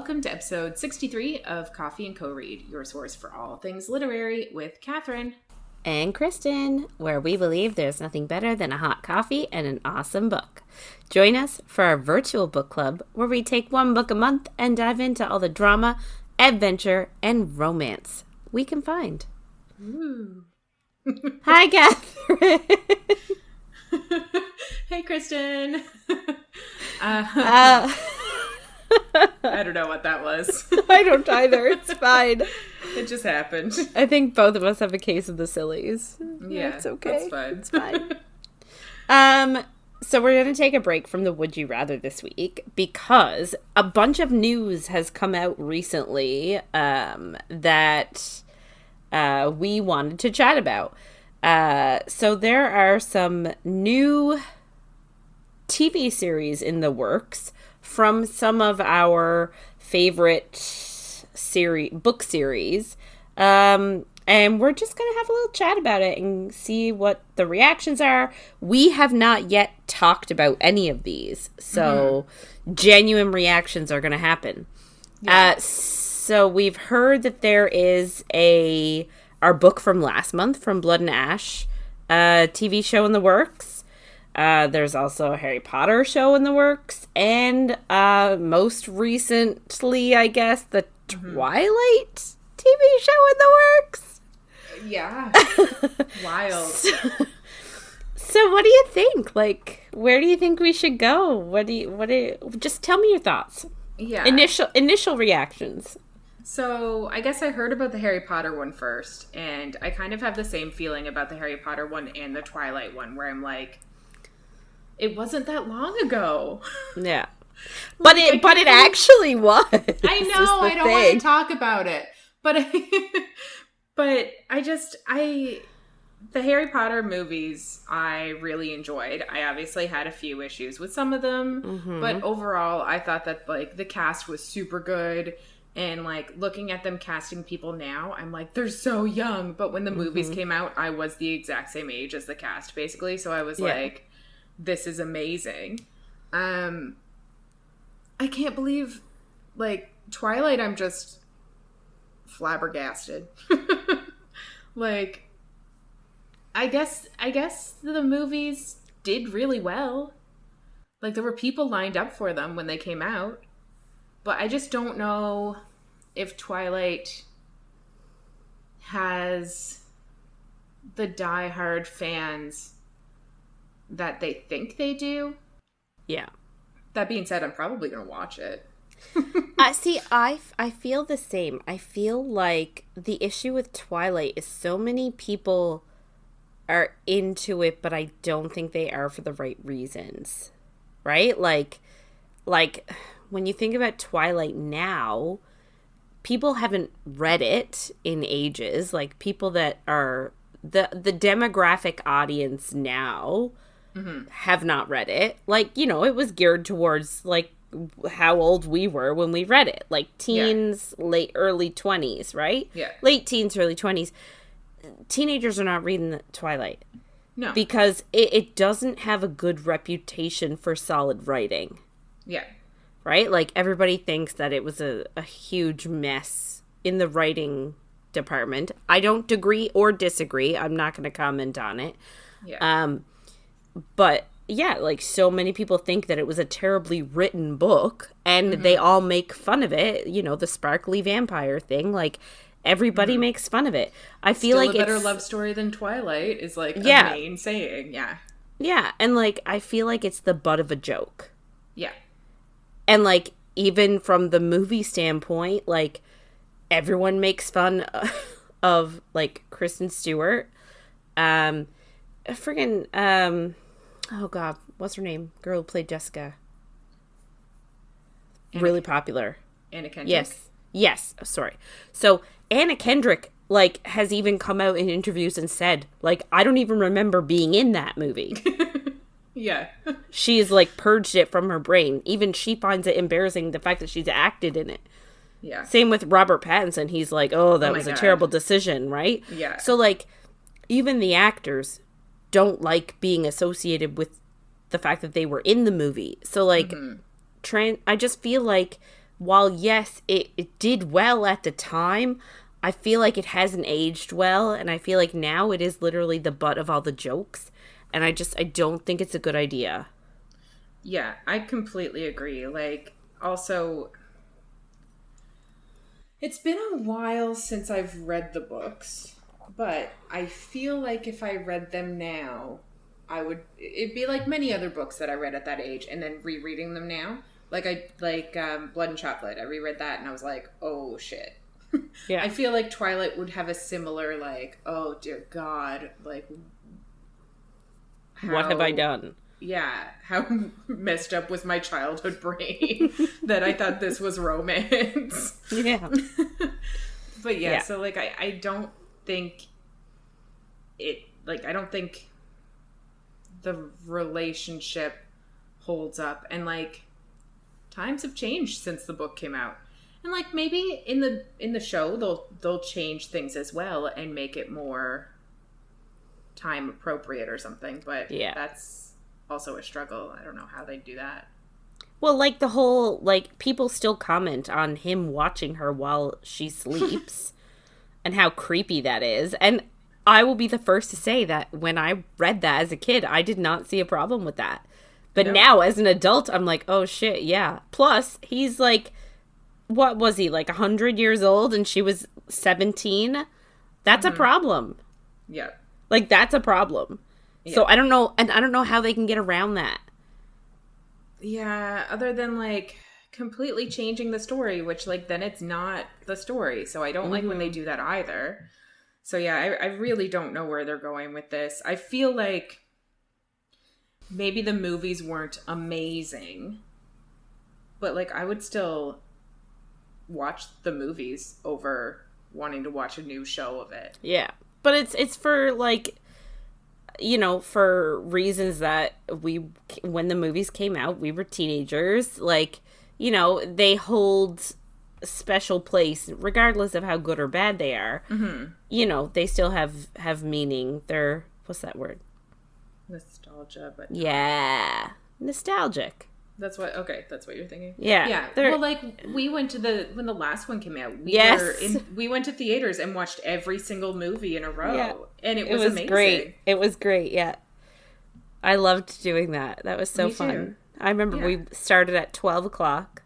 welcome to episode 63 of Coffee and Co-Read, your source for all things literary with Catherine. And Kristen, where we believe there's nothing better than a hot coffee and an awesome book. Join us for our virtual book club, where we take one book a month and dive into all the drama, adventure, and romance we can find. Ooh. Hi, Catherine. Hey, Kristen. I don't know what that was. I don't either. It's fine. It just happened. I think both of us have a case of the sillies. Yeah, it's okay. That's fine. It's fine. So we're going to take a break from the Would You Rather this week because a bunch of news has come out recently that we wanted to chat about. So there are some new TV series in the works from some of our favorite book series. And we're just going to have a little chat about it and see what the reactions are. We have not yet talked about any of these, so genuine reactions are going to happen. Yeah. So we've heard that there is our book from last month, from Blood and Ash, TV show in the works. There's also a Harry Potter show in the works. And most recently, I guess, the Twilight TV show in the works. Yeah. Wild. So what do you think? Like, where do you think we should go? Just tell me your thoughts. Yeah. Initial reactions. So I guess I heard about the Harry Potter one first, and I kind of have the same feeling about the Harry Potter one and the Twilight one, where I'm like, it wasn't that long ago. Yeah. But it actually was. I know, I don't want to talk about it. But the Harry Potter movies I really enjoyed. I obviously had a few issues with some of them, but overall I thought that like the cast was super good. And, like, looking at them casting people now, I'm like, they're so young. But when the movies came out, I was the exact same age as the cast, basically. So I was like, this is amazing. I can't believe, like, Twilight, I'm just flabbergasted. Like, I guess the movies did really well. Like, there were people lined up for them when they came out. But I just don't know if Twilight has the diehard fans that they think they do. Yeah. That being said, I'm probably going to watch it. I feel the same. I feel like the issue with Twilight is so many people are into it, but I don't think they are for the right reasons. Right? Like when you think about Twilight now, people haven't read it in ages. Like, people that are the demographic audience now have not read it. Like, you know, it was geared towards, like, how old we were when we read it. Like, teens, early 20s, right? Yeah. Late teens, early 20s. Teenagers are not reading the Twilight. No. Because it doesn't have a good reputation for solid writing. Yeah. Right? Like, everybody thinks that it was a huge mess in the writing department. I don't agree or disagree. I'm not going to comment on it. Yeah. But, yeah, like, so many people think that it was a terribly written book, and they all make fun of it. You know, the sparkly vampire thing. Like, everybody makes fun of it. I feel Still like a better love story than Twilight is, like, a main saying. Yeah. Yeah, and, like, I feel like it's the butt of a joke. Yeah. And, like, even from the movie standpoint, like, everyone makes fun of, like, Kristen Stewart. Oh, God, what's her name? Girl who played Jessica. Really popular. Anna Kendrick? Yes, sorry. So, Anna Kendrick, like, has even come out in interviews and said, like, I don't even remember being in that movie. Yeah. She's, like, purged it from her brain. Even she finds it embarrassing, the fact that she's acted in it. Yeah. Same with Robert Pattinson. He's like, oh, that was a terrible decision, right? Yeah. So, like, even the actors don't like being associated with the fact that they were in the movie. So, like, I just feel like while yes, it did well at the time, I feel like it hasn't aged well, and I feel like now it is literally the butt of all the jokes, and I don't think it's a good idea. Yeah, I completely agree. Like, also, it's been a while since I've read the books, but I feel like if I read them now, it'd be like many other books that I read at that age, and then rereading them now. Like Blood and Chocolate. I reread that, and I was like, oh shit. Yeah. I feel like Twilight would have a similar, like, oh dear God, like, what have I done? Yeah, how messed up was my childhood brain that I thought this was romance. Yeah. But yeah, so, like, I don't think I don't think the relationship holds up. And, like, times have changed since the book came out. And, like, maybe in the show they'll change things as well and make it more time appropriate or something. But that's also a struggle. I don't know how they do that. Well, like, the whole, like, people still comment on him watching her while she sleeps and how creepy that is. And I will be the first to say that when I read that as a kid, I did not see a problem with that. But now, as an adult, I'm like, oh shit, yeah. Plus, he's like, what was he, like 100 years old and she was 17? That's a problem. Yeah. Like, that's a problem. Yeah. So I don't know, and I don't know how they can get around that. Yeah, other than, like, completely changing the story, which, like, then it's not the story. So I don't like when they do that either. So yeah, I really don't know where they're going with this. I feel like maybe the movies weren't amazing, but, like, I would still watch the movies over wanting to watch a new show of it. Yeah, but it's for, like, you know, for reasons that when the movies came out, we were teenagers. Like, you know, they hold a special place regardless of how good or bad they are. Mm-hmm. You know, they still have meaning. They're, what's that word? Nostalgia, but yeah, nostalgic. That's what you're thinking. Yeah. Well, like, we went to when the last one came out. We went to theaters and watched every single movie in a row, and it was amazing. Great. It was great. Yeah, I loved doing that. That was so Me fun. Too. I remember we started at 12 o'clock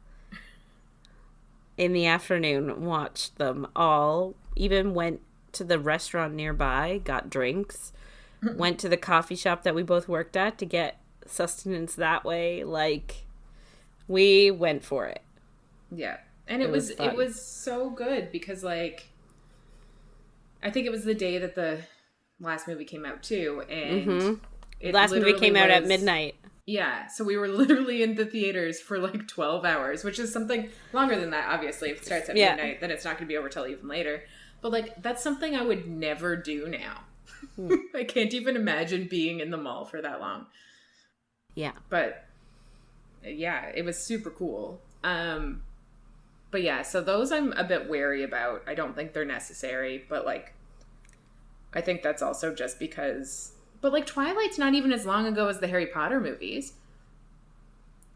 in the afternoon, watched them all. Even went to the restaurant nearby, got drinks, went to the coffee shop that we both worked at to get sustenance that way. Like, we went for it. Yeah. And it was so good because, like, I think it was the day that the last movie came out too, and last movie came out at midnight. Yeah, so we were literally in the theaters for like 12 hours, which is something longer than that, obviously. If it starts at midnight, then it's not going to be over till even later. But, like, that's something I would never do now. I can't even imagine being in the mall for that long. Yeah. But, yeah, it was super cool. But, yeah, so those I'm a bit wary about. I don't think they're necessary, but, like, I think that's also just because... But, like, Twilight's not even as long ago as the Harry Potter movies.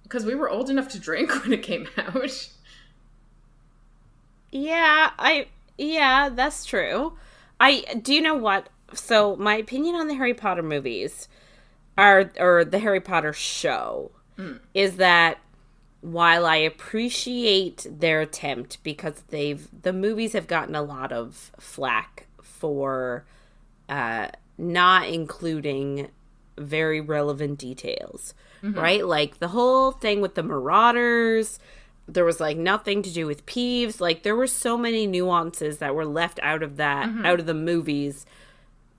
Because we were old enough to drink when it came out. Yeah, that's true. Do you know what? So, my opinion on the Harry Potter movies or the Harry Potter show is that while I appreciate their attempt, because the movies have gotten a lot of flack for not including very relevant details, right? Like, the whole thing with the Marauders, there was, like, nothing to do with Peeves. Like, there were so many nuances that were left out of that, out of the movies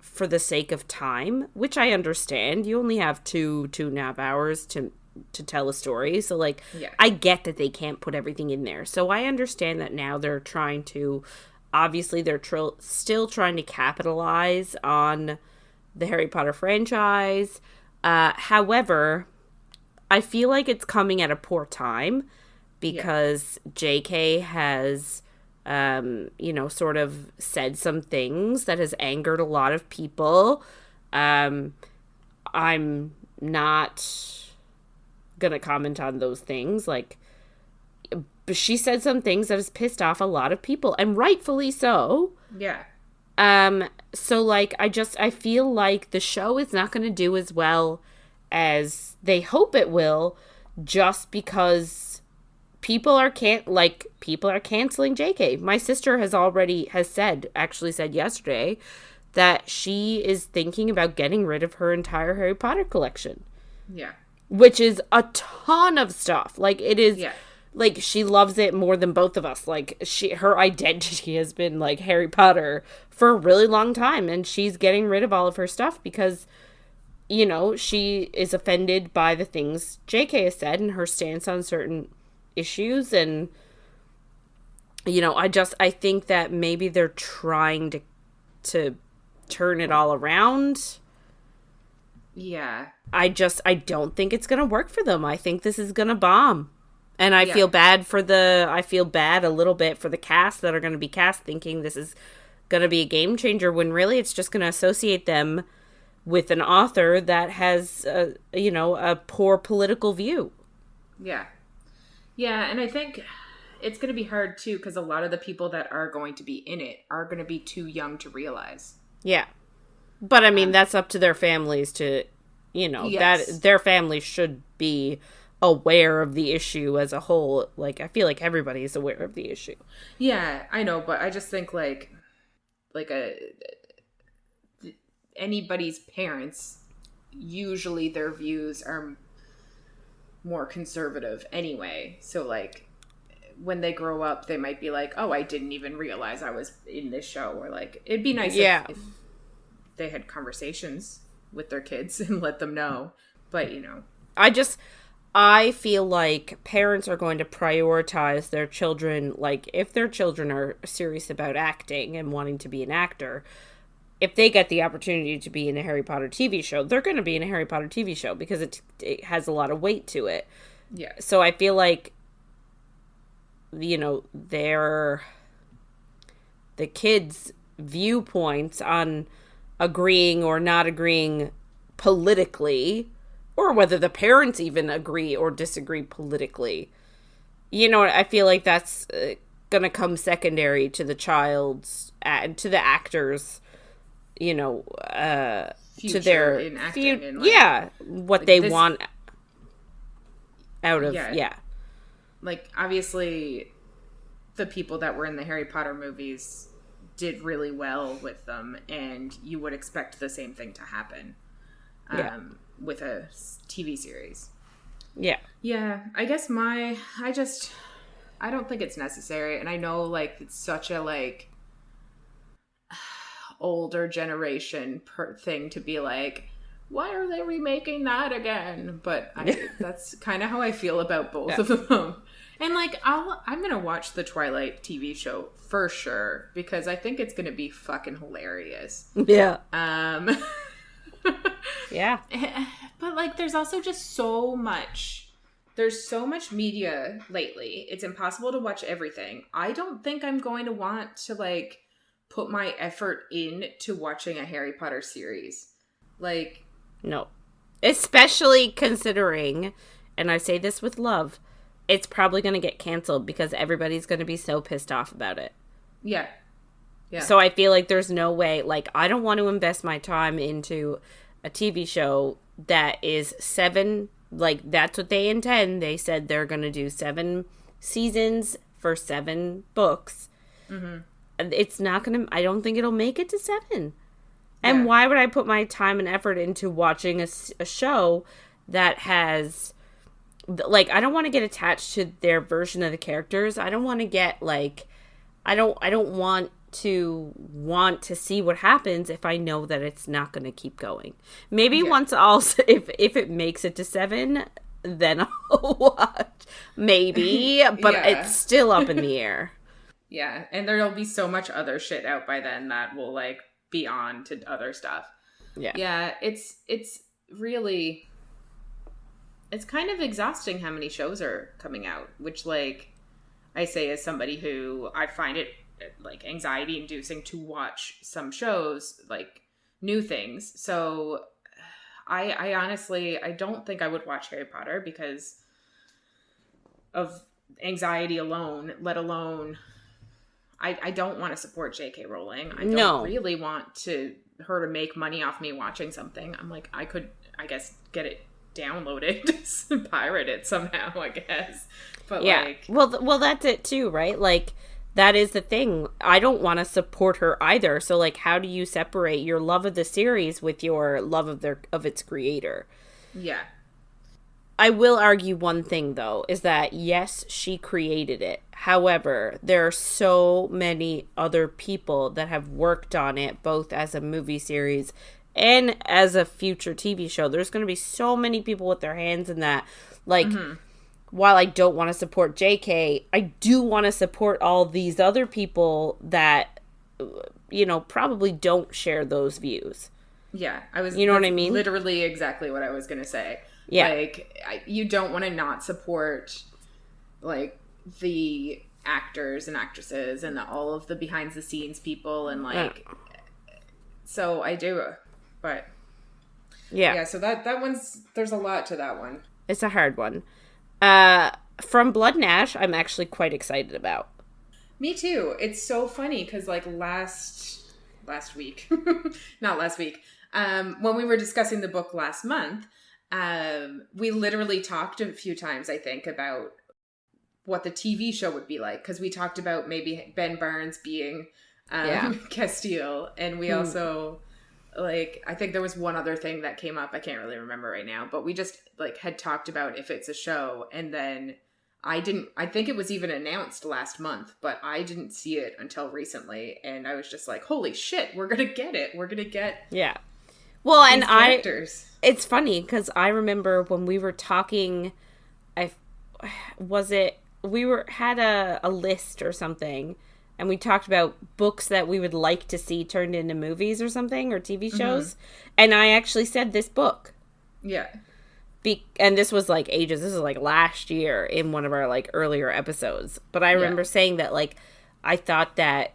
for the sake of time, which I understand. You only have 2.5 hours to tell a story. So, like, I get that they can't put everything in there. So I understand that now they're trying to, obviously they're still trying to capitalize on the Harry Potter franchise. However, I feel like it's coming at a poor time because JK has, sort of said some things that has angered a lot of people. I'm not gonna comment on those things, like, she said some things that has pissed off a lot of people, and rightfully so. Yeah. So, like, I feel like the show is not going to do as well as they hope it will, just because people are canceling JK. My sister actually said yesterday that she is thinking about getting rid of her entire Harry Potter collection. Yeah. Which is a ton of stuff. Like, it is... Yeah. Like, she loves it more than both of us. Like, her identity has been, like, Harry Potter for a really long time. And she's getting rid of all of her stuff because, you know, she is offended by the things JK has said and her stance on certain issues. And, you know, I think that maybe they're trying to turn it all around. Yeah. I don't think it's going to work for them. I think this is going to bomb. And I feel bad a little bit for the cast that are going to be cast thinking this is going to be a game changer when really it's just going to associate them with an author that has, a poor political view. Yeah. Yeah, and I think it's going to be hard, too, because a lot of the people that are going to be in it are going to be too young to realize. Yeah. But, I mean, that's up to their families to, that their families should be aware of the issue as a whole. Like, I feel like everybody is aware of the issue. Yeah, I know, but I just think anybody's parents, usually their views are more conservative anyway. So, like, when they grow up, they might be like, oh, I didn't even realize I was in this show. Or, like, it'd be nice if they had conversations with their kids and let them know. But, I feel like parents are going to prioritize their children. Like, if their children are serious about acting and wanting to be an actor, if they get the opportunity to be in a Harry Potter TV show, they're going to be in a Harry Potter TV show because it has a lot of weight to it. Yeah. So I feel like, the kids' viewpoints on agreeing or not agreeing politically, or whether the parents even agree or disagree politically, I feel like that's going to come secondary to the child's, to the actors, to their in acting and, what they want out of, Like, obviously, the people that were in the Harry Potter movies did really well with them, and you would expect the same thing to happen. With a TV series. Yeah. Yeah, I guess I don't think it's necessary. And I know, like, it's such a, like, older generation thing to be like, why are they remaking that again? But that's kind of how I feel about both of them. And, like, I'm going to watch the Twilight TV show for sure, because I think it's going to be fucking hilarious. Yeah. Yeah. But, like, there's also just so much media lately. It's impossible to watch everything. I don't think I'm going to want to, like, put my effort into watching a Harry Potter series. Like, no. Especially considering, and I say this with love, it's probably going to get canceled because everybody's going to be so pissed off about it. Yeah. Yeah. So I feel like there's no way, like, I don't want to invest my time into a TV show that is 7, like, that's what they intend. They said they're going to do 7 seasons for 7 books. Mm-hmm. It's not going to, I don't think it'll make it to 7. And why would I put my time and effort into watching a show that has, like, I don't want to get attached to their version of the characters. I don't want to get, like, I don't want to see what happens if I know that it's not going to keep going. Maybe once if it makes it to 7, then I'll watch. Maybe, but it's still up in the air. Yeah, and there'll be so much other shit out by then that will, like, be on to other stuff. Yeah. Yeah, it's really, it's kind of exhausting how many shows are coming out, which, like, I say as somebody who I find it, like, anxiety inducing to watch some shows, like, new things. So I honestly, I don't think I would watch Harry Potter because of anxiety alone, let alone I don't want to support J.K. Rowling. I don't really want her to make money off me watching something. I'm like, I could, I guess, get it downloaded, pirate it somehow, I guess. But like, well, that's it too, right? Like, that is the thing. I don't want to support her either. So like, how do you separate your love of the series with your love of its creator? Yeah. I will argue one thing, though, is that, yes, she created it. However, there are so many other people that have worked on it, both as a movie series and as a future TV show. There's going to be so many people with their hands in that. Like, while I don't want to support JK, I do want to support all these other people that, you know, probably don't share those views. Yeah. You know what I mean? Literally exactly what I was going to say. Yeah. Like, you don't want to not support, like, the actors and actresses and all of the behind-the-scenes people and, like, so I do, but, yeah, so that one's, there's a lot to that one. It's a hard one. From Blood and Ash, I'm actually quite excited about. Me too. It's so funny, because, like, last week, not last week, when we were discussing the book last month, we literally talked a few times, I think, about what the TV show would be like, because we talked about maybe Ben Barnes being Castile, and we also, like, I think there was one other thing that came up, I can't really remember right now, but we just, like, had talked about if it's a show, and then I think it was even announced last month, but I didn't see it until recently, and I was just like, holy shit, we're gonna get it, Yeah. Well, and characters. It's funny because I remember when we were talking, had a list or something, and we talked about books that we would like to see turned into movies or something, or TV shows, and I actually said this book. Yeah. And this was like ages. This is like last year in one of our like earlier episodes. But I remember saying that like I thought that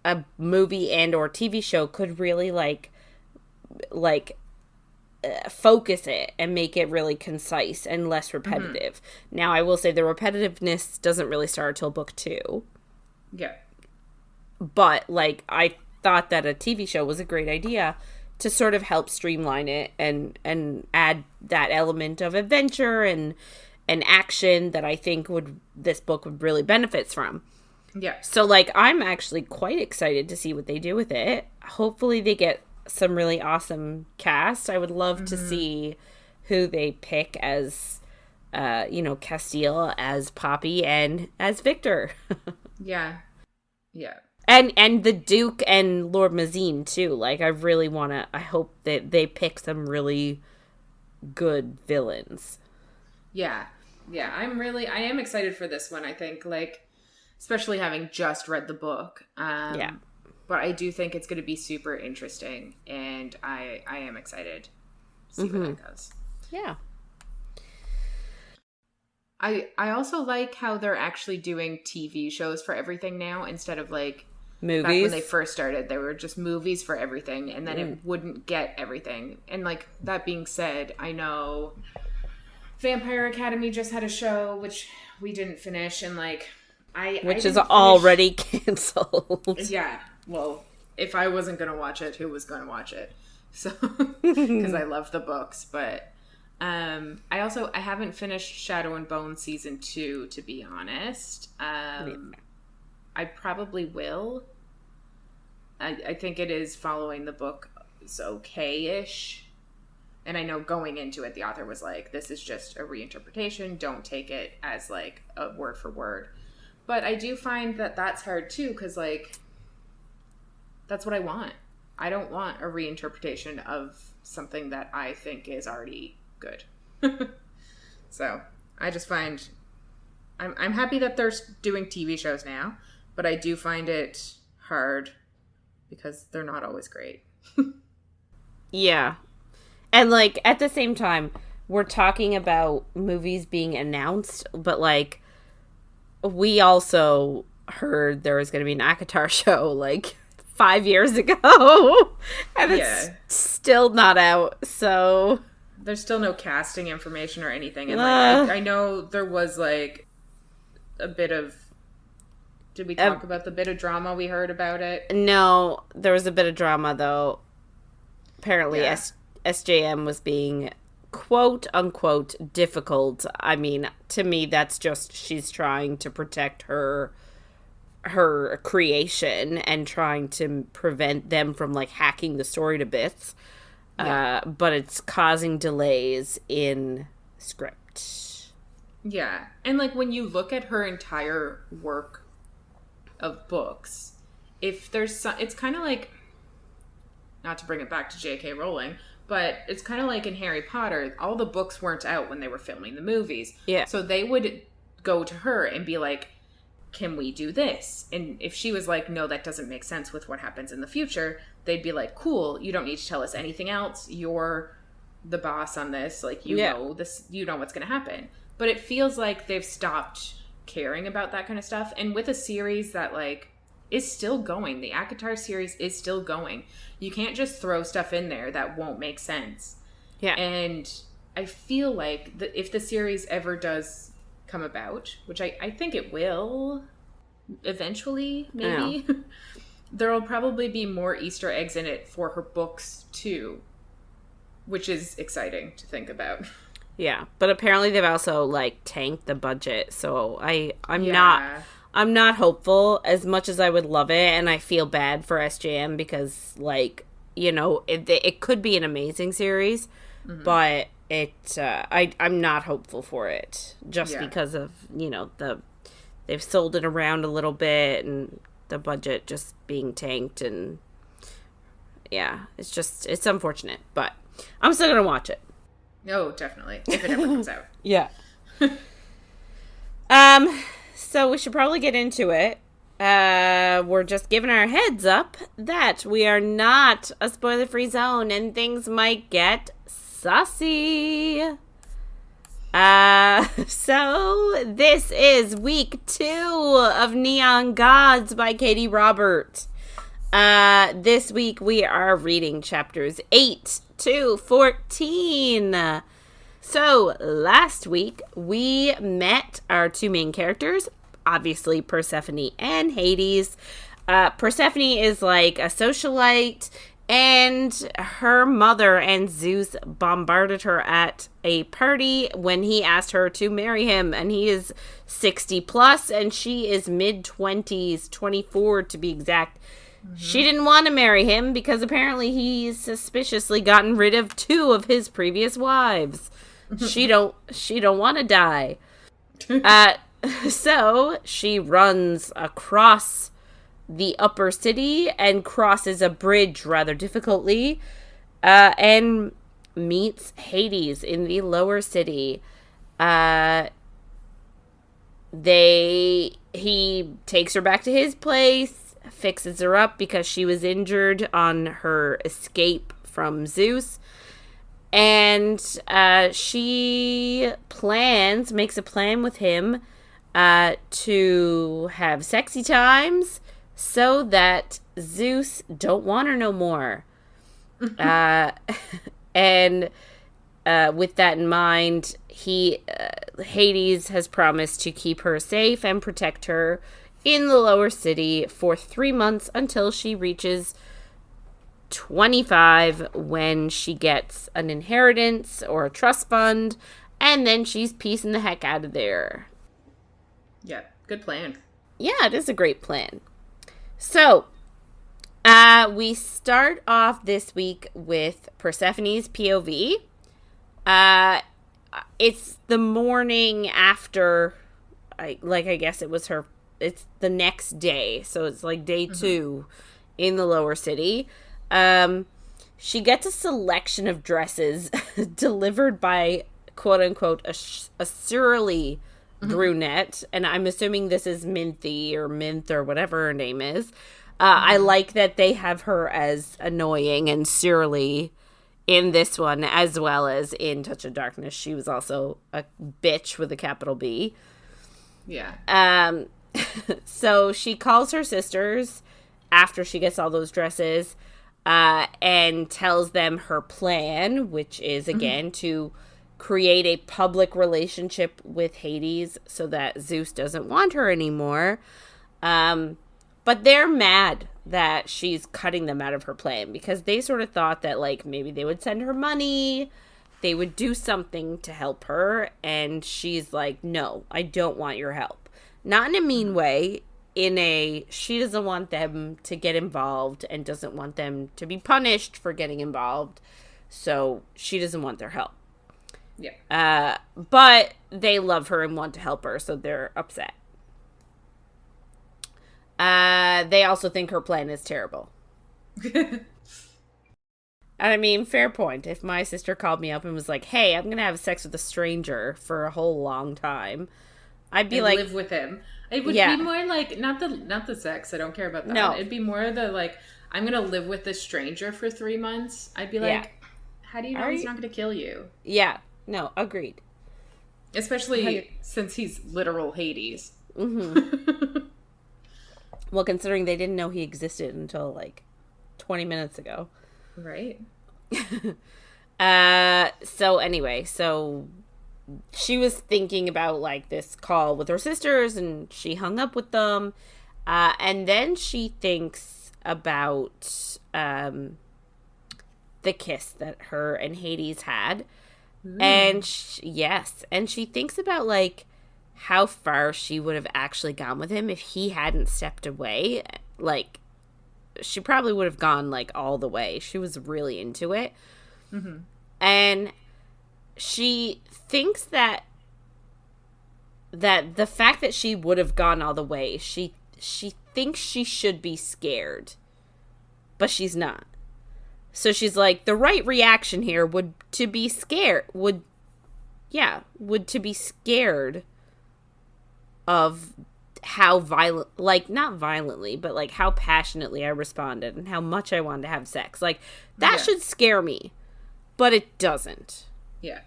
a movie and or TV show could really like focus it and make it really concise and less repetitive. Now, I will say the repetitiveness doesn't really start until book 2. Yeah. But, like, I thought that a TV show was a great idea to sort of help streamline it and add that element of adventure and action that I think this book would really benefit from. Yeah. So, like, I'm actually quite excited to see what they do with it. Hopefully they get some really awesome cast. I would love to see who they pick as, Castile, as Poppy, and as Victor. Yeah. Yeah. And the Duke and Lord Mazine, too. Like, I hope that they pick some really good villains. Yeah. Yeah. I am excited for this one, I think, like, especially having just read the book. Yeah. But I do think it's going to be super interesting, and I am excited to see where that goes. Yeah. I also like how they're actually doing TV shows for everything now, instead of like movies. Back when they first started, they were just movies for everything, and then it wouldn't get everything. And like, that being said, I know Vampire Academy just had a show, which we didn't finish, and like which is already canceled. Yeah. Well, if I wasn't going to watch it, who was going to watch it? So, because I love the books. But I haven't finished Shadow and Bone season 2, to be honest. I probably will. I think it is following the book is okay-ish. And I know going into it, the author was like, this is just a reinterpretation. Don't take it as like a word for word. But I do find that that's hard too, because like, that's what I want. I don't want a reinterpretation of something that I think is already good. So I just find I'm happy that they're doing TV shows now, but I do find it hard because they're not always great. Yeah. And like at the same time, we're talking about movies being announced, but like we also heard there was going to be an ACOTAR show like 5 years ago, and it's still not out, so there's still no casting information or anything. And like I know there was like a bit of... Did we talk about the bit of drama we heard about it? No, there was a bit of drama, though. Apparently, SJM was being quote-unquote difficult. I mean, to me, that's just she's trying to protect her creation and trying to prevent them from, like, hacking the story to bits. Yeah. But it's causing delays in script. Yeah. And, like, when you look at her entire work of books, if there's some, it's kind of like, not to bring it back to J.K. Rowling, but it's kind of like in Harry Potter, all the books weren't out when they were filming the movies. Yeah. So they would go to her and be like, can we do this? And if she was like, no, that doesn't make sense with what happens in the future, they'd be like, cool, you don't need to tell us anything else. You're the boss on this. Like, you know this, you know what's going to happen. But it feels like they've stopped caring about that kind of stuff. And with a series that, like, is still going, the ACOTAR series is still going. You can't just throw stuff in there that won't make sense. Yeah. And I feel like if the series ever does come about, which I think it will eventually, maybe, there'll probably be more Easter eggs in it for her books too, which is exciting to think about. Yeah, but apparently they've also, like, tanked the budget, so I'm not hopeful as much as I would love it, and I feel bad for SJM because, like, you know, it could be an amazing series, but I'm not hopeful for it just because of, you know, they've sold it around a little bit and the budget just being tanked, and yeah, it's unfortunate, but I'm still gonna watch it. No, definitely. If it ever comes out. Yeah. So we should probably get into it. We're just giving our heads up that we are not a spoiler-free zone and things might get saucy. So this is week 2 of Neon Gods by Katee Robert. This week we are reading chapters 8 to 14. So last week we met our 2 main characters, obviously Persephone and Hades. Persephone is like a socialite, and her mother and Zeus bombarded her at a party when he asked her to marry him, and he is 60 plus and she is mid-20s, 24 to be exact. She didn't want to marry him because apparently he's suspiciously gotten rid of 2 of his previous wives. She don't want to die. So she runs across the upper city and crosses a bridge rather difficultly, and meets Hades in the lower city. He takes her back to his place, fixes her up because she was injured on her escape from Zeus. And she makes a plan with him to have sexy times so that Zeus don't want her no more. And with that in mind, Hades has promised to keep her safe and protect her in the lower city for 3 months until she reaches 25, when she gets an inheritance or a trust fund, and then she's piecing the heck out of there. Yeah, good plan. Yeah, it is a great plan. So, we start off this week with Persephone's POV. It's the morning after, I guess it was it's the next day, so it's like day 2 in the lower city. She gets a selection of dresses delivered by quote unquote a surly brunette, and I'm assuming this is Minth or whatever her name is. I like that they have her as annoying and surly in this one, as well as in Touch of Darkness. She was also a bitch with a capital B. Yeah. So she calls her sisters after she gets all those dresses, and tells them her plan, which is, again, to create a public relationship with Hades so that Zeus doesn't want her anymore. But they're mad that she's cutting them out of her plan because they sort of thought that, like, maybe they would send her money, they would do something to help her, and she's like, no, I don't want your help. Not in a mean way, she doesn't want them to get involved and doesn't want them to be punished for getting involved, so she doesn't want their help. Yeah. But they love her and want to help her, so they're upset. They also think her plan is terrible. And I mean, fair point. If my sister called me up and was like, hey, I'm going to have sex with a stranger for a whole long time, I'd be like... live with him. It would be more like, not the sex, I don't care about that. No. It'd be more the, like, I'm going to live with this stranger for 3 months. I'd be like, how do you know he's not going to kill you? Yeah. No, agreed. Especially since he's literal Hades. Mm-hmm. Well, considering they didn't know he existed until, like, 20 minutes ago. Right. So anyway, she was thinking about, like, this call with her sisters, and she hung up with them. And then she thinks about the kiss that her and Hades had. And and she thinks about, like, how far she would have actually gone with him if he hadn't stepped away. Like, she probably would have gone, like, all the way. She was really into it. Mm-hmm. And she thinks that the fact that she would have gone all the way, she thinks she should be scared. But she's not. So she's like, the right reaction here would to be scared of how violent, like, not violently, but, like, how passionately I responded and how much I wanted to have sex. Like, that should scare me, but it doesn't. Yeah.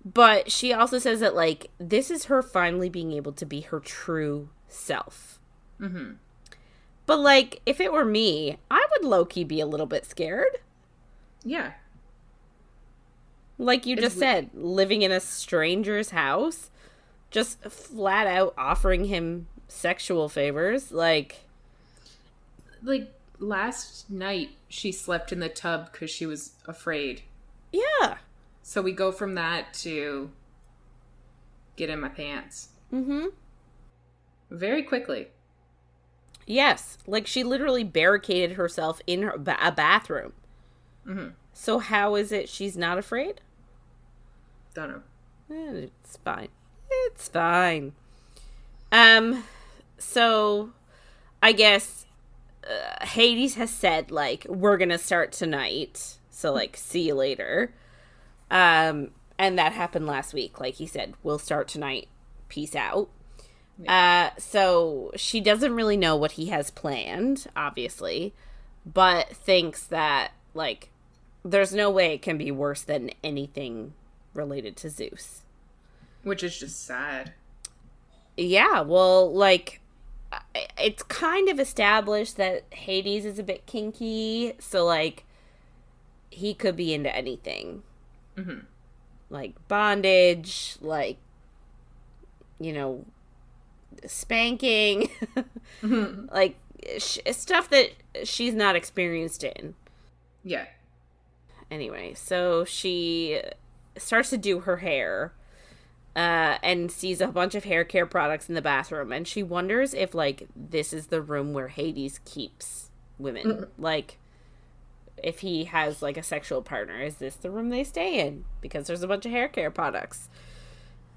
But she also says that, like, this is her finally being able to be her true self. Mm-hmm. But, like, if it were me, I would low-key be a little bit scared. Yeah. Like you just said, living in a stranger's house, just flat out offering him sexual favors, like last night she slept in the tub because she was afraid. Yeah. So we go from that to get in my pants. Mm-hmm. Very quickly. Yes. Like, she literally barricaded herself in a bathroom. Mm-hmm. So how is it she's not afraid? Don't know. It's fine. It's fine. So I guess Hades has said, like, we're gonna start tonight. So, like, see you later. And that happened last week. Like he said, we'll start tonight. Peace out. Yeah. So she doesn't really know what he has planned, obviously, but thinks that, like, there's no way it can be worse than anything related to Zeus. Which is just sad. Yeah, well, like, it's kind of established that Hades is a bit kinky, so, like, he could be into anything. Mm-hmm. Like, bondage, like, you know, spanking, mm-hmm. Like, stuff that she's not experienced in. Yeah. Anyway, so she starts to do her hair, and sees a bunch of hair care products in the bathroom, and she wonders if, like, this is the room where Hades keeps women. Mm-hmm. Like, if he has, like, a sexual partner, is this the room they stay in? Because there's a bunch of hair care products.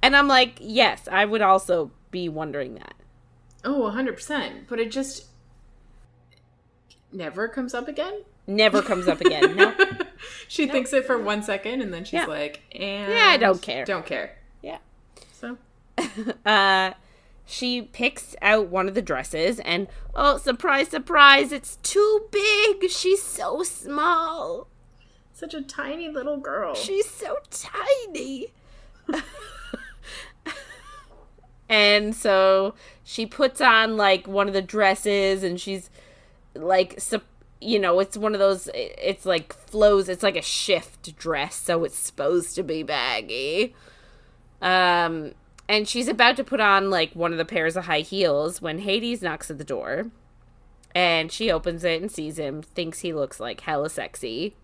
And I'm like, yes, I would also be wondering that. Oh, 100%. But it just never comes up again? Never comes up again. No. She thinks it for 1 second, and then she's like, and... yeah, I don't care. Don't care. Yeah. So? She picks out one of the dresses, and, oh, surprise, surprise, it's too big. She's so small. Such a tiny little girl. She's so tiny. And so she puts on, like, one of the dresses, and she's, like, you know, it's one of those, it's like flows, it's like a shift dress, so it's supposed to be baggy. And she's about to put on, like, one of the pairs of high heels when Hades knocks at the door. And she opens it and sees him, thinks he looks, like, hella sexy.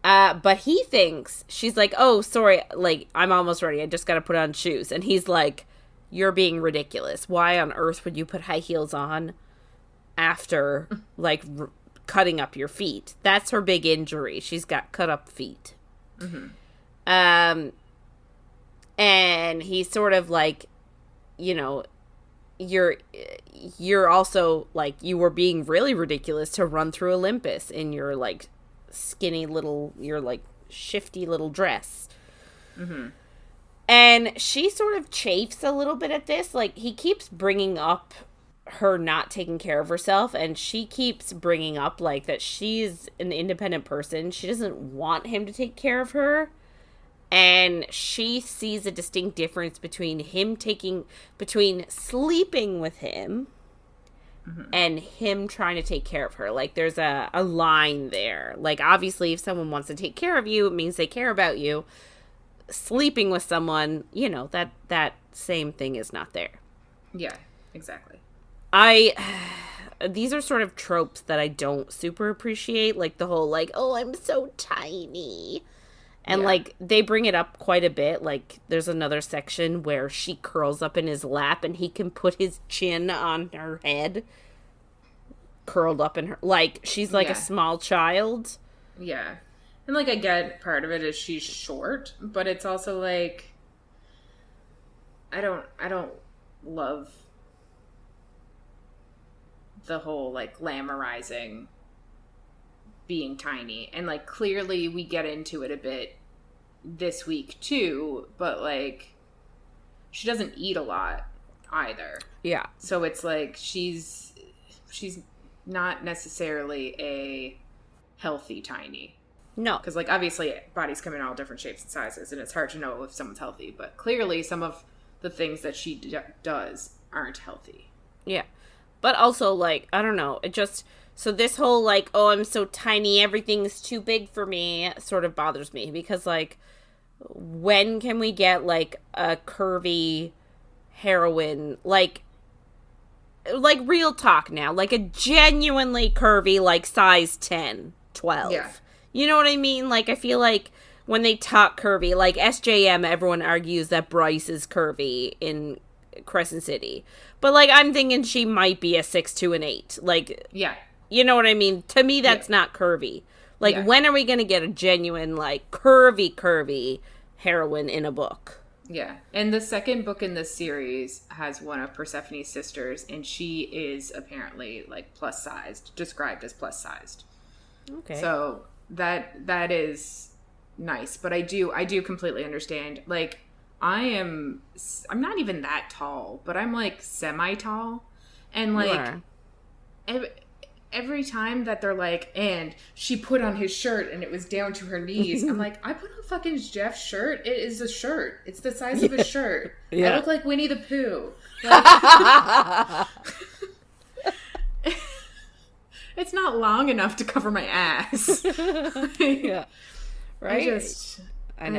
But he thinks, she's like, oh, sorry, like, I'm almost ready. I just gotta put on shoes. And he's like, you're being ridiculous. Why on earth would you put high heels on after, like, cutting up your feet? That's her big injury. She's got cut up feet. And he's sort of like, you know, you're also, like, you were being really ridiculous to run through Olympus in your, like, skinny little, your, like, shifty little dress. And she sort of chafes a little bit at this. Like, he keeps bringing up her not taking care of herself, and she keeps bringing up, like, that she's an independent person. She doesn't want him to take care of her. And she sees a distinct difference between between sleeping with him and him trying to take care of her. Like, there's a line there. Like, obviously, if someone wants to take care of you, it means they care about you. Sleeping with someone, you know, that same thing is not there. Yeah, exactly. These are sort of tropes that I don't super appreciate. Like, the whole, like, oh, I'm so tiny. And, like, they bring it up quite a bit. Like, there's another section where she curls up in his lap and he can put his chin on her head. Curled up in her... Like, she's like a small child. Yeah. And, like, I get part of it is she's short, but it's also, like... I don't love the whole, like, glamorizing being tiny. And, like, clearly we get into it a bit this week too, but, like, she doesn't eat a lot either. Yeah. So it's like she's not necessarily a healthy tiny. No. Because, like, obviously bodies come in all different shapes and sizes, and it's hard to know if someone's healthy, but clearly some of the things that she does aren't healthy. Yeah. But also, like, I don't know, it just... So this whole, like, oh, I'm so tiny, everything's too big for me, sort of bothers me. Because, like, when can we get, like, a curvy heroine, like, real talk now, like, a genuinely curvy, like, size 10, 12. Yeah. You know what I mean? Like, I feel like when they talk curvy, like, SJM, everyone argues that Bryce is curvy in Crescent City. But, like, I'm thinking she might be a 6'2" and 8. Like... Yeah. You know what I mean? To me, that's not curvy. Like, when are we going to get a genuine, like, curvy heroine in a book? Yeah. And the second book in this series has one of Persephone's sisters, and she is apparently, like, plus-sized, described as plus-sized. Okay. So that is nice. But I do completely understand. Like, I'm not even that tall, but I'm, like, semi-tall. And, like... Every time that they're like, and she put on his shirt and it was down to her knees, I'm like, I put on fucking Jeff's shirt. It is a shirt. It's the size of a shirt. Yeah. I look like Winnie the Pooh. Like, it's not long enough to cover my ass. Yeah. Right? I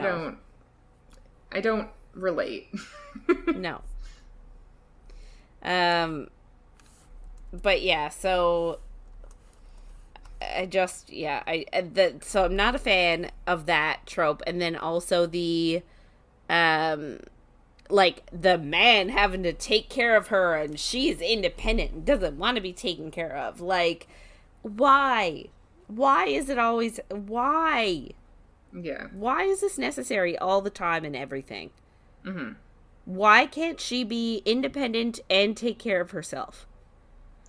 don't relate. No. But yeah, so... so I'm not a fan of that trope. And then also the, like, the man having to take care of her and she's independent and doesn't want to be taken care of. Like, why? Why is it always, why? Yeah. Why is this necessary all the time and everything? Mm-hmm. Why can't she be independent and take care of herself?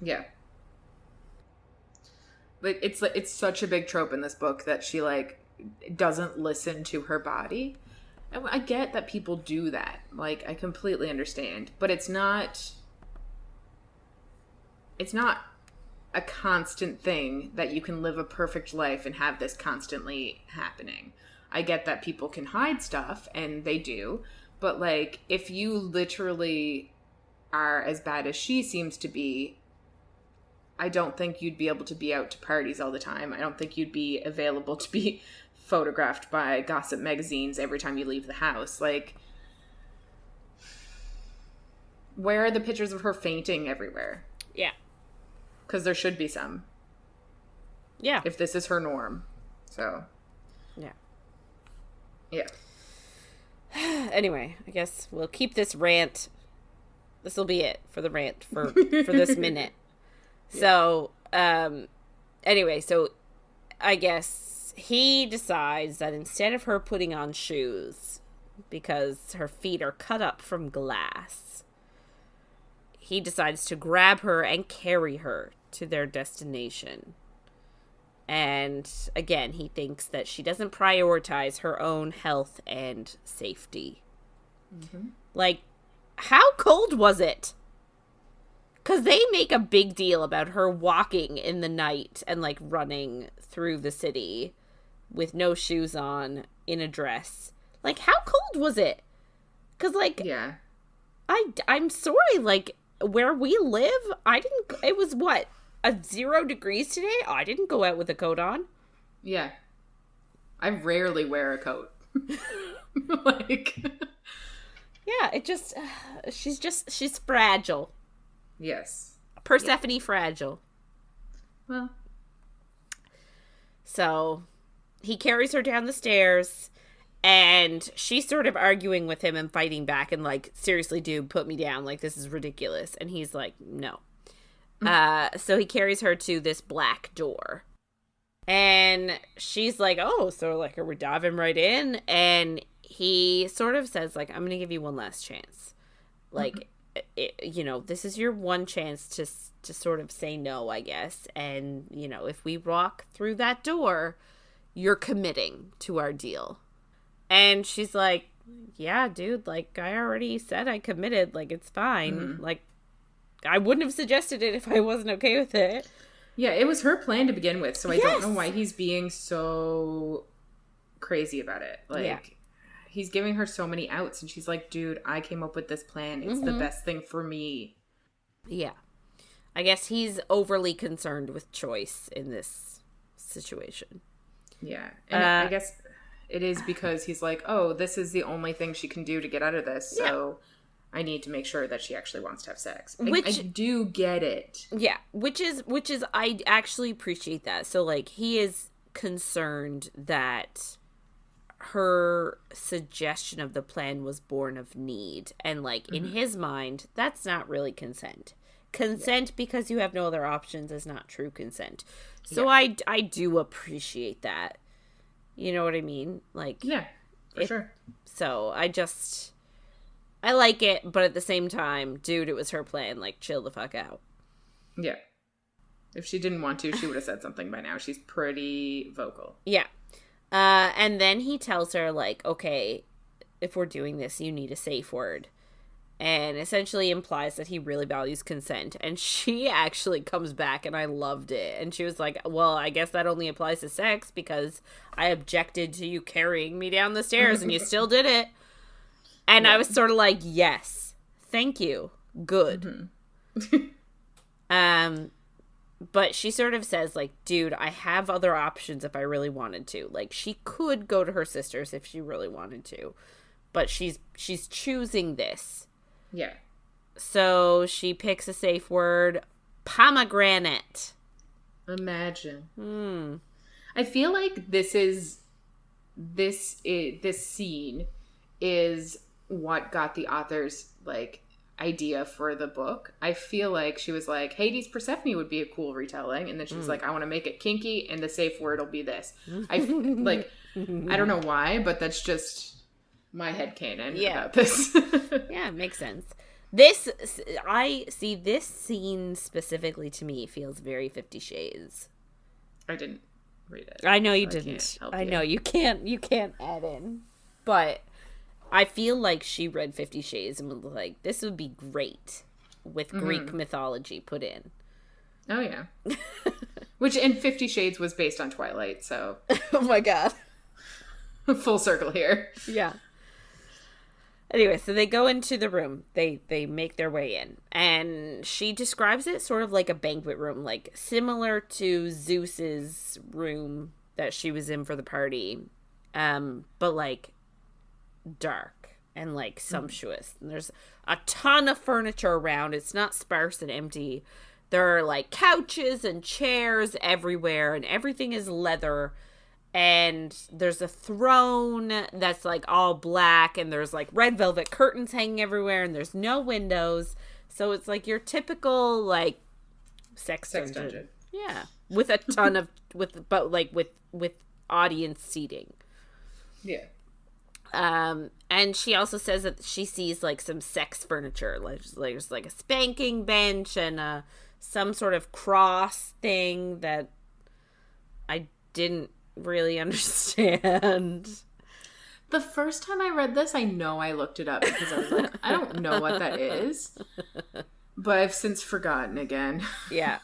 Yeah. But it's such a big trope in this book that she, like, doesn't listen to her body. And I get that people do that. Like, I completely understand. But it's not a constant thing that you can live a perfect life and have this constantly happening. I get that people can hide stuff, and they do. But, like, if you literally are as bad as she seems to be, I don't think you'd be able to be out to parties all the time. I don't think you'd be available to be photographed by gossip magazines every time you leave the house. Like, where are the pictures of her fainting everywhere? Yeah. Because there should be some. Yeah. If this is her norm. So. Yeah. Yeah. Anyway, I guess we'll keep this rant. This will be it for the rant for this minute. Yeah. So, anyway, so I guess he decides that instead of her putting on shoes, because her feet are cut up from glass, he decides to grab her and carry her to their destination. And again, he thinks that she doesn't prioritize her own health and safety. Mm-hmm. Like, how cold was it? Because they make a big deal about her walking in the night and, like, running through the city with no shoes on in a dress. Like, how cold was it? Because, like, yeah, I'm sorry, like, where we live, it was what? 0 degrees today? I didn't go out with a coat on. Yeah. I rarely wear a coat. Like. Yeah, it just, she's fragile. Yes. Persephone, yeah. Fragile. Well. So, he carries her down the stairs, and she's sort of arguing with him and fighting back and like, seriously, dude, put me down. Like, this is ridiculous. And he's like, no. So he carries her to this black door. And she's like, oh, so like, are we diving right in? And he sort of says, like, I'm going to give you one last chance. Like, this is your one chance to sort of say no, I guess. And, if we walk through that door, you're committing to our deal. And she's like, yeah, dude, like, I already said I committed. Like, it's fine. Mm-hmm. Like, I wouldn't have suggested it if I wasn't okay with it. Yeah, it was her plan to begin with, so I don't know why he's being so crazy about it. Like, he's giving her so many outs, and she's like, dude, I came up with this plan. It's the best thing for me. Yeah. I guess he's overly concerned with choice in this situation. Yeah. And I guess it is because he's like, oh, this is the only thing she can do to get out of this, so... Yeah. I need to make sure that she actually wants to have sex. I do get it. Yeah, which is I actually appreciate that. So, like, he is concerned that her suggestion of the plan was born of need. And, like, in his mind, that's not really consent. Consent because you have no other options is not true consent. So I do appreciate that. You know what I mean? Like, yeah, for sure. So I like it, but at the same time, dude, it was her plan. Like, chill the fuck out. Yeah. If she didn't want to, she would have said something by now. She's pretty vocal. Yeah. And then he tells her, like, okay, if we're doing this, you need a safe word. And essentially implies that he really values consent. And she actually comes back, and I loved it. And she was like, well, I guess that only applies to sex because I objected to you carrying me down the stairs, and you still did it. And I was sort of like, yes, thank you, good. But she sort of says, like, dude, I have other options if I really wanted to. Like, she could go to her sisters if she really wanted to, but she's choosing this. Yeah. So she picks a safe word, pomegranate. Imagine. I feel like this scene is what got the author's, like, idea for the book. I feel like she was like, Hades Persephone would be a cool retelling, and then she was like, I want to make it kinky, and the safe word will be this. I don't know why, but that's just my headcanon about this. Yeah, it makes sense. This scene specifically to me feels very 50 Shades. I didn't read it. I know you didn't. I know you can't add in, but I feel like she read 50 Shades and was like, this would be great with Greek mythology put in. Oh, yeah. Which, in 50 Shades was based on Twilight, so. Oh, my God. Full circle here. Yeah. Anyway, so they go into the room. They make their way in. And she describes it sort of like a banquet room, like similar to Zeus's room that she was in for the party. But like dark and like sumptuous. And there's a ton of furniture around. It's not sparse and empty. There are like couches and chairs everywhere, and everything is leather. And there's a throne that's like all black, and there's like red velvet curtains hanging everywhere, and there's no windows. So it's like your typical like sex dungeon. Yeah. With a ton of with audience seating. Yeah. And she also says that she sees like some sex furniture. Like there's like a spanking bench and some sort of cross thing that I didn't really understand. The first time I read this, I know I looked it up because I was like, I don't know what that is. But I've since forgotten again. Yeah.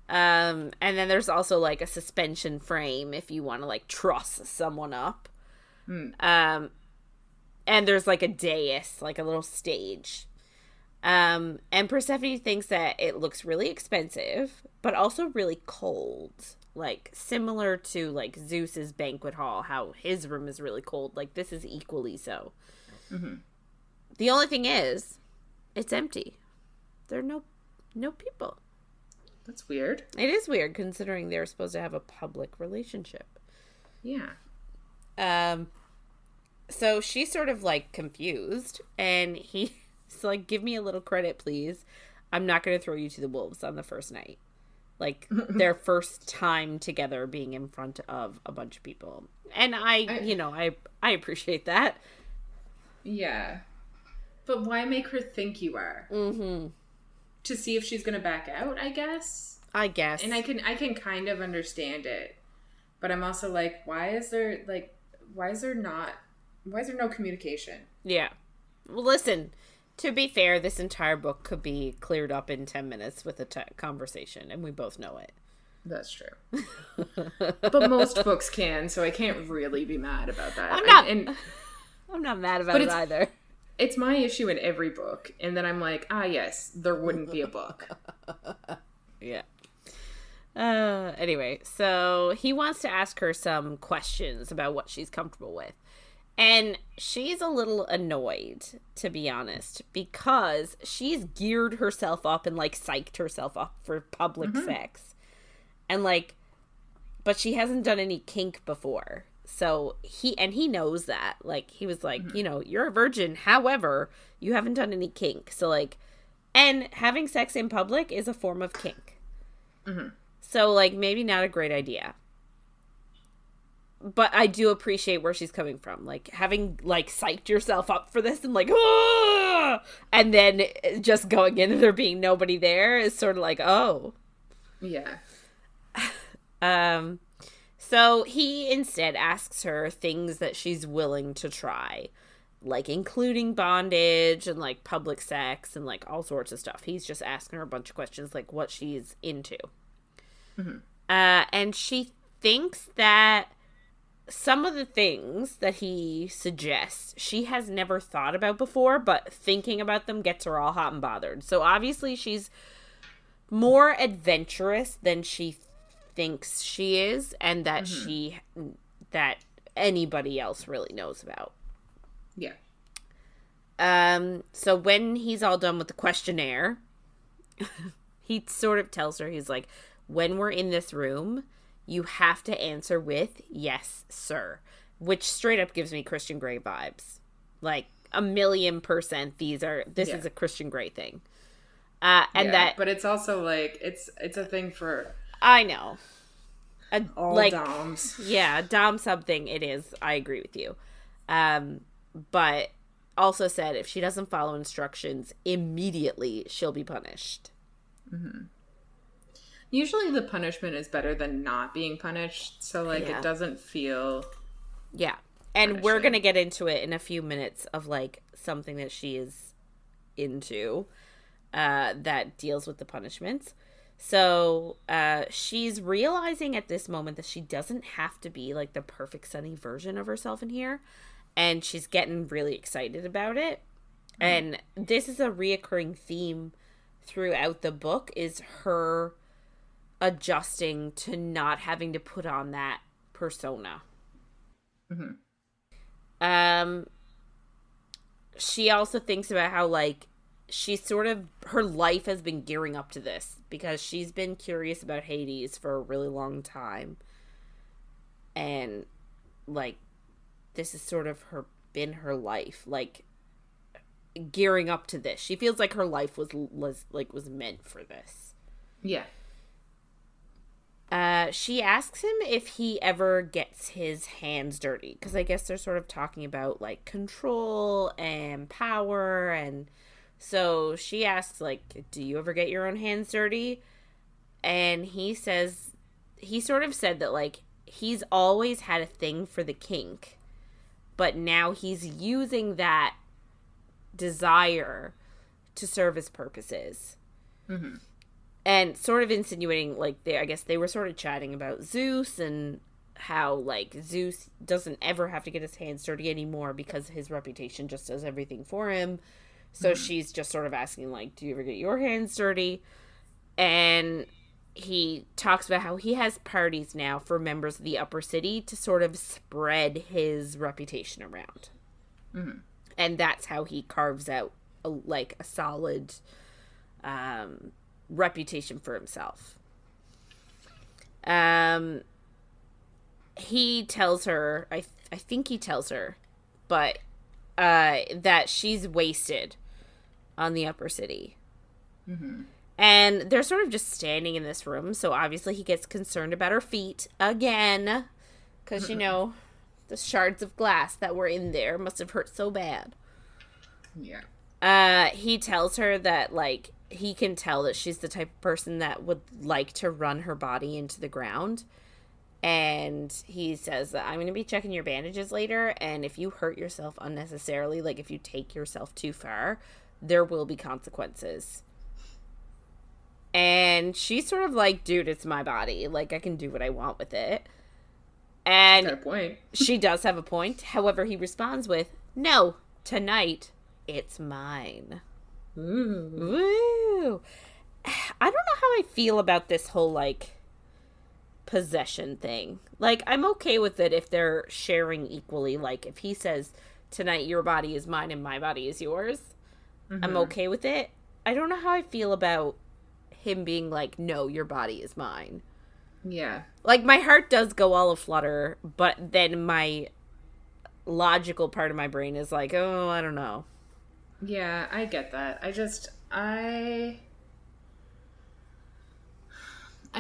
And then there's also like a suspension frame if you want to like truss someone up. And there's like a dais, like a little stage. And Persephone thinks that it looks really expensive, but also really cold. Like similar to like Zeus's banquet hall, how his room is really cold. Like this is equally so. Mm-hmm. The only thing is, it's empty. There are no people. That's weird. It is weird considering they're supposed to have a public relationship. Yeah. So she's sort of like confused, and he's like, "Give me a little credit, please. I'm not going to throw you to the wolves on the first night." Like their first time together being in front of a bunch of people. And I appreciate that. Yeah. But why make her think you are? Mm-hmm. To see if she's going to back out, I guess. And I can kind of understand it. But I'm also like, why is there no communication? Yeah. Well, listen, to be fair, this entire book could be cleared up in 10 minutes with a conversation, and we both know it. That's true. But most books can, so I can't really be mad about that. I'm not mad about it either. It's my issue in every book, and then I'm like, yes, there wouldn't be a book. Yeah. Anyway, so he wants to ask her some questions about what she's comfortable with. And she's a little annoyed, to be honest, because she's geared herself up and, like, psyched herself up for public sex. And, like, but she hasn't done any kink before. So he knows that. Like, he was like, you're a virgin. However, you haven't done any kink. So, like, and having sex in public is a form of kink. Mm-hmm. So, like, maybe not a great idea. But I do appreciate where she's coming from. Like, having, like, psyched yourself up for this and, like, ah! And then just going in and there being nobody there is sort of like, oh. Yeah. So he instead asks her things that she's willing to try. Like, including bondage and, like, public sex and, like, all sorts of stuff. He's just asking her a bunch of questions, like, what she's into. Mm-hmm. And she thinks that some of the things that he suggests she has never thought about before, but thinking about them gets her all hot and bothered. So obviously she's more adventurous than she thinks she is, and that that anybody else really knows about. Yeah. So when he's all done with the questionnaire, he sort of tells her, he's like, when we're in this room, you have to answer with, yes, sir. Which straight up gives me Christian Grey vibes. Like, 1,000,000% this is a Christian Grey thing. But it's also, like, it's a thing for... I know. All doms. Yeah, dom something it is. I agree with you. But also said if she doesn't follow instructions, immediately she'll be punished. Mm-hmm. Usually the punishment is better than not being punished, so, like, it doesn't feel... Yeah. And punishing. We're going to get into it in a few minutes of, like, something that she is into that deals with the punishments. So she's realizing at this moment that she doesn't have to be, like, the perfect sunny version of herself in here, and she's getting really excited about it. And this is a reoccurring theme throughout the book, is her adjusting to not having to put on that persona. She also thinks about how, like, she's sort of, her life has been gearing up to this because she's been curious about Hades for a really long time. And, like, this is sort of been her life, like, gearing up to this. She feels like her life was meant for this. Yeah. She asks him if he ever gets his hands dirty, because I guess they're sort of talking about, like, control and power, and so she asks, like, do you ever get your own hands dirty? And he says, he sort of said that, like, he's always had a thing for the kink, but now he's using that desire to serve his purposes. And sort of insinuating, like, I guess they were sort of chatting about Zeus and how, like, Zeus doesn't ever have to get his hands dirty anymore because his reputation just does everything for him. So she's just sort of asking, like, do you ever get your hands dirty? And he talks about how he has parties now for members of the upper city to sort of spread his reputation around. And that's how he carves out, a solid reputation for himself. He tells her, I think he tells her, but that she's wasted on the upper city. And they're sort of just standing in this room, so obviously he gets concerned about her feet again, because, you know, the shards of glass that were in there must have hurt so bad. Yeah. He tells her that, like, he can tell that she's the type of person that would like to run her body into the ground. And he says that I'm going to be checking your bandages later, and if you hurt yourself unnecessarily, like if you take yourself too far, there will be consequences. And she's sort of like, dude, it's my body. Like, I can do what I want with it. And got a point. She does have a point. However, he responds with, no, tonight, it's mine. Ooh. I don't know how I feel about this whole, like, possession thing. Like, I'm okay with it if they're sharing equally. Like, if he says, tonight your body is mine and my body is yours, I'm okay with it. I don't know how I feel about him being like, no, your body is mine. Yeah. Like, my heart does go all aflutter, but then my logical part of my brain is like, oh, I don't know. Yeah, I get that. I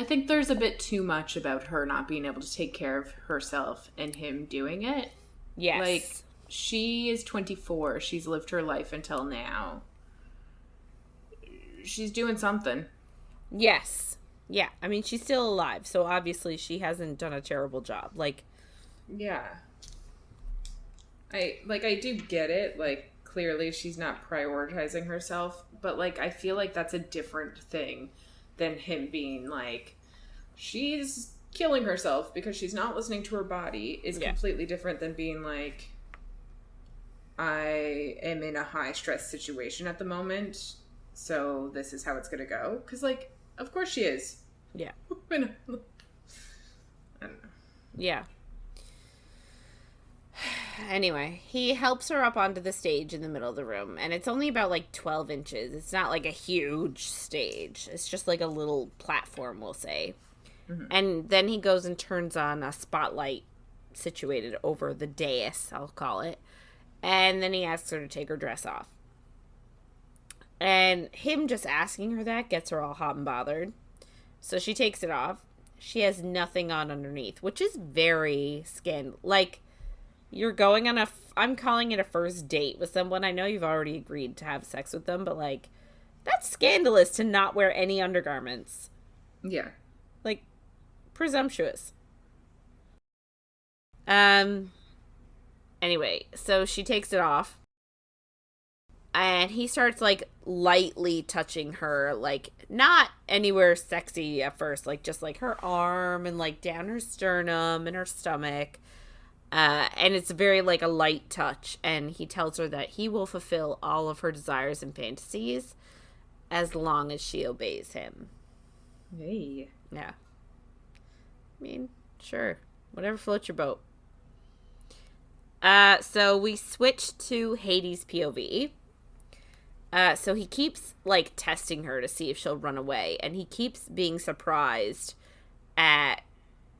think there's a bit too much about her not being able to take care of herself and him doing it. Yes. Like, she is 24. She's lived her life until now. She's doing something. Yes. Yeah. I mean, she's still alive, so obviously she hasn't done a terrible job. Like, yeah. I do get it. Like, clearly she's not prioritizing herself, but, like, I feel like that's a different thing than him being like, she's killing herself because she's not listening to her body is completely different than being like, I am in a high stress situation at the moment, so this is how it's gonna go. Because, like, of course she is. Yeah. I don't know. Yeah. Anyway, he helps her up onto the stage in the middle of the room, and it's only about, like, 12 inches. It's not, like, a huge stage. It's just, like, a little platform, we'll say. And then he goes and turns on a spotlight situated over the dais, I'll call it. And then he asks her to take her dress off. And him just asking her that gets her all hot and bothered. So she takes it off. She has nothing on underneath, which is very like, you're going on I'm calling it a first date with someone. I know you've already agreed to have sex with them, but, like, that's scandalous to not wear any undergarments. Yeah. Like, presumptuous. Anyway, so she takes it off. And he starts, like, lightly touching her, like, not anywhere sexy at first, like, just, like, her arm and, like, down her sternum and her stomach. And it's very, like, a light touch. And he tells her that he will fulfill all of her desires and fantasies as long as she obeys him. Hey. Yeah. I mean, sure. Whatever floats your boat. So we switch to Hades' POV. So he keeps, like, testing her to see if she'll run away. And he keeps being surprised at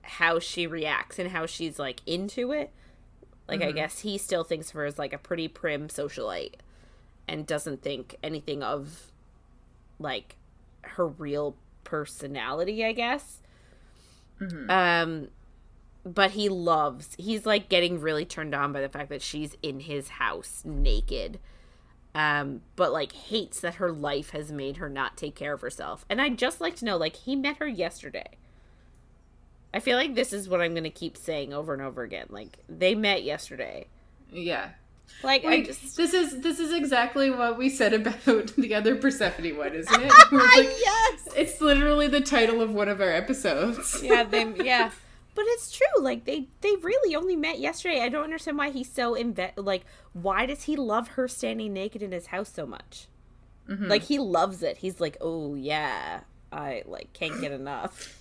how she reacts and how she's, like, into it. Like, I guess he still thinks of her as, like, a pretty prim socialite. And doesn't think anything of, like, her real personality, I guess. But he's, like, getting really turned on by the fact that she's in his house naked. But, like, hates that her life has made her not take care of herself. And I'd just like to know, like, he met her yesterday. I feel like this is what I'm going to keep saying over and over again. Like, they met yesterday. Yeah. Like, this is exactly what we said about the other Persephone one, isn't it? Like, yes! It's literally the title of one of our episodes. Yeah, yeah. But it's true. Like, they really only met yesterday. I don't understand why he's so like, why does he love her standing naked in his house so much? Like, he loves it. He's like, oh, yeah, I, like, can't get enough.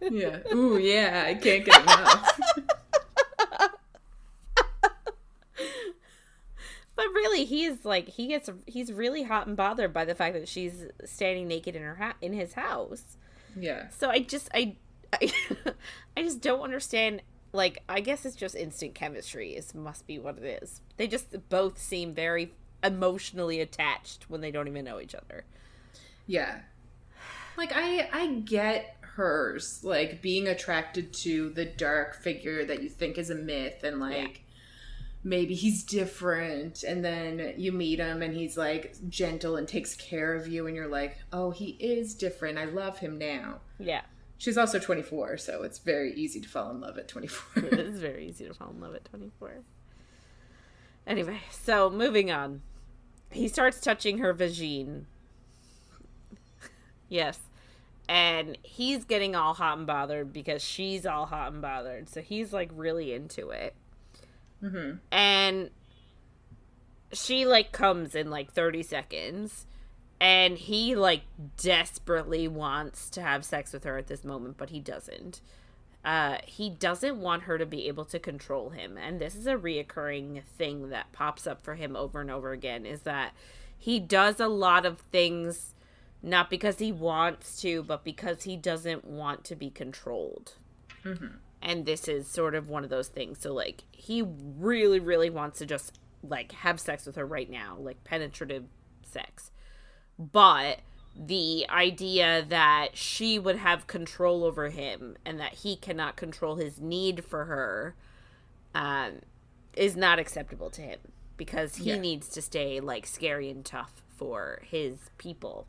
Yeah. Ooh, yeah, I can't get enough. But really, he's really hot and bothered by the fact that she's standing naked in his house. Yeah. So I just don't understand. Like, I guess it's just instant chemistry. Must be what it is. They just both seem very emotionally attached when they don't even know each other. Yeah. Like, I get hers, like, being attracted to the dark figure that you think is a myth, and, like, maybe he's different, and then you meet him, and he's, like, gentle and takes care of you, and you're like, oh, he is different. I love him now. Yeah. She's also 24, so it's very easy to fall in love at 24. It is very easy to fall in love at 24. Anyway, so moving on. He starts touching her vagine. Yes. And he's getting all hot and bothered because she's all hot and bothered. So he's, like, really into it. And she, like, comes in, like, 30 seconds. And he, like, desperately wants to have sex with her at this moment, but he doesn't. He doesn't want her to be able to control him. And this is a reoccurring thing that pops up for him over and over again, is that he does a lot of things not because he wants to, but because he doesn't want to be controlled. And this is sort of one of those things. So, like, he really, really wants to just, like, have sex with her right now, like, penetrative sex. But the idea that she would have control over him and that he cannot control his need for her is not acceptable to him, because he needs to stay, like, scary and tough for his people.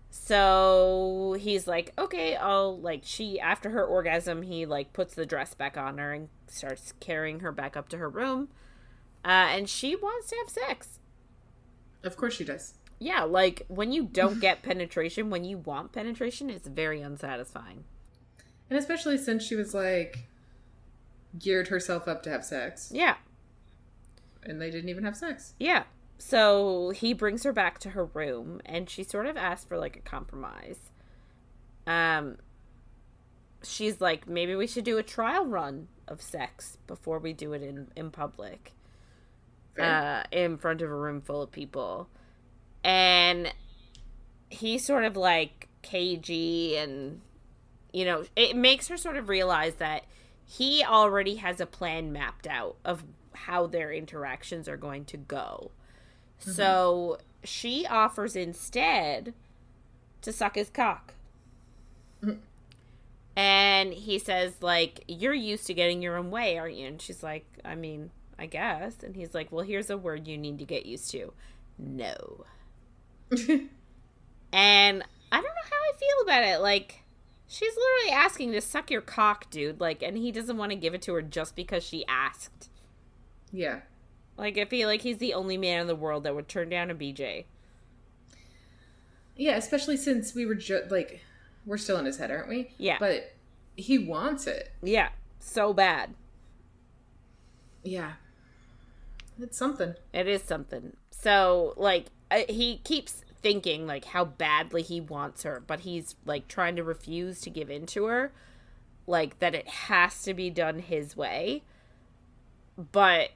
So he's like, okay, after her orgasm, he, like, puts the dress back on her and starts carrying her back up to her room. And she wants to have sex. Of course she does. Yeah, like, when you don't get penetration, when you want penetration, it's very unsatisfying. And especially since she was, like, geared herself up to have sex. Yeah. And they didn't even have sex. Yeah. So he brings her back to her room, and she sort of asks for, like, a compromise. She's like, maybe we should do a trial run of sex before we do it in public. In front of a room full of people. And he's sort of, like, cagey, and, you know, it makes her sort of realize that he already has a plan mapped out of how their interactions are going to go. So she offers instead to suck his cock. And he says, like, you're used to getting your own way, aren't you? And she's like, I mean, I guess. And he's like, well, here's a word you need to get used to. No. And I don't know how I feel about it. Like, she's literally asking to suck your cock, dude. Like, and he doesn't want to give it to her just because she asked. Yeah. Like, I feel like he's the only man in the world that would turn down a BJ. Yeah, especially since we were we're still in his head, aren't we? Yeah. But he wants it. Yeah. so bad. Yeah. It's something. It is something. So, like, he keeps thinking, like, how badly he wants her, but he's, like, trying to refuse to give in to her. Like, that it has to be done his way. But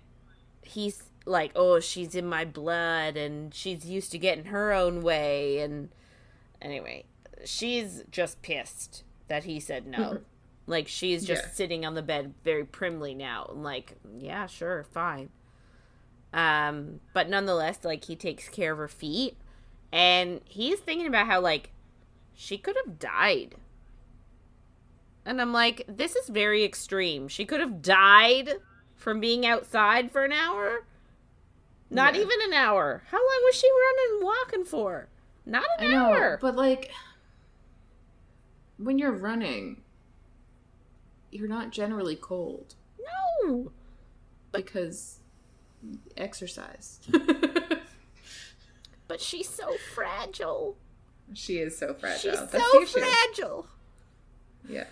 he's like, oh, she's in my blood, and she's used to getting her own way, and anyway, she's just pissed that he said no. Like, she's just sitting on the bed very primly now, and like, yeah, sure, fine. But nonetheless, like, he takes care of her feet, and he's thinking about how, like, she could have died. And I'm like, this is very extreme. She could have died from being outside for an hour? Not even an hour. How long was she running and walking for? Not an hour. But, like, when you're running, you're not generally cold. No. Because exercise. But she's so fragile. She is so fragile. She's so fragile. Yeah.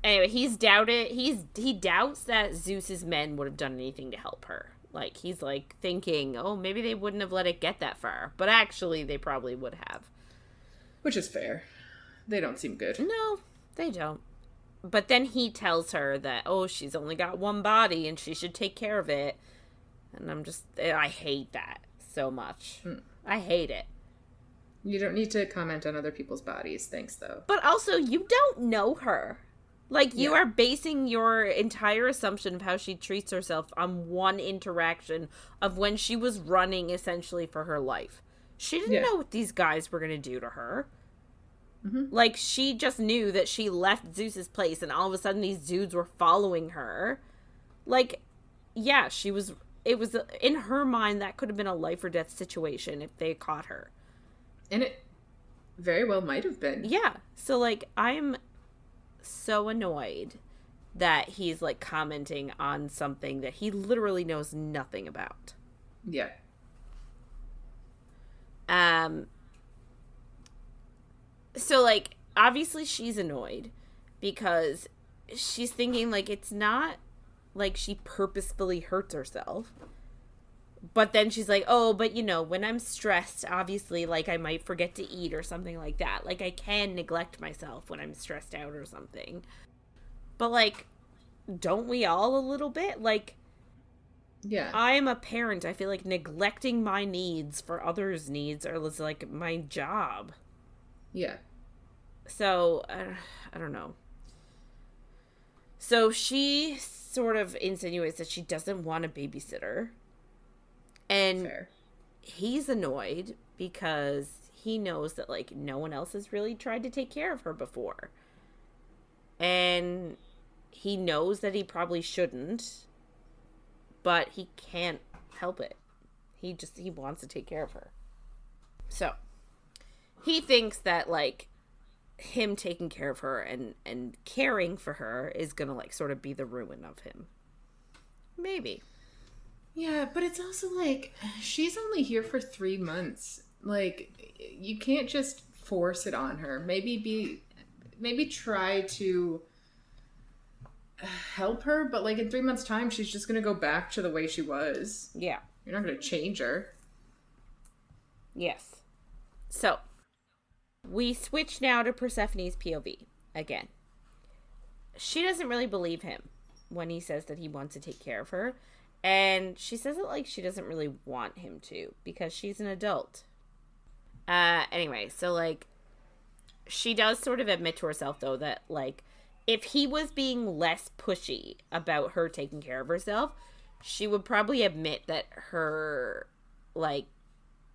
Anyway, he doubts that Zeus's men would have done anything to help her. Like, he's like thinking, oh, maybe they wouldn't have let it get that far. But actually, they probably would have. Which is fair. They don't seem good. No, they don't. But then he tells her that, oh, she's only got one body and she should take care of it. And I hate that so much. I hate it. You don't need to comment on other people's bodies. Thanks, though. But also, you don't know her. Like, you are basing your entire assumption of how she treats herself on one interaction of when she was running, essentially, for her life. She didn't know what these guys were going to do to her. Like, she just knew that she left Zeus's place, and all of a sudden these dudes were following her. Like, yeah, it was, in her mind, that could have been a life or death situation if they caught her. And it very well might have been. Yeah. So, like, I'm so annoyed that he's, like, commenting on something that he literally knows nothing about. Yeah. So, like, obviously she's annoyed because she's thinking, like, it's not like she purposefully hurts herself. But then she's like, oh, but, you know, when I'm stressed, obviously, like, I might forget to eat or something like that. Like, I can neglect myself when I'm stressed out or something. But, like, don't we all a little bit? Like, yeah, I'm a parent. I feel like neglecting my needs for others' needs is, like, my job. Yeah. So, I don't know. So she sort of insinuates that she doesn't want a babysitter. And fair. He's annoyed because he knows that, like, no one else has really tried to take care of her before. And he knows that he probably shouldn't, but he can't help it. He wants to take care of her. So, he thinks that, like, him taking care of her and caring for her is gonna, like, sort of be the ruin of him. Maybe. Yeah, but it's also like, she's only here for 3 months. Like, you can't just force it on her. Maybe try to help her, but, like, in 3 months' time, she's just gonna go back to the way she was. Yeah. You're not gonna change her. Yes. So, we switch now to Persephone's POV again. She doesn't really believe him when he says that he wants to take care of her. And she says it like she doesn't really want him to, because she's an adult. Anyway, so, like, she does sort of admit to herself, though, that, like, if he was being less pushy about her taking care of herself, she would probably admit that her, like,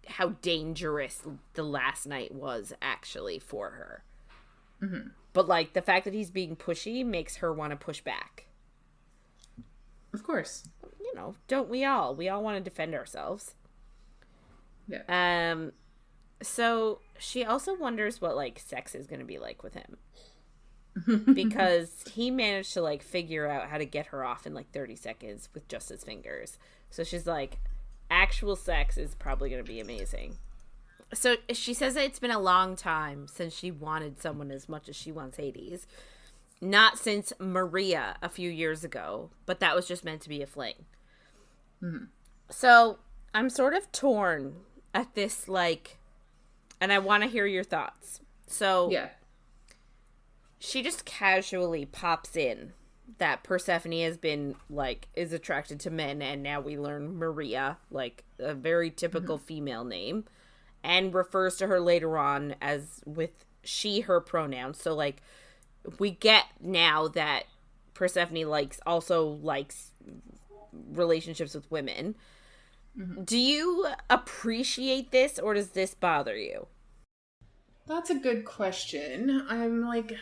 how dangerous the last night was actually for her. Mm-hmm. But, like, the fact that he's being pushy makes her want to push back. Of course. You know, don't we all? We all want to defend ourselves. Yeah. So she also wonders what, like, sex is going to be like with him. Because he managed to, like, figure out how to get her off in, like, 30 seconds with just his fingers. So she's like, actual sex is probably going to be amazing. So she says that it's been a long time since she wanted someone as much as she wants Hades. Not since Maria a few years ago, but that was just meant to be a fling. Mm-hmm. So I'm sort of torn at this, like, and I want to hear your thoughts. So yeah, she just casually pops in that Persephone has been, like, is attracted to men, and now we learn Maria, like, a very typical female name, and refers to her later on as with she, her pronouns. So, like, we get now that Persephone also likes relationships with women. Mm-hmm. Do you appreciate this, or does this bother you? That's a good question. I'm like,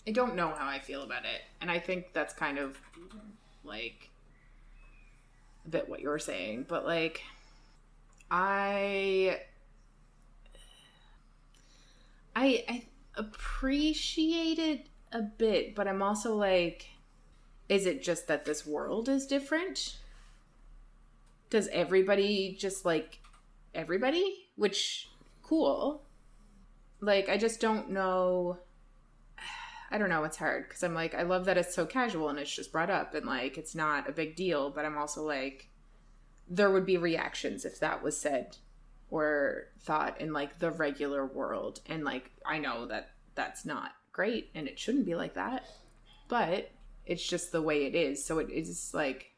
I don't know how I feel about it. And I think that's kind of like a bit what you were saying. But like, I appreciate it a bit, but I'm also like, is it just that this world is different? Does everybody just like everybody? Which, cool. Like, I just don't know. I don't know. It's hard because I'm like, I love that it's so casual and it's just brought up and like, it's not a big deal. But I'm also like, there would be reactions if that was said or thought in like the regular world. And like, I know that that's not great and it shouldn't be like that, but it's just the way it is. So it is like,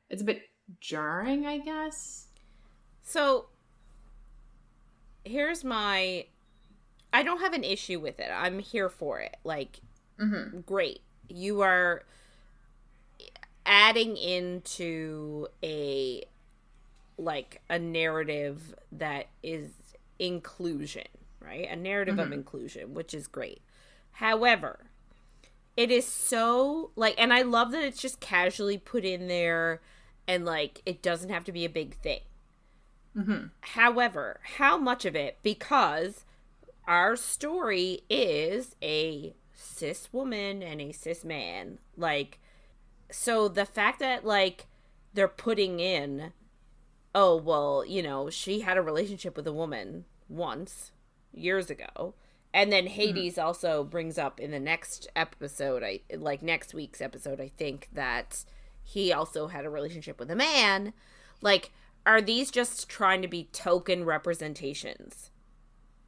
it's a bit jarring, I guess. So here's my, I don't have an issue with it. I'm here for it. Like, great. You are adding into a narrative that is inclusion, right? A narrative of inclusion, which is great. However, it is so, like, and I love that it's just casually put in there and, like, it doesn't have to be a big thing. However, how much of it, because our story is a cis woman and a cis man, like, so the fact that, like, they're putting in, oh, well, you know, she had a relationship with a woman once, years ago, and then Hades also brings up in the next episode, next week's episode, I think, that he also had a relationship with a man. Like, are these just trying to be token representations?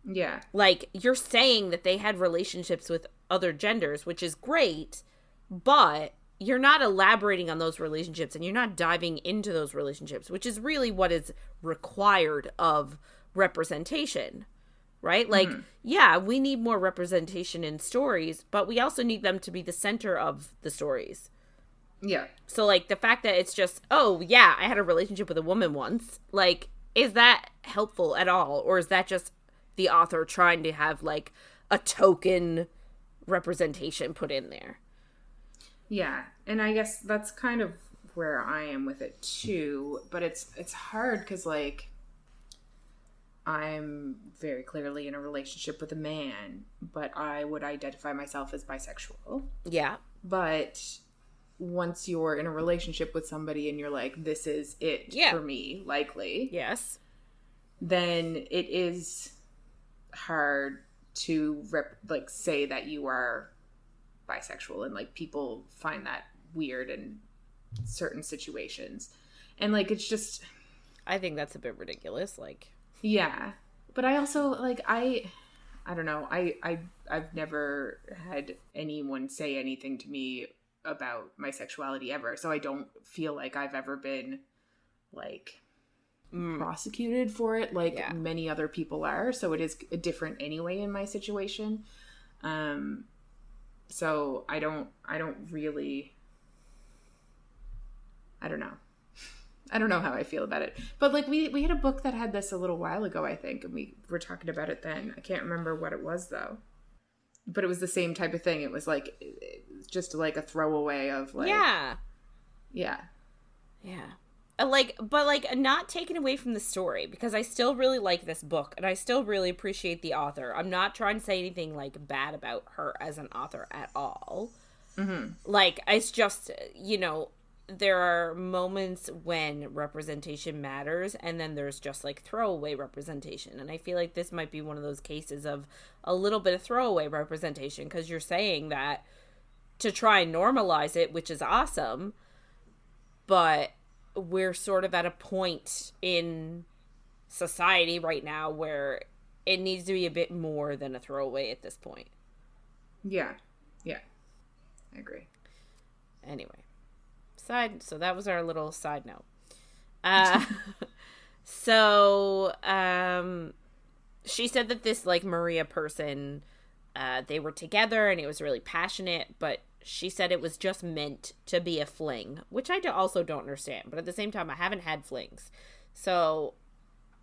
Yeah. Like, you're saying that they had relationships with other genders, which is great, but you're not elaborating on those relationships and you're not diving into those relationships, which is really what is required of representation, right? Like, yeah, we need more representation in stories, but we also need them to be the center of the stories. Yeah. So, like, the fact that it's just, oh, yeah, I had a relationship with a woman once, like, is that helpful at all? Or is that just the author trying to have, like, a token representation put in there? Yeah. And I guess that's kind of where I am with it, too. But it's hard because, like, I'm very clearly in a relationship with a man, but I would identify myself as bisexual. Yeah. But once you're in a relationship with somebody and you're like, this is it for me, likely. Yes. Then it is hard to say that you are bisexual, and like people find that weird in certain situations. And like, it's just, I think that's a bit ridiculous. Like, yeah. But I also like, I don't know. I've never had anyone say anything to me about my sexuality ever. So I don't feel like I've ever been like prosecuted for it like many other people are. So it is different anyway in my situation. So I don't really, I don't know how I feel about it. But like we had a book that had this a little while ago, I think, and we were talking about it then. I can't remember what it was though. But it was the same type of thing. It was like just like a throwaway of like yeah. But not taken away from the story, because I still really like this book and I still really appreciate the author. I'm not trying to say anything like bad about her as an author at all. Like, it's just, you know, there are moments when representation matters, and then there's just like throwaway representation. And I feel like this might be one of those cases of a little bit of throwaway representation, because you're saying that to try and normalize it, which is awesome, but we're sort of at a point in society right now where it needs to be a bit more than a throwaway at this point. Yeah. I agree. Anyway. So that was our little side note. She said that this like Maria person, they were together and it was really passionate, but she said it was just meant to be a fling, which I also don't understand. But at the same time, I haven't had flings, so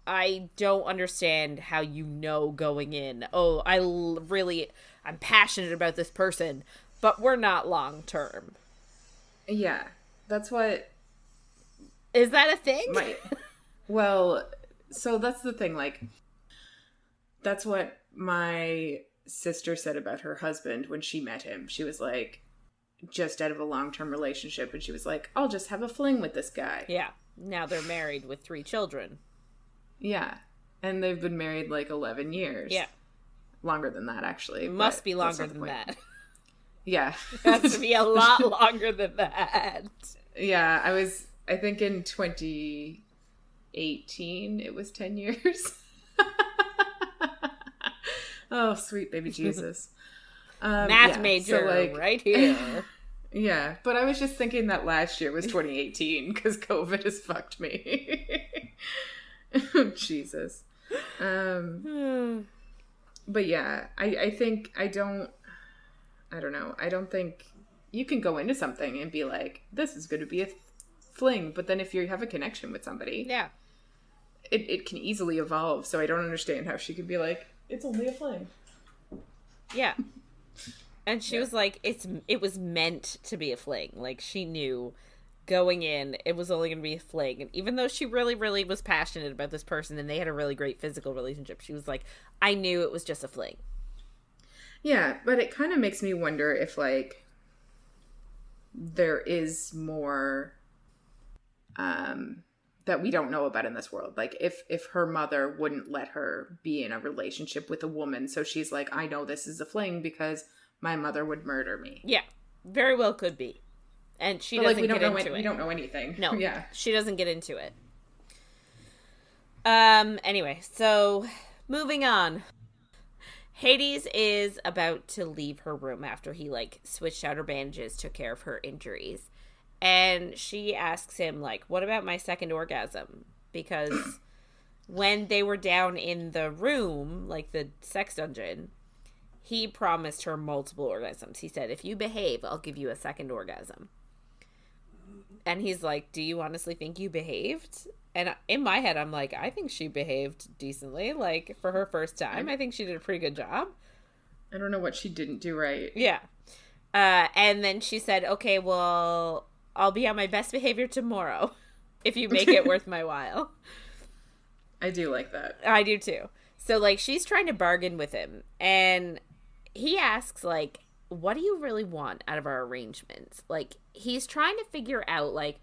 I don't understand how going in, oh, I'm passionate about this person, but we're not long term. Yeah. That's what... Is that a thing? Well, so that's the thing. Like, that's what my sister said about her husband when she met him. She was like, just out of a long-term relationship. And she was like, I'll just have a fling with this guy. Yeah. Now they're married with 3 children. Yeah. And they've been married like 11 years. Yeah. Longer than that, actually. It must be longer than that. Yeah. It has to be a lot longer than that. Yeah, I think in 2018, it was 10 years. Oh, sweet baby Jesus. Math major, so like, right here. Yeah, but I was just thinking that last year was 2018 because COVID has fucked me. Jesus. But yeah, I think I don't know. I don't think you can go into something and be like, this is going to be a fling. But then if you have a connection with somebody, yeah, it can easily evolve. So I don't understand how she could be like, it's only a fling. Yeah. And she was like, it was meant to be a fling. Like, she knew going in, it was only going to be a fling. And even though she really, really was passionate about this person and they had a really great physical relationship, she was like, I knew it was just a fling. Yeah, but it kind of makes me wonder if, like, there is more that we don't know about in this world. Like, if her mother wouldn't let her be in a relationship with a woman, so she's like, I know this is a fling because my mother would murder me. Yeah, very well could be. And she doesn't get into it. We don't know anything. No, yeah, she doesn't get into it. Anyway, so moving on. Hades is about to leave her room after he, like, switched out her bandages, took care of her injuries. And she asks him, like, what about my second orgasm? Because when they were down in the room, like the sex dungeon, he promised her multiple orgasms. He said, if you behave, I'll give you a second orgasm. And he's like, do you honestly think you behaved? And in my head, I'm like, I think she behaved decently. Like, for her first time, I think she did a pretty good job. I don't know what she didn't do right. Yeah. And then she said, okay, well, I'll be on my best behavior tomorrow if you make it worth my while. I do like that. I do too. So, like, she's trying to bargain with him. And he asks, like, what do you really want out of our arrangements? Like, he's trying to figure out, like,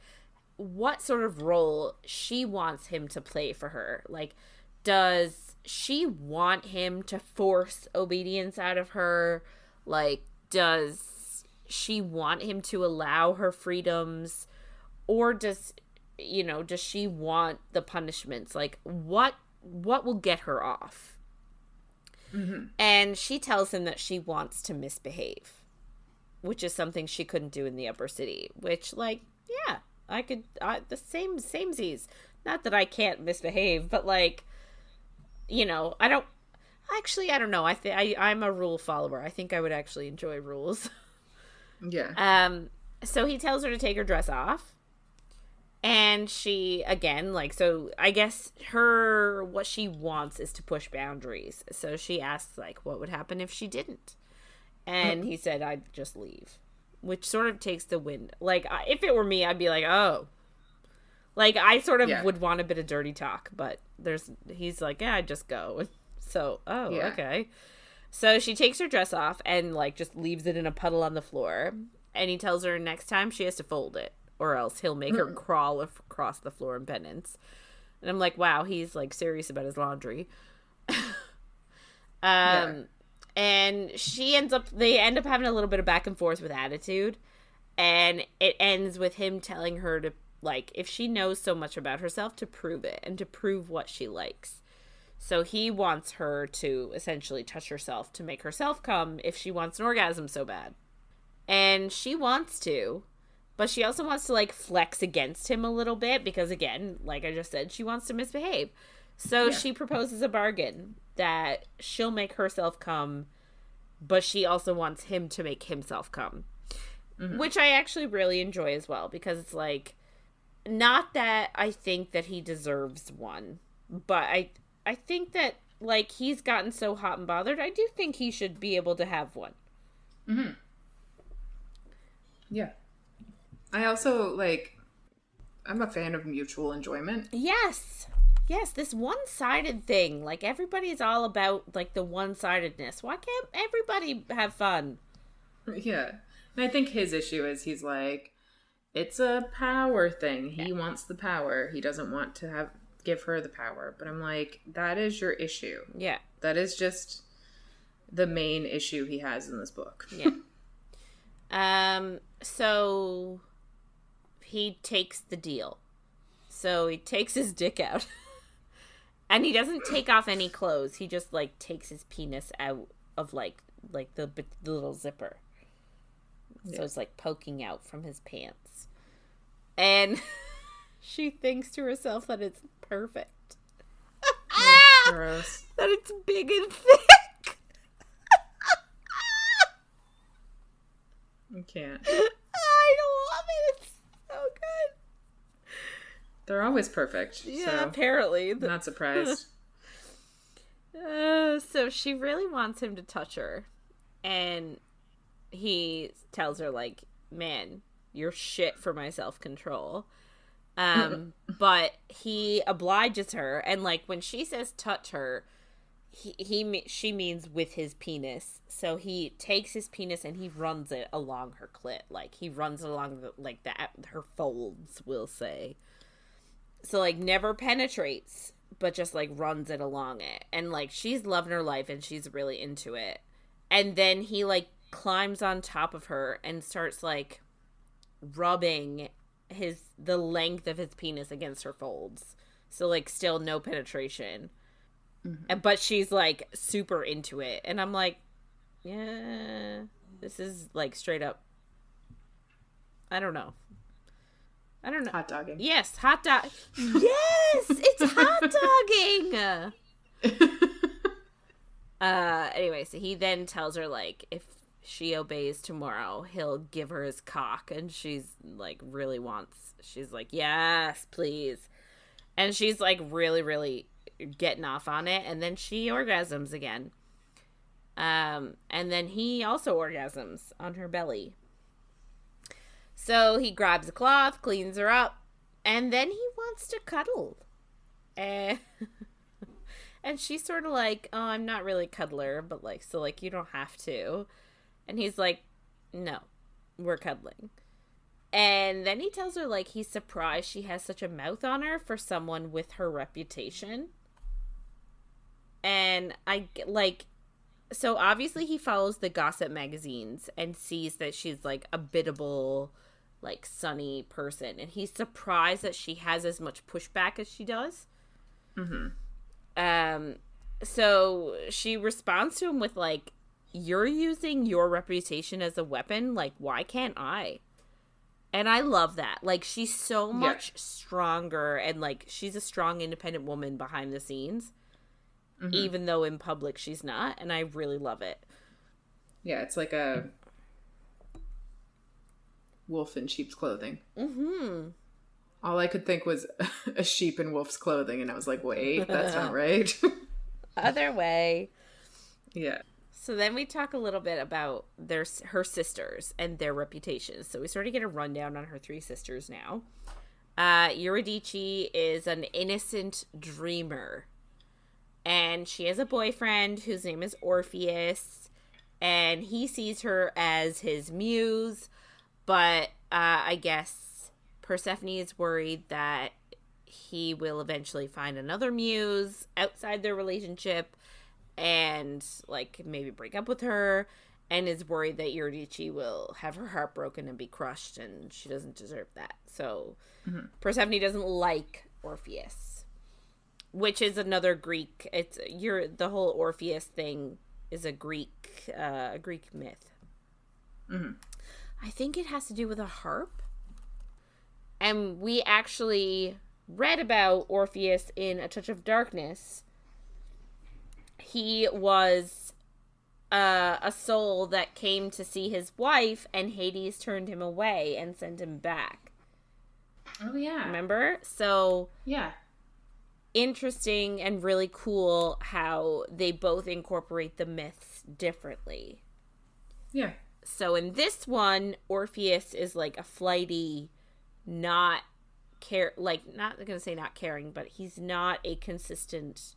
what sort of role she wants him to play for her. Like, does she want him to force obedience out of her? Like, does she want him to allow her freedoms? Or does she want the punishments? Like, what will get her off? Mm-hmm. And she tells him that she wants to misbehave, which is something she couldn't do in the upper city, which, like, yeah, I could, the samesies. Not that I can't misbehave, but, like, I don't know. I'm a rule follower. I think I would actually enjoy rules. Yeah. So he tells her to take her dress off. And she, again, like, so I guess what she wants is to push boundaries. So she asks, like, what would happen if she didn't? And he said, I'd just leave. Which sort of takes the wind. Like, if it were me, I'd be like, oh. Like, I sort of would want a bit of dirty talk. But he's like, yeah, I'd just go. So, okay. So she takes her dress off and, like, just leaves it in a puddle on the floor. And he tells her next time she has to fold it. or else he'll make her crawl across the floor in penance. And I'm like, wow, he's like serious about his laundry. And they end up having a little bit of back and forth with attitude, and it ends with him telling her to, like, if she knows so much about herself, to prove it and to prove what she likes. So he wants her to essentially touch herself to make herself come if she wants an orgasm so bad. And she wants to, but she also wants to, like, flex against him a little bit because, again, like I just said, she wants to misbehave. So she proposes a bargain that she'll make herself come, but she also wants him to make himself come. Which I actually really enjoy as well, because it's like, not that I think that he deserves one, but I think that, like, he's gotten so hot and bothered, I do think he should be able to have one. Yeah. I also, like, I'm a fan of mutual enjoyment. Yes, this one-sided thing. Like, everybody's all about, like, the one-sidedness. Why can't everybody have fun? Yeah. And I think his issue is he's like, it's a power thing. He wants the power. He doesn't want to give her the power. But I'm like, that is your issue. Yeah. That is just the main issue he has in this book. Yeah. So he takes the deal. So he takes his dick out. And he doesn't take off any clothes. He just, like, takes his penis out of, like the little zipper. So it's, like, poking out from his pants. And she thinks to herself that it's perfect. Gross. That it's big and thick. I can't. I love it. It's so good. They're always perfect. Yeah, so apparently. I'm not surprised. So she really wants him to touch her. And he tells her, like, man, you're shit for my self-control. But he obliges her. And, like, when she says touch her, she means with his penis. So he takes his penis and he runs it along her clit. Like, he runs it along, her folds, we'll say. So, like, never penetrates, but just, like, runs it along it. And, like, she's loving her life and she's really into it. And then he, like, climbs on top of her and starts, like, rubbing the length of his penis against her folds. So, like, still no penetration. But she's, like, super into it. And I'm like, yeah, this is, like, straight up, I don't know. Hot dogging. Yes, hot dog. Yes, it's hot dogging. Anyway, so he then tells her, like, if she obeys tomorrow, he'll give her his cock. And she's, like, she's like, yes, please. And she's, like, really, really getting off on it. And then she orgasms again. And then he also orgasms on her belly. So he grabs a cloth, cleans her up, and then he wants to cuddle. And she's sort of like, oh, I'm not really a cuddler, but, like, so, like, you don't have to. And he's like, no, we're cuddling. And then he tells her, like, he's surprised she has such a mouth on her for someone with her reputation. And so obviously he follows the gossip magazines and sees that she's, like, a biddable, like, sunny person. And he's surprised that she has as much pushback as she does. So she responds to him with, like, you're using your reputation as a weapon. Like, why can't I? And I love that. Like, she's so much stronger. And, like, she's a strong, independent woman behind the scenes. Even though in public she's not. And I really love it. Yeah, it's like a wolf in sheep's clothing. All I could think was a sheep in wolf's clothing. And I was like, wait, that's not right. Other way. Yeah. So then we talk a little bit about her sisters and their reputations. So we sort of get a rundown on her three sisters now. Eurydice is an innocent dreamer. And she has a boyfriend whose name is Orpheus. And he sees her as his muse. But I guess Persephone is worried that he will eventually find another muse outside their relationship and, like, maybe break up with her, and is worried that Eurydice will have her heart broken and be crushed, and she doesn't deserve that. So Persephone doesn't like Orpheus, which is another Greek. The whole Orpheus thing is a Greek myth. Mm-hmm. I think it has to do with a harp. And we actually read about Orpheus in A Touch of Darkness. He was a soul that came to see his wife, and Hades turned him away and sent him back. Oh, yeah. Remember? So, yeah. Interesting and really cool how they both incorporate the myths differently. Yeah. So in this one, Orpheus is like a flighty, not gonna say not caring, but he's not a consistent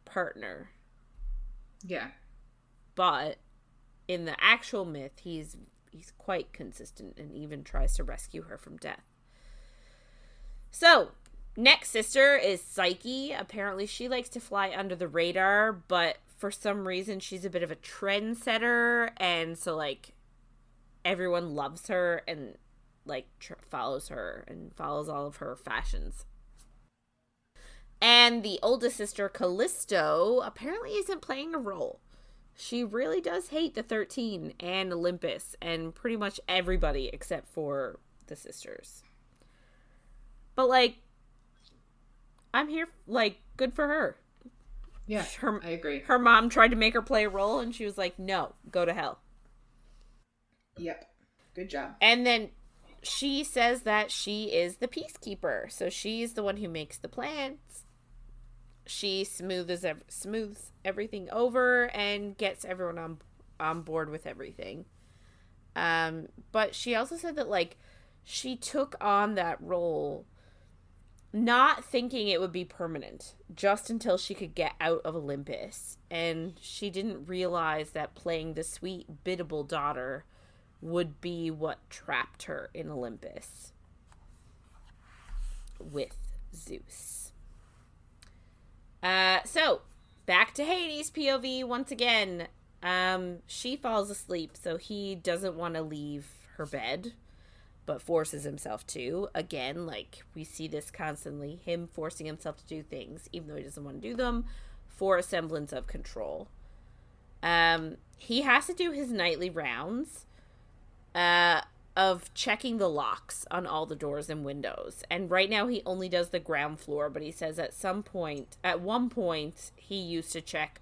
partner. Yeah. But in the actual myth, he's quite consistent and even tries to rescue her from death. So, next sister is Psyche. Apparently she likes to fly under the radar, but for some reason she's a bit of a trendsetter, and so, like, everyone loves her and, like, follows her and follows all of her fashions. And the oldest sister, Callisto, apparently isn't playing a role. She really does hate the 13 and Olympus and pretty much everybody except for the sisters. But, like, I'm here, like, good for her. Yeah, I agree. Her mom tried to make her play a role, and she was like, no, go to hell. Yep. Good job. And then she says that she is the peacekeeper. So she's the one who makes the plans. She smooths everything over and gets everyone on board with everything. But she also said that, like, she took on that role not thinking it would be permanent, just until she could get out of Olympus. And she didn't realize that playing the sweet, biddable daughter would be what trapped her in Olympus with Zeus. So, back to Hades' POV once again. She falls asleep, so he doesn't want to leave her bed, but forces himself to. Again, like, we see this constantly, him forcing himself to do things, even though he doesn't want to do them, for a semblance of control. He has to do his nightly rounds of checking the locks on all the doors and windows. And right now he only does the ground floor, but he says at one point, he used to check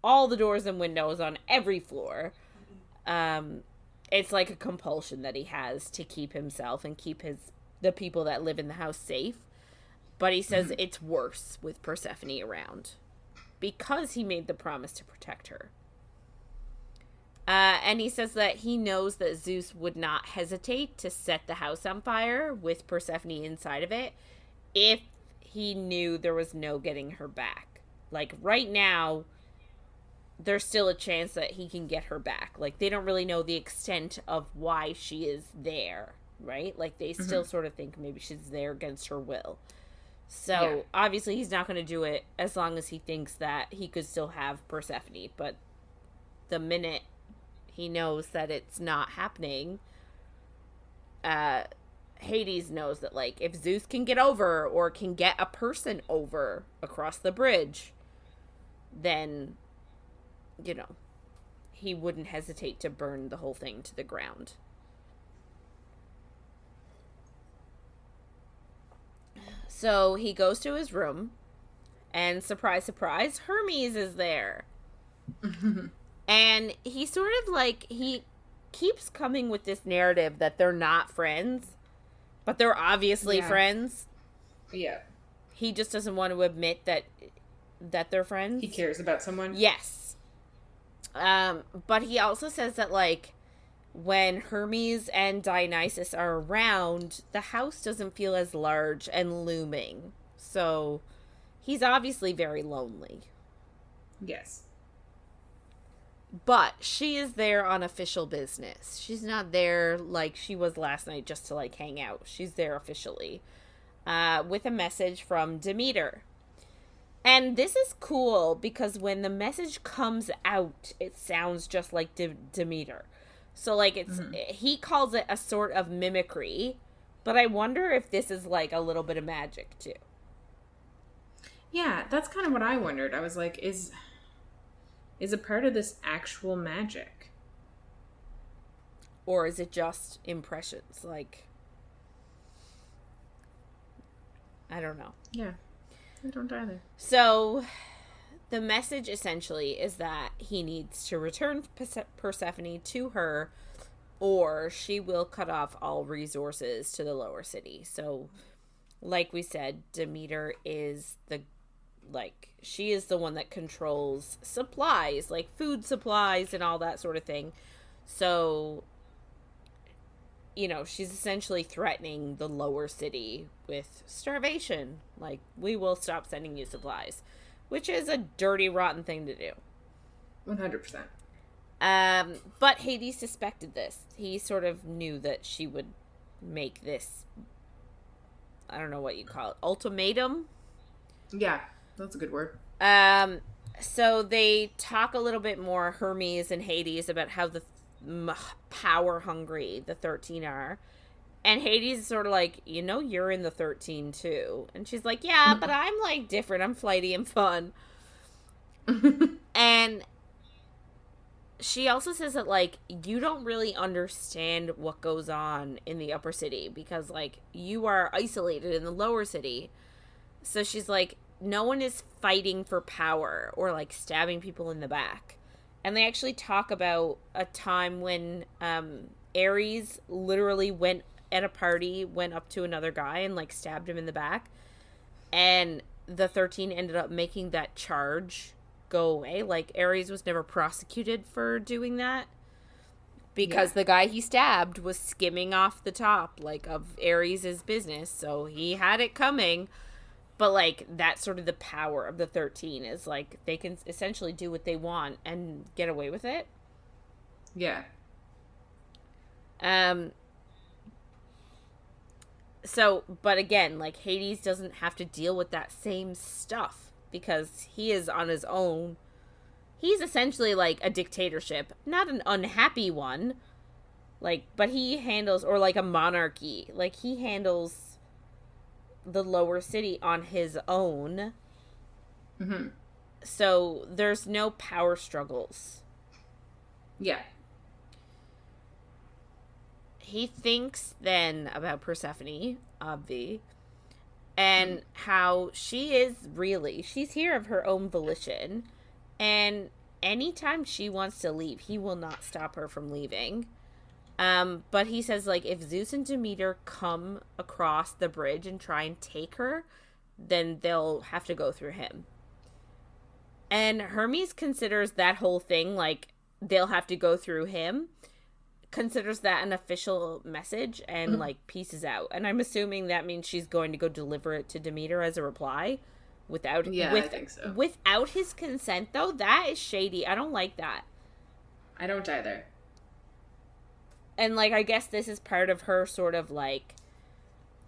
all the doors and windows on every floor. It's like a compulsion that he has to keep himself and keep the people that live in the house safe. But he says it's worse with Persephone around because he made the promise to protect her. And he says that he knows that Zeus would not hesitate to set the house on fire with Persephone inside of it if he knew there was no getting her back. Like, right now, there's still a chance that he can get her back. Like, they don't really know the extent of why she is there, right? Like, they still sort of think maybe she's there against her will. So, obviously, he's not going to do it as long as he thinks that he could still have Persephone. But the minute he knows that it's not happening, Hades knows that, like, if Zeus can get over or can get a person over across the bridge, then, you know, he wouldn't hesitate to burn the whole thing to the ground. So he goes to his room, and surprise, surprise, Hermes is there. And he sort of, like, he keeps coming with this narrative that they're not friends, but they're obviously friends. Yeah. He just doesn't want to admit that they're friends. He cares about someone? Yes. But he also says that, like, when Hermes and Dionysus are around, the house doesn't feel as large and looming. So he's obviously very lonely. Yes. But she is there on official business. She's not there like she was last night just to, like, hang out. She's there officially. With a message from Demeter. And this is cool because when the message comes out, it sounds just like Demeter. So, like, he calls it a sort of mimicry. But I wonder if this is, like, a little bit of magic, too. Yeah, that's kind of what I wondered. I was like, is a part of this actual magic? Or is it just impressions? Like, I don't know. Yeah, I don't either. So, the message essentially is that he needs to return Persephone to her, or she will cut off all resources to the lower city. So, like we said, Demeter is she is the one that controls supplies, like food supplies and all that sort of thing. So, you know, she's essentially threatening the lower city with starvation. Like, we will stop sending you supplies, which is a dirty, rotten thing to do. 100%. But Hades suspected this. He sort of knew that she would make this, I don't know what you call it, ultimatum? Yeah, that's a good word. So they talk a little bit more, Hermes and Hades, about how the power hungry the 13 are. And Hades is sort of like, you know, you're in the 13 too. And she's like, yeah, but I'm, like, different. I'm flighty and fun. And she also says that, like, you don't really understand what goes on in the upper city because, like, you are isolated in the lower city. So she's like, no one is fighting for power or, like, stabbing people in the back. And they actually talk about a time when Ares literally went at a party, went up to another guy and, like, stabbed him in the back. And the 13 ended up making that charge go away. Like, Ares was never prosecuted for doing that because the guy he stabbed was skimming off the top, like, of Ares' business. So he had it coming. But, like, that's sort of the power of the 13 is, like, they can essentially do what they want and get away with it. Yeah. So, but again, like, Hades doesn't have to deal with that same stuff because he is on his own. He's essentially, like, a dictatorship. Not an unhappy one. Like, but he handles, or, like, a monarchy. Like, he handles the lower city on his own. Mm-hmm. So there's no power struggles. Yeah. He thinks then about Persephone, Obvi, and how she's here of her own volition, and anytime she wants to leave, he will not stop her from leaving. But he says, like, if Zeus and Demeter come across the bridge and try and take her, then they'll have to go through him. And Hermes considers that whole thing, like, they'll have to go through him, considers that an official message and, like, pieces out. And I'm assuming that means she's going to go deliver it to Demeter as a reply I think so. Without his consent, though. That is shady. I don't like that. I don't either. And, like, I guess this is part of her sort of, like,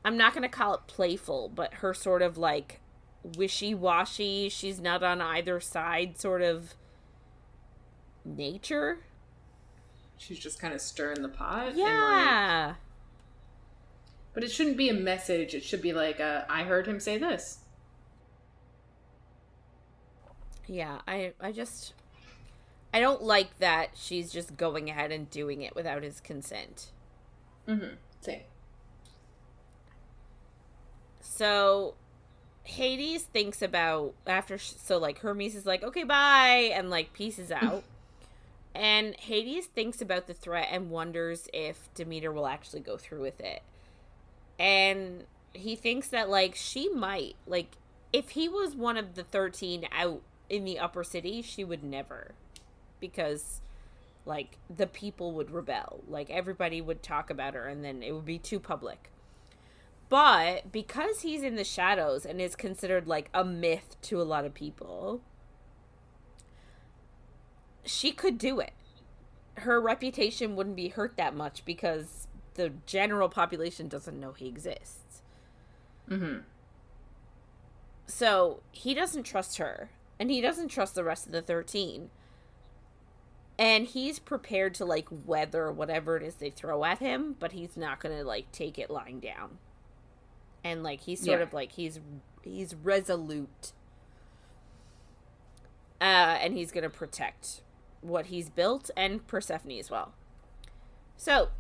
I'm not going to call it playful, but her sort of, like, wishy-washy, she's not on either side sort of nature. She's just kind of stirring the pot. Yeah. And, like, but it shouldn't be a message. It should be like, I heard him say this. Yeah, I don't like that she's just going ahead and doing it without his consent. Mm-hmm. Same. So Hades thinks about like, Hermes is like, okay, bye, and, like, pieces out. And Hades thinks about the threat and wonders if Demeter will actually go through with it. And he thinks that, like, she might. Like, if he was one of the 13 out in the upper city, she would never. Because, like, the people would rebel. Like, everybody would talk about her, and then it would be too public. But because he's in the shadows and is considered, like, a myth to a lot of people, she could do it. Her reputation wouldn't be hurt that much because the general population doesn't know he exists. Mm-hmm. So he doesn't trust her, and he doesn't trust the rest of the 13. And he's prepared to, like, weather whatever it is they throw at him, but he's not going to, like, take it lying down. And, like, he's sort of, like, he's resolute. And he's going to protect what he's built, and Persephone as well. So,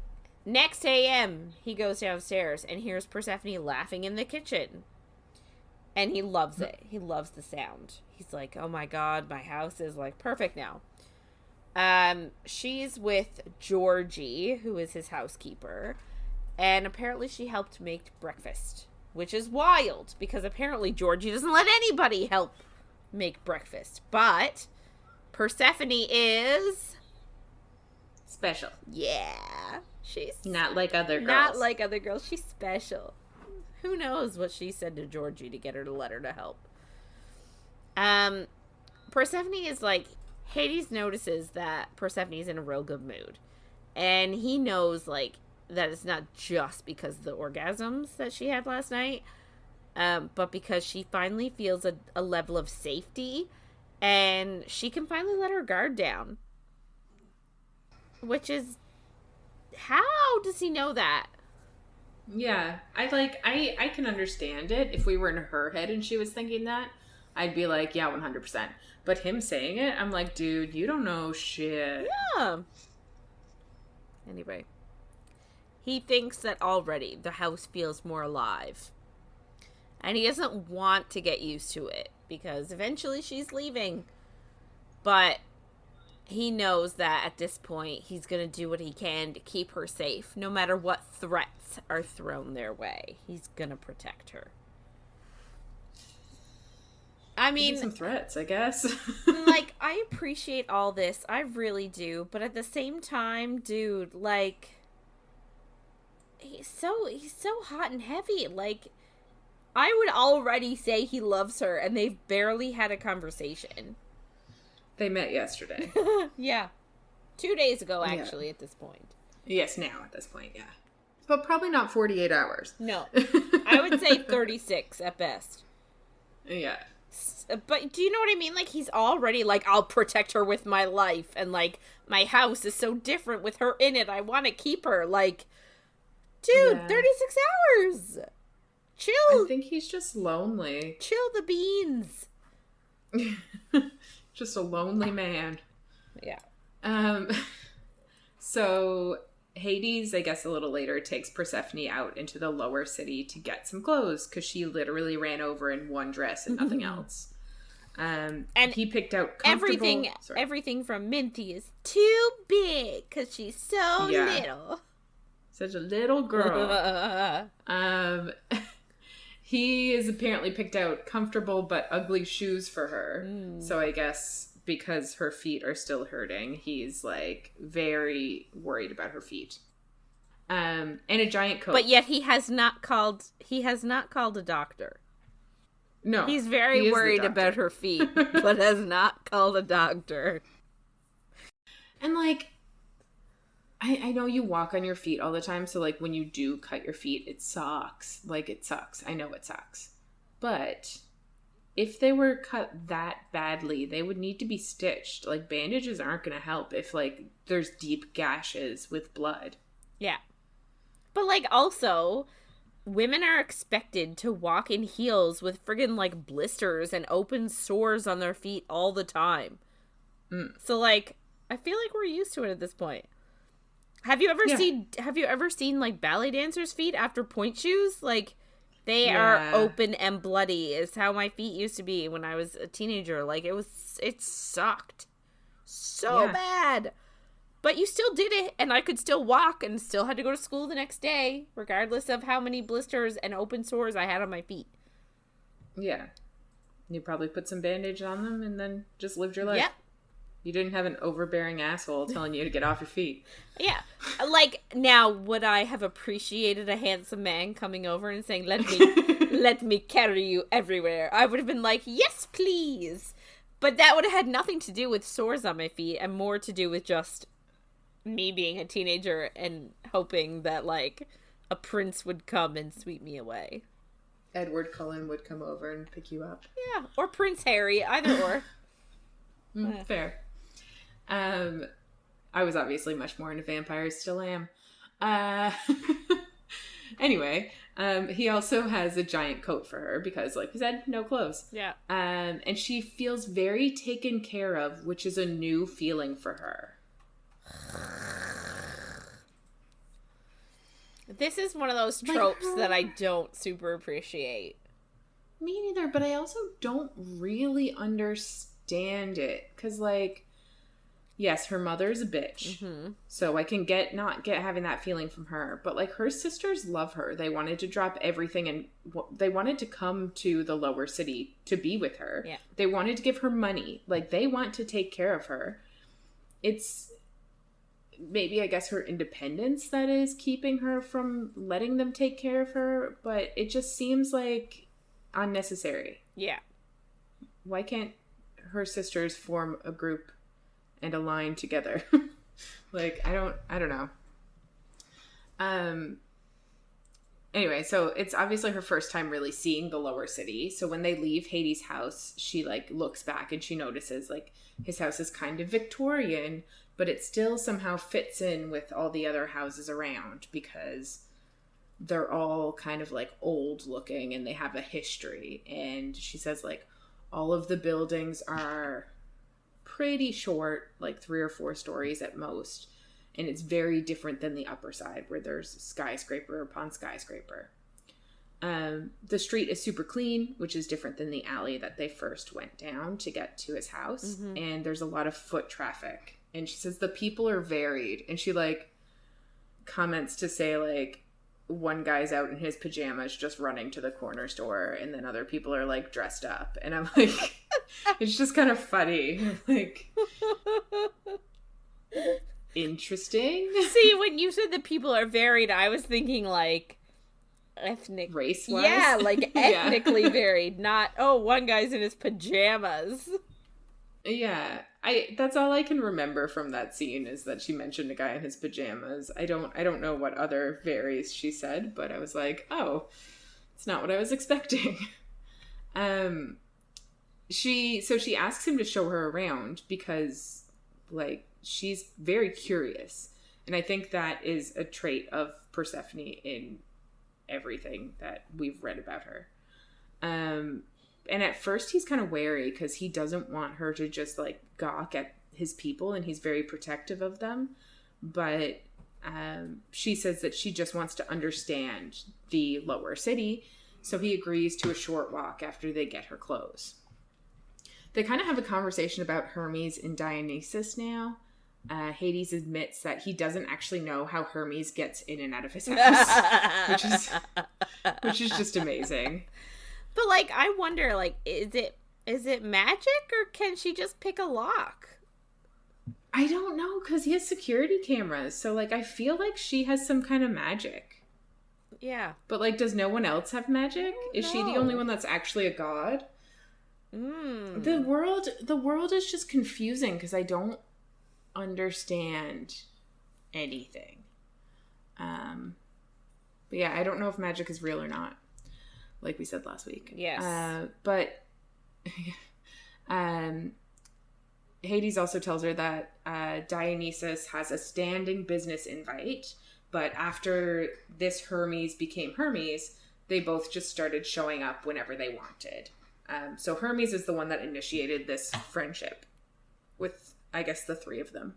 next AM, he goes downstairs and hears Persephone laughing in the kitchen. And he loves it. He loves the sound. He's like, oh my god, my house is, like, perfect now. She's with Georgie, who is his housekeeper, and apparently she helped make breakfast, which is wild, because apparently Georgie doesn't let anybody help make breakfast, but Persephone is special. Yeah, she's not like other girls. Not like other girls. She's special. Who knows what she said to Georgie to get her to let her to help. Persephone is like, Hades notices that Persephone's in a real good mood. And he knows, like, that it's not just because of the orgasms that she had last night, but because she finally feels a level of safety, and she can finally let her guard down. Which is, how does he know that? Yeah, I can understand it. If we were in her head and she was thinking that, I'd be like, yeah, 100%. But him saying it, I'm like, dude, you don't know shit. Yeah. Anyway. He thinks that already the house feels more alive. And he doesn't want to get used to it, because eventually she's leaving. But he knows that at this point, he's going to do what he can to keep her safe. No matter what threats are thrown their way, he's going to protect her. I mean, some threats, I guess. Like, I appreciate all this. I really do. But at the same time, dude, like, he's so hot and heavy. Like, I would already say he loves her, and they've barely had a conversation. They met yesterday. Yeah. 2 days ago, actually, at this point. Yes, now at this point, yeah. But probably not 48 hours. No. I would say 36 at best. Yeah. But do you know what I mean? Like, he's already like, I'll protect her with my life. And, like, my house is so different with her in it. I want to keep her. Like, dude, 36 hours. Chill. I think he's just lonely. Chill the beans. Just a lonely man. Yeah. So Hades, I guess a little later, takes Persephone out into the lower city to get some clothes, because she literally ran over in one dress and nothing else. And he picked out comfortable... Everything from Minty is too big, because she's so little. Such a little girl. He has apparently picked out comfortable but ugly shoes for her. So I guess because her feet are still hurting, he's, like, very worried about her feet. And a giant coat. But yet he has not called a doctor. No. He's very worried about her feet, but has not called a doctor. And, like, I know you walk on your feet all the time, so, like, when you do cut your feet, it sucks. Like, it sucks. I know it sucks. But if they were cut that badly, they would need to be stitched. Like, bandages aren't going to help if, like, there's deep gashes with blood. Yeah. But, like, also, women are expected to walk in heels with friggin', like, blisters and open sores on their feet all the time. So, like, I feel like we're used to it at this point. Have you ever seen like ballet dancers' feet after point shoes? Like, they are open and bloody is how my feet used to be when I was a teenager. Like, it sucked so bad. But you still did it, and I could still walk and still had to go to school the next day, regardless of how many blisters and open sores I had on my feet. Yeah. You probably put some bandage on them and then just lived your life. Yep. You didn't have an overbearing asshole telling you to get off your feet. Yeah. Like, now, would I have appreciated a handsome man coming over and saying, let me carry you everywhere? I would have been like, yes, please. But that would have had nothing to do with sores on my feet and more to do with just me being a teenager and hoping that, like, a prince would come and sweep me away. Edward Cullen would come over and pick you up. Yeah, or Prince Harry, either or. Fair. I was obviously much more into vampires, still am. Anyway, he also has a giant coat for her because, like we said, no clothes. Yeah. And she feels very taken care of, which is a new feeling for her. This is one of those tropes that I don't super appreciate. Me neither, but I also don't really understand it. Because, like, yes, her mother's a bitch. Mm-hmm. So I can not get having that feeling from her. But, like, her sisters love her. They wanted to drop everything and they wanted to come to the lower city to be with her. Yeah. They wanted to give her money. Like, they want to take care of her. It's maybe, I guess, her independence that is keeping her from letting them take care of her. But it just seems like unnecessary. Yeah. Why can't her sisters form a group and align together? Like, I don't know. Anyway, so it's obviously her first time really seeing the lower city. So when they leave Hades' house, she, like, looks back and she notices, like, his house is kind of Victorian, but it still somehow fits in with all the other houses around because they're all kind of, like, old looking and they have a history. And she says, like, all of the buildings are pretty short, like 3 or 4 stories at most. And it's very different than the upper side where there's skyscraper upon skyscraper. The street is super clean, which is different than the alley that they first went down to get to his house. Mm-hmm. And there's a lot of foot traffic. And she says the people are varied. And she, like, comments to say, like, one guy's out in his pajamas just running to the corner store. And then other people are, like, dressed up. And I'm like, it's just kind of funny. Like, interesting. See, when you said that people are varied, I was thinking, like, ethnic. Race-wise? Yeah, like, ethnically varied. Not, oh, one guy's in his pajamas. Yeah. That's all I can remember from that scene is that she mentioned a guy in his pajamas. I don't know what other varies she said, but I was like, oh, it's not what I was expecting. She asks him to show her around because, like, she's very curious. And I think that is a trait of Persephone in everything that we've read about her. And at first he's kind of wary because he doesn't want her to just, like, gawk at his people, and he's very protective of them. But she says that she just wants to understand the lower city, so he agrees to a short walk after they get her clothes. They kind of have a conversation about Hermes and Dionysus now. Hades admits that he doesn't actually know how Hermes gets in and out of his house, which is just amazing. But, like, I wonder, like, is it magic or can she just pick a lock? I don't know, because he has security cameras. So, like, I feel like she has some kind of magic. Yeah. But, like, does no one else have magic? Is she the only one that's actually a god? The world is just confusing because I don't understand anything. But yeah, I don't know if magic is real or not. Like we said last week. Yes. But Hades also tells her that Dionysus has a standing business invite, but after this Hermes became Hermes, they both just started showing up whenever they wanted. So Hermes is the one that initiated this friendship with, I guess, the 3 of them.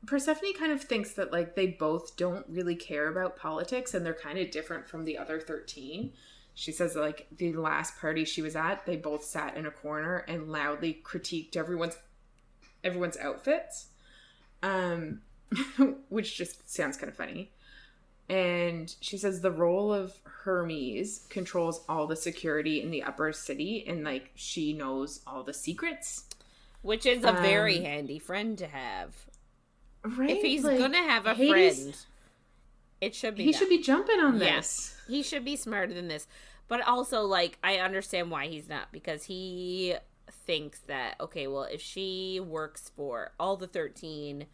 Persephone kind of thinks that, like, they both don't really care about politics and they're kind of different from the other 13. She says, like, the last party she was at, they both sat in a corner and loudly critiqued everyone's outfits, which just sounds kind of funny. And she says the role of Hermes controls all the security in the upper city and, like, she knows all the secrets. Which is a very handy friend to have. Right? If he's, like, gonna have a Hades, friend, it should be He should be jumping on this. He should be smarter than this. But also, like, I understand why he's not, because he thinks that, okay, well, if she works for all the 13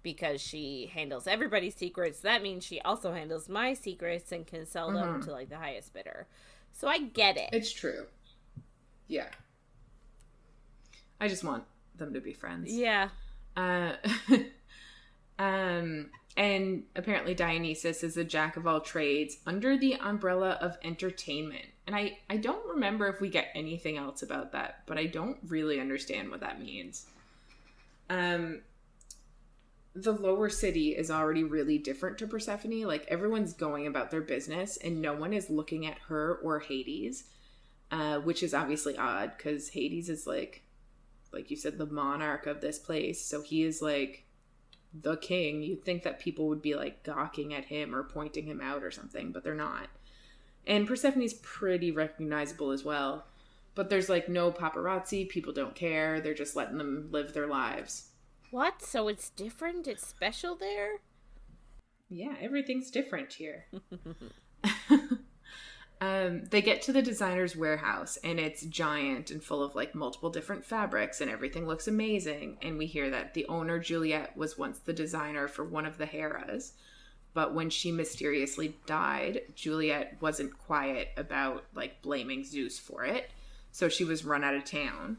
because she handles everybody's secrets, that means she also handles my secrets and can sell them to, like, the highest bidder. So I get it. It's true. Yeah. I just want them to be friends. Yeah. And apparently Dionysus is a jack of all trades under the umbrella of entertainment. And I don't remember if we get anything else about that, but I don't really understand what that means. The lower city is already really different to Persephone. Like, everyone's going about their business and no one is looking at her or Hades, which is obviously odd because Hades is like you said, the monarch of this place. So he is like the king. You'd think that people would be like gawking at him or pointing him out or something, but they're not. And Persephone's pretty recognizable as well. But there's like no paparazzi. People don't care. They're just letting them live their lives. What? So it's different? It's special there? Yeah, everything's different here. They get to the designer's warehouse, and it's giant and full of like multiple different fabrics, and everything looks amazing. And we hear that the owner, Juliet, was once the designer for one of the Heras. But when she mysteriously died, Juliet wasn't quiet about like blaming Zeus for it. So she was run out of town.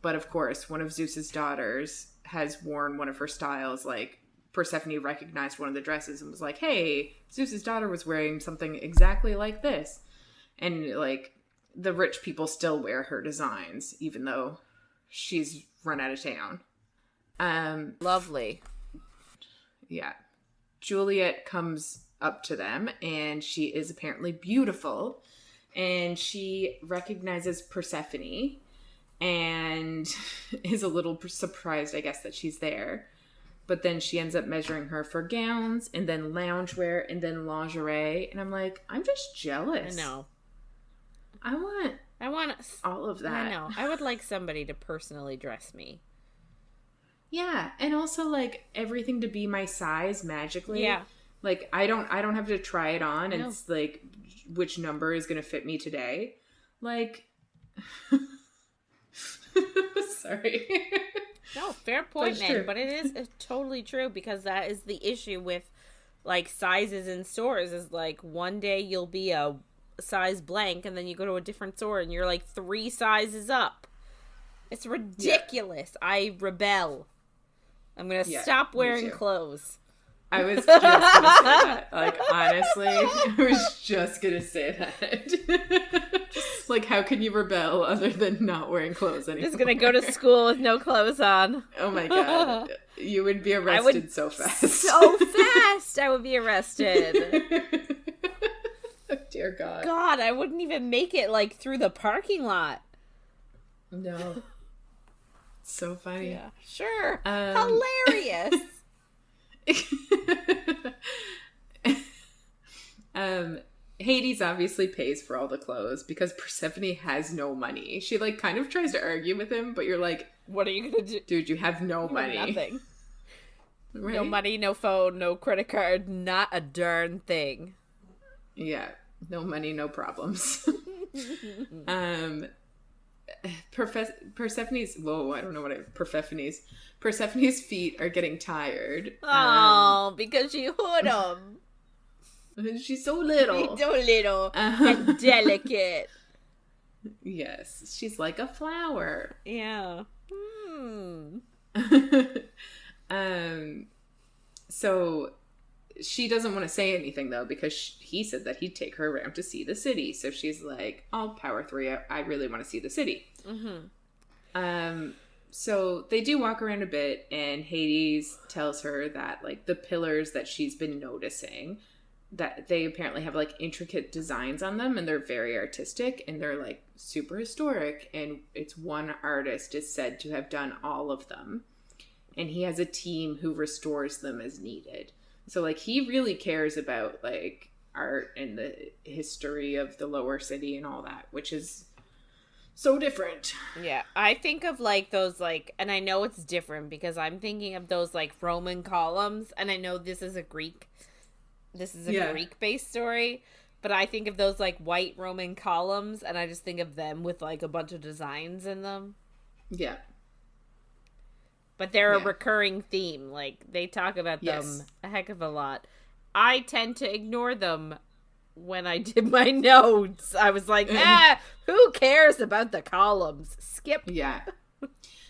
But of course, one of Zeus's daughters has worn one of her styles. Like, Persephone recognized one of the dresses and was like, hey, Zeus's daughter was wearing something exactly like this. And like, the rich people still wear her designs, even though she's run out of town. Lovely. Yeah. Juliet comes up to them, and she is apparently beautiful. And she recognizes Persephone and is a little surprised, I guess, that she's there. But then she ends up measuring her for gowns and then loungewear and then lingerie. And I'm like, I'm just jealous. I know. I want all of that. I know. I would like somebody to personally dress me. Yeah. And also like everything to be my size magically. Yeah. Like I don't have to try it on and it's like which number is going to fit me today. Like, sorry. No, fair point, man. But it is totally true, because that is the issue with like sizes in stores. Is like one day you'll be a size blank, and then you go to a different store and you're like 3 sizes up. It's ridiculous. Yeah. I rebel. I'm gonna stop wearing clothes. I was just gonna say that. Like, honestly, I was just gonna say that. Like, how can you rebel other than not wearing clothes anymore? Just gonna go to school with no clothes on. Oh my god. You would be arrested so fast. So fast I would be arrested. Oh, dear God. God, I wouldn't even make it, like, through the parking lot. No. So funny. Yeah, sure. Hilarious. Hades obviously pays for all the clothes because Persephone has no money. She like kind of tries to argue with him, but you're like, what are you gonna do? Dude, you have no money. Nothing. Right? No money, no phone, no credit card, not a darn thing. Yeah. No money, no problems. Persephone's Persephone's feet are getting tired. Oh, because she hurt them. She's so little. She's so little and delicate. Yes, she's like a flower. Yeah. So she doesn't want to say anything though because he said that he'd take her around to see the city. So she's like, "I'll power through. I really want to see the city." Mm-hmm. So they do walk around a bit, and Hades tells her that like the pillars that she's been noticing, that they apparently have like intricate designs on them, and they're very artistic and they're like super historic, and it's one artist is said to have done all of them, and he has a team who restores them as needed. So like he really cares about like art and the history of the lower city and all that, which is so different. Yeah, I think of like those like, and I know it's different because I'm thinking of those like Roman columns, and I know this is a Greek-based story, But I think of those, like, white Roman columns, and I just think of them with, like, a bunch of designs in them. Yeah. But they're a recurring theme. Like, they talk about them a heck of a lot. I tend to ignore them when I did my notes. I was like, who cares about the columns? Skip. Yeah.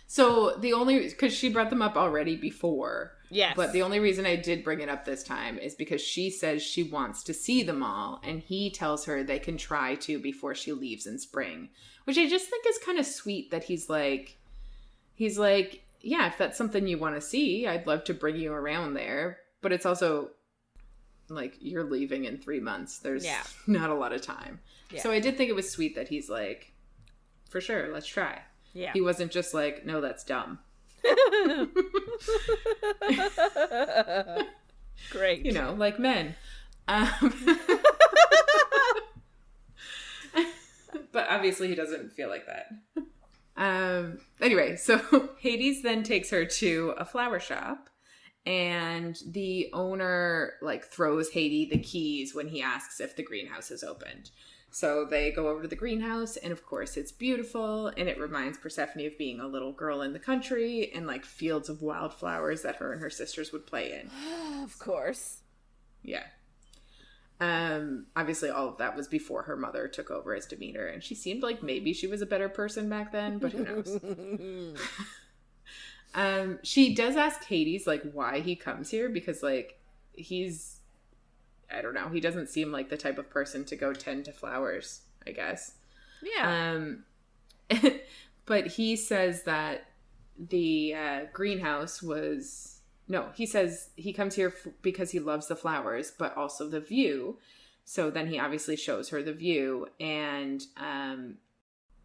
So the only, because she brought them up already before. Yes. But the only reason I did bring it up this time is because she says she wants to see them all. And he tells her they can try to before she leaves in spring. Which I just think is kind of sweet that he's like, yeah, if that's something you want to see, I'd love to bring you around there. But it's also like, you're leaving in 3 months. There's not a lot of time. Yeah. So I did think it was sweet that he's like, for sure, let's try. Yeah. He wasn't just like, no, that's dumb. Great. You know, like men. But obviously he doesn't feel like that. Anyway, so Hades then takes her to a flower shop, and the owner like throws Hades the keys when he asks if the greenhouse is opened. So they go over to the greenhouse, and of course it's beautiful, and it reminds Persephone of being a little girl in the country and like fields of wildflowers that her and her sisters would play in. Of course. Yeah. Obviously all of that was before her mother took over as Demeter, and she seemed like maybe she was a better person back then, but who knows? She does ask Hades like why he comes here, because like I don't know, he doesn't seem like the type of person to go tend to flowers, I guess. Yeah. But he says that the greenhouse was... No, he says he comes here because he loves the flowers, but also the view. So then he obviously shows her the view. And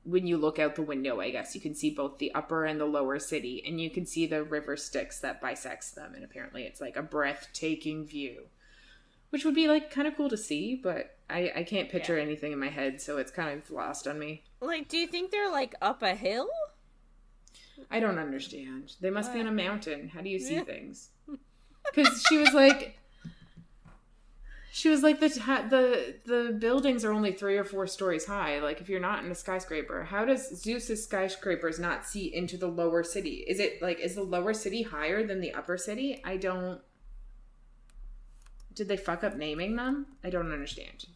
when you look out the window, I guess, you can see both the upper and the lower city. And you can see the river Styx that bisects them. And apparently it's like a breathtaking view. Which would be like kind of cool to see, but I can't picture anything in my head. So it's kind of lost on me. Like, do you think they're like up a hill? I don't understand. They must be on a mountain. How do you see things? Because she was like, the buildings are only 3 or 4 stories high. Like, if you're not in a skyscraper, how does Zeus's skyscrapers not see into the lower city? Is it like, is the lower city higher than the upper city? Did they fuck up naming them? I don't understand.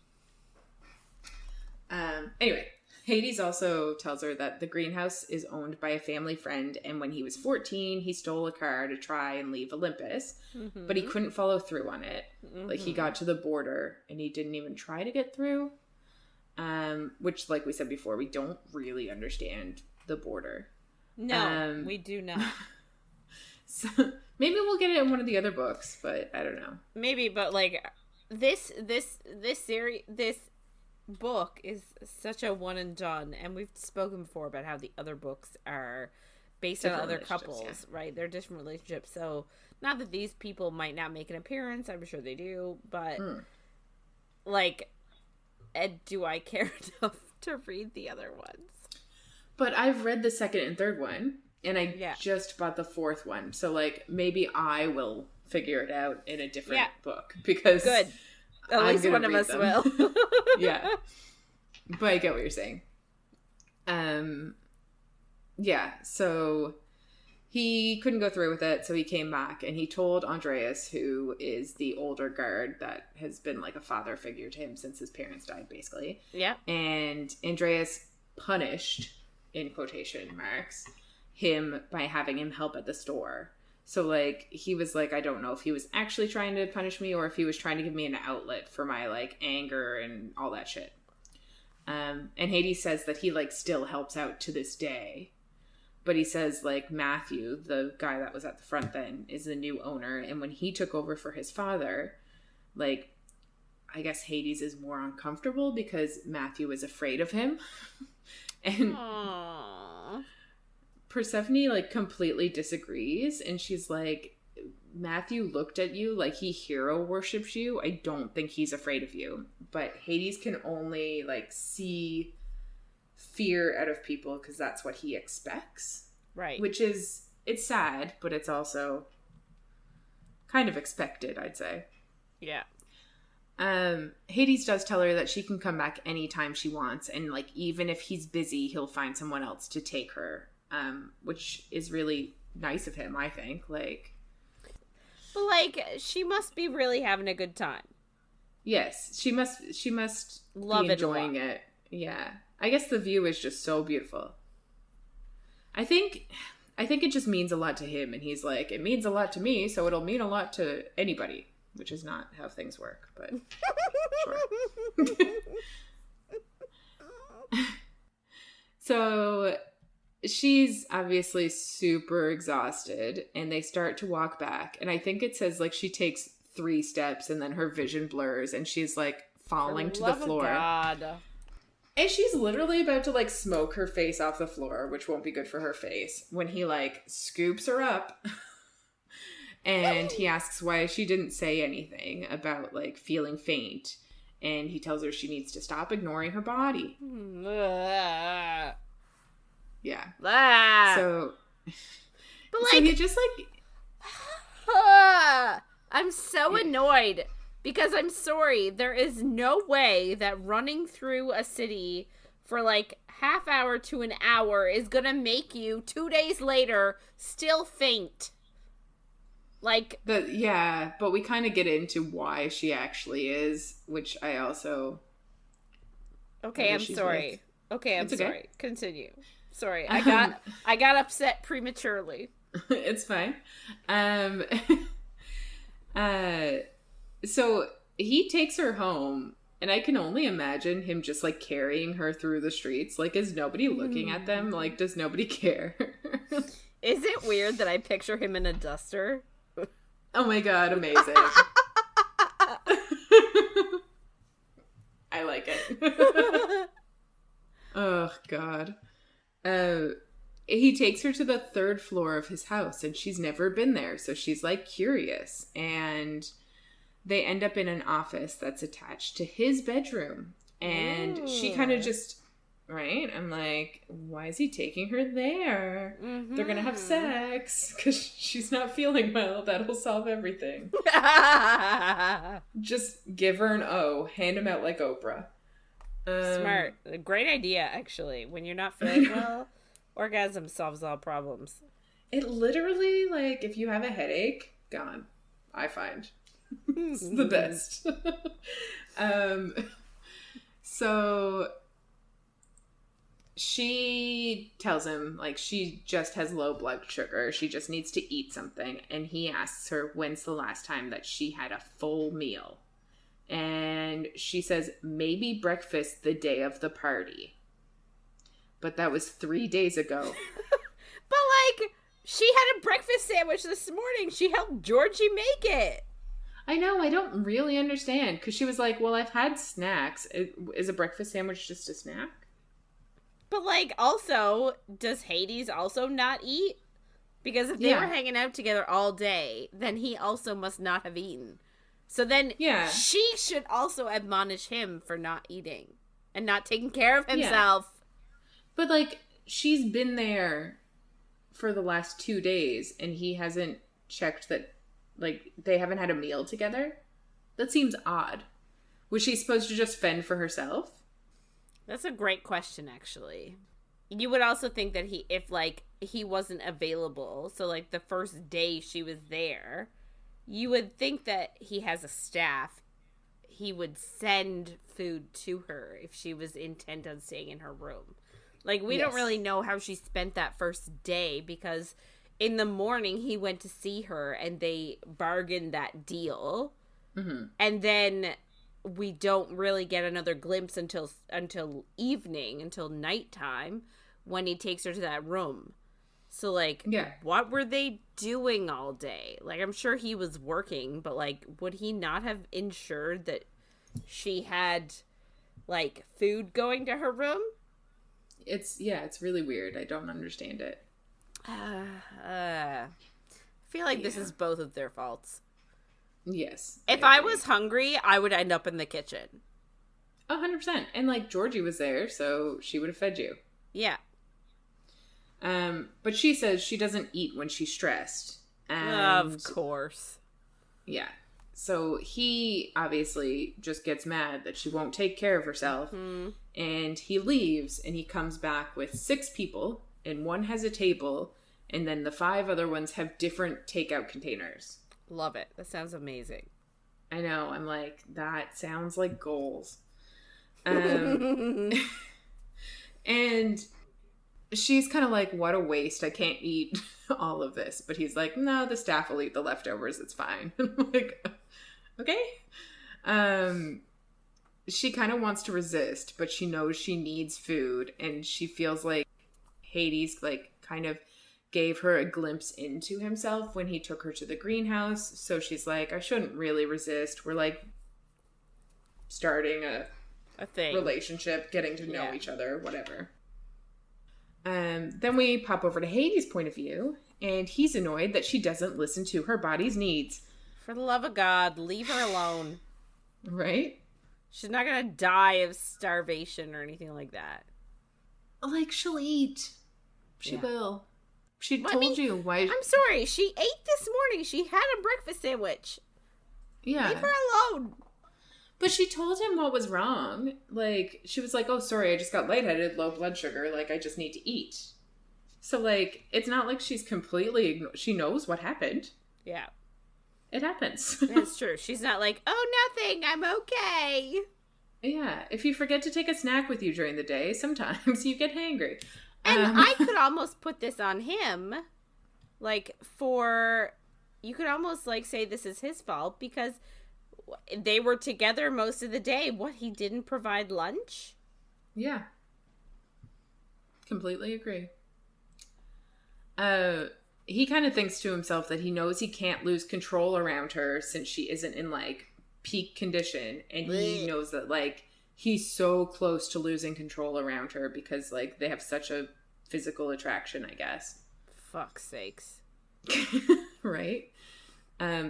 Anyway. Hades also tells her that the greenhouse is owned by a family friend, and when he was 14, he stole a car to try and leave Olympus, but he couldn't follow through on it. Like, he got to the border, and he didn't even try to get through, which, like we said before, we don't really understand the border. No, we do not. So maybe we'll get it in one of the other books, but I don't know. Maybe, but, like, this book is such a one and done, and we've spoken before about how the other books are based on other couples, right? They're different relationships. So not that these people might not make an appearance, I'm sure they do, but like, do I care enough to read the other ones? But I've read the second and third one, and I just bought the fourth one, so like maybe I will figure it out in a different book, because good. At least one of us will. Yeah. But I get what you're saying. Yeah, so he couldn't go through with it, so he came back, and he told Andreas, who is the older guard that has been like a father figure to him since his parents died, basically. Yeah. And Andreas punished, in quotation marks, him by having him help at the store. So, like, he was like, I don't know if he was actually trying to punish me or if he was trying to give me an outlet for my, like, anger and all that shit. And Hades says that he, like, still helps out to this day. But he says, like, Matthew, the guy that was at the front then, is the new owner. And when he took over for his father, like, I guess Hades is more uncomfortable because Matthew is afraid of him. And... Aww. Persephone, like, completely disagrees, and she's like, Matthew looked at you like he hero worships you. I don't think he's afraid of you. But Hades can only, like, see fear out of people because that's what he expects. Right. Which is, it's sad, but it's also kind of expected, I'd say. Yeah. Hades does tell her that she can come back anytime she wants, and like even if he's busy, he'll find someone else to take her, which is really nice of him, I think. Like, but like she must be really having a good time. Yes, she must love be enjoying it. Yeah, I guess the view is just so beautiful. I think it just means a lot to him, and he's like, it means a lot to me, so it'll mean a lot to anybody. Which is not how things work, but sure. So she's obviously super exhausted, and they start to walk back. And I think it says like she takes 3 steps, and then her vision blurs, and she's like falling to the floor. God. And she's literally about to like smoke her face off the floor, which won't be good for her face, when he like scoops her up. And he asks why she didn't say anything about, like, feeling faint. And he tells her she needs to stop ignoring her body. Yeah. So, but like, so he just, like... I'm so annoyed. Because I'm sorry, there is no way that running through a city for, like, half hour to an hour is gonna make you, 2 days later, still faint. Like, but we kind of get into why she actually is, which I also. Okay, I'm sorry. With. Okay, I'm sorry. Okay. Continue. Sorry, I got upset prematurely. It's fine. So he takes her home, and I can only imagine him just like carrying her through the streets. Like, is nobody looking at them? Like, does nobody care? Is it weird that I picture him in a duster? Oh my god, amazing. I like it. Oh god. He takes her to the 3rd floor of his house, and she's never been there, so she's like curious. And they end up in an office that's attached to his bedroom. And she kind of just... Right? I'm like, why is he taking her there? Mm-hmm. They're gonna have sex because she's not feeling well. That'll solve everything. Just give her an O. Hand him out like Oprah. Smart. A great idea, actually. When you're not feeling well, orgasm solves all problems. It literally, like, if you have a headache, gone. I find. It's the best. So... She tells him, like, she just has low blood sugar. She just needs to eat something. And he asks her when's the last time that she had a full meal. And she says, maybe breakfast the day of the party. But that was 3 days ago. But, like, she had a breakfast sandwich this morning. She helped Georgie make it. I know. I don't really understand. Because she was like, well, I've had snacks. Is a breakfast sandwich just a snack? But, like, also, does Hades also not eat? Because if they were hanging out together all day, then he also must not have eaten. So then she should also admonish him for not eating and not taking care of himself. Yeah. But, like, she's been there for the last 2 days, and he hasn't checked that, like, they haven't had a meal together? That seems odd. Was she supposed to just fend for herself? That's a great question, actually. You would also think that if he wasn't available, so, like, the first day she was there, you would think that he has a staff. He would send food to her if she was intent on staying in her room. Like, we don't really know how she spent that first day, because in the morning he went to see her and they bargained that deal. Mm-hmm. And then... we don't really get another glimpse until evening, until nighttime, when he takes her to that room. So, like, what were they doing all day? Like, I'm sure he was working, but, like, would he not have ensured that she had, like, food going to her room? It's really weird. I don't understand it. I feel like this is both of their faults. Yes. If I was hungry, I would end up in the kitchen. 100%. And, like, Georgie was there, so she would have fed you. Yeah. But she says she doesn't eat when she's stressed. And, of course. Yeah. So he obviously just gets mad that she won't take care of herself. Mm-hmm. And he leaves and he comes back with 6 people and one has a table. And then the 5 other ones have different takeout containers. Love it. That sounds amazing. I know. I'm like, that sounds like goals. And she's kind of like, what a waste. I can't eat all of this. But he's like, no, the staff will eat the leftovers. It's fine. I'm like, okay. She kind of wants to resist, but she knows she needs food. And she feels like Hades, like, kind of gave her a glimpse into himself when he took her to the greenhouse. So she's like, I shouldn't really resist. We're like starting a thing, relationship, getting to know each other, whatever. Then we pop over to Hades' point of view, and he's annoyed that she doesn't listen to her body's needs. For the love of God, leave her alone. Right? She's not gonna die of starvation or anything like that. Like, she'll eat. She will. She told you why. I'm sorry. She ate this morning. She had a breakfast sandwich. Yeah. Leave her alone. But she told him what was wrong. Like, she was like, oh, sorry, I just got lightheaded, low blood sugar. Like, I just need to eat. So, like, it's not like she's completely... She knows what happened. Yeah. It happens. That's true. She's not like, oh, nothing, I'm okay. Yeah. If you forget to take a snack with you during the day, sometimes you get hangry. And I could almost put this on him. Like, you could almost, like, say this is his fault because they were together most of the day. What, he didn't provide lunch? Yeah. Completely agree. He kind of thinks to himself that he knows he can't lose control around her since she isn't in, like, peak condition. And he knows that, like, he's so close to losing control around her because, like, they have such a physical attraction, I guess. Fuck's sakes. Right?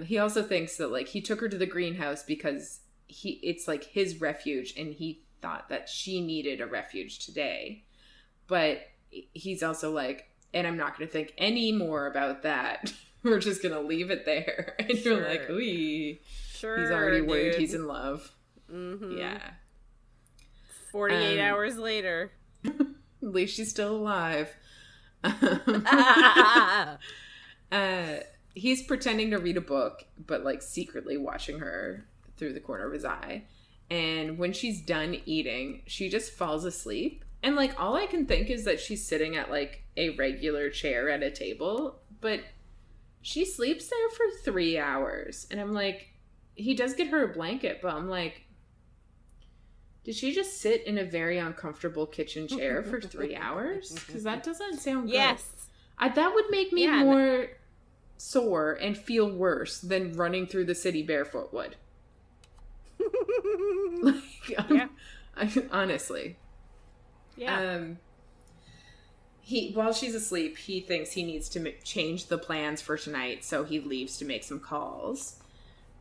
He also thinks that, like, he took her to the greenhouse because it's, like, his refuge, and he thought that she needed a refuge today. But he's also like, and I'm not going to think any more about that. We're just going to leave it there. And you're like, ooh. Sure, he's already worried dude. he's in love. Mm-hmm. Yeah. 48 hours later. At least she's still alive. He's pretending to read a book, but, like, secretly watching her through the corner of his eye. And when she's done eating, she just falls asleep. And, like, all I can think is that she's sitting at, like, a regular chair at a table. But she sleeps there for 3 hours. And I'm like, he does get her a blanket, but I'm like, did she just sit in a very uncomfortable kitchen chair for 3 hours? Because that doesn't sound good. Yes. That would make me more sore and feel worse than running through the city barefoot would. Honestly. Yeah. While she's asleep, he thinks he needs to change the plans for tonight, so he leaves to make some calls.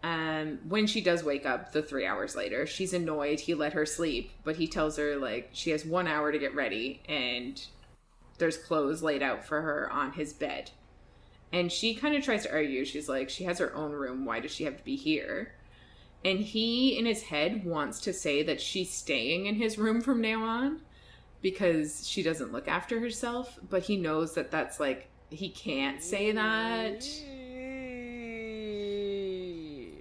When she does wake up, the 3 hours later, she's annoyed he let her sleep, but he tells her, like, she has 1 hour to get ready, and there's clothes laid out for her on his bed. And she kind of tries to argue. She's like, she has her own room. Why does she have to be here? And he, in his head, wants to say that she's staying in his room from now on because she doesn't look after herself. But he knows that that's, like, he can't say that.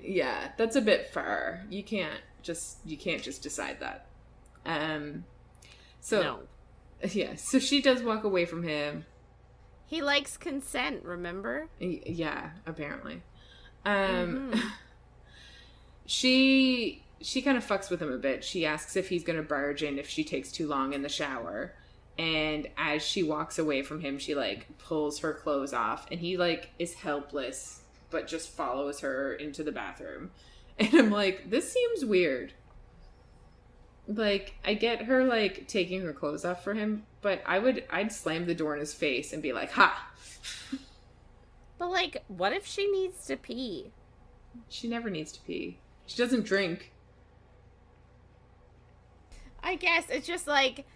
Yeah, that's a bit far. You can't just decide that. No. Yeah, so she does walk away from him. He likes consent, remember? Yeah, apparently. She kind of fucks with him a bit. She asks if he's going to barge in if she takes too long in the shower. And as she walks away from him, she, like, pulls her clothes off. And he, like, is helpless, but just follows her into the bathroom. And I'm like, this seems weird. Like, I get her, like, taking her clothes off for him, but I'd slam the door in his face and be like, ha! But, like, what if she needs to pee? She never needs to pee. She doesn't drink. I guess it's just like,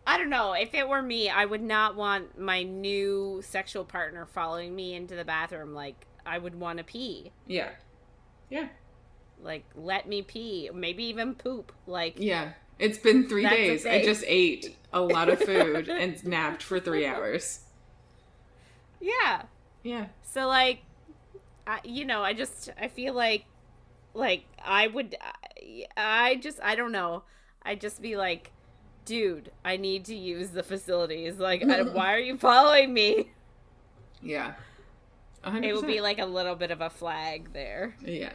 I don't know. If it were me, I would not want my new sexual partner following me into the bathroom. Like, I would want to pee. Yeah. Yeah. Like, let me pee. Maybe even poop. Like, yeah. It's been 3 days. I just ate a lot of food and napped for 3 hours. Yeah. Yeah. So, like, I feel like I don't know. I'd just be like, dude, I need to use the facilities. Like, why are you following me? Yeah. 100%. It would be like a little bit of a flag there. Yeah.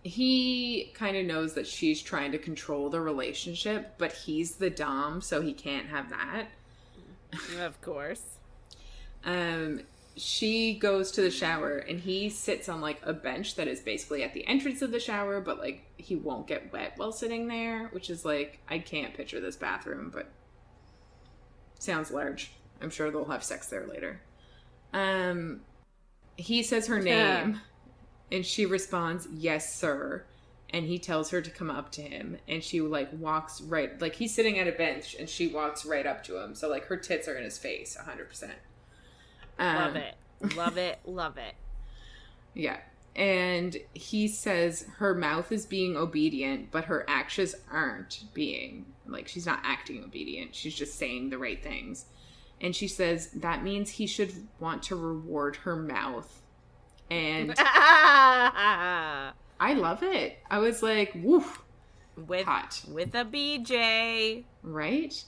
He kind of knows that she's trying to control the relationship, but he's the dom, so he can't have that. Of course. She goes to the shower, and he sits on, like, a bench that is basically at the entrance of the shower, but, like, he won't get wet while sitting there, which is, like, I can't picture this bathroom, but sounds large. I'm sure they'll have sex there later. He says her name, and she responds, "Yes, sir." And he tells her to come up to him, and she, like, walks right, like, he's sitting at a bench, and she walks right up to him. So, like, her tits are in his face, 100%. Love it. Love it. Love it. Yeah. And he says her mouth is being obedient, but her actions aren't being. Like, she's not acting obedient. She's just saying the right things. And she says that means he should want to reward her mouth. And I love it. I was like, woof. Hot. With a BJ. Right?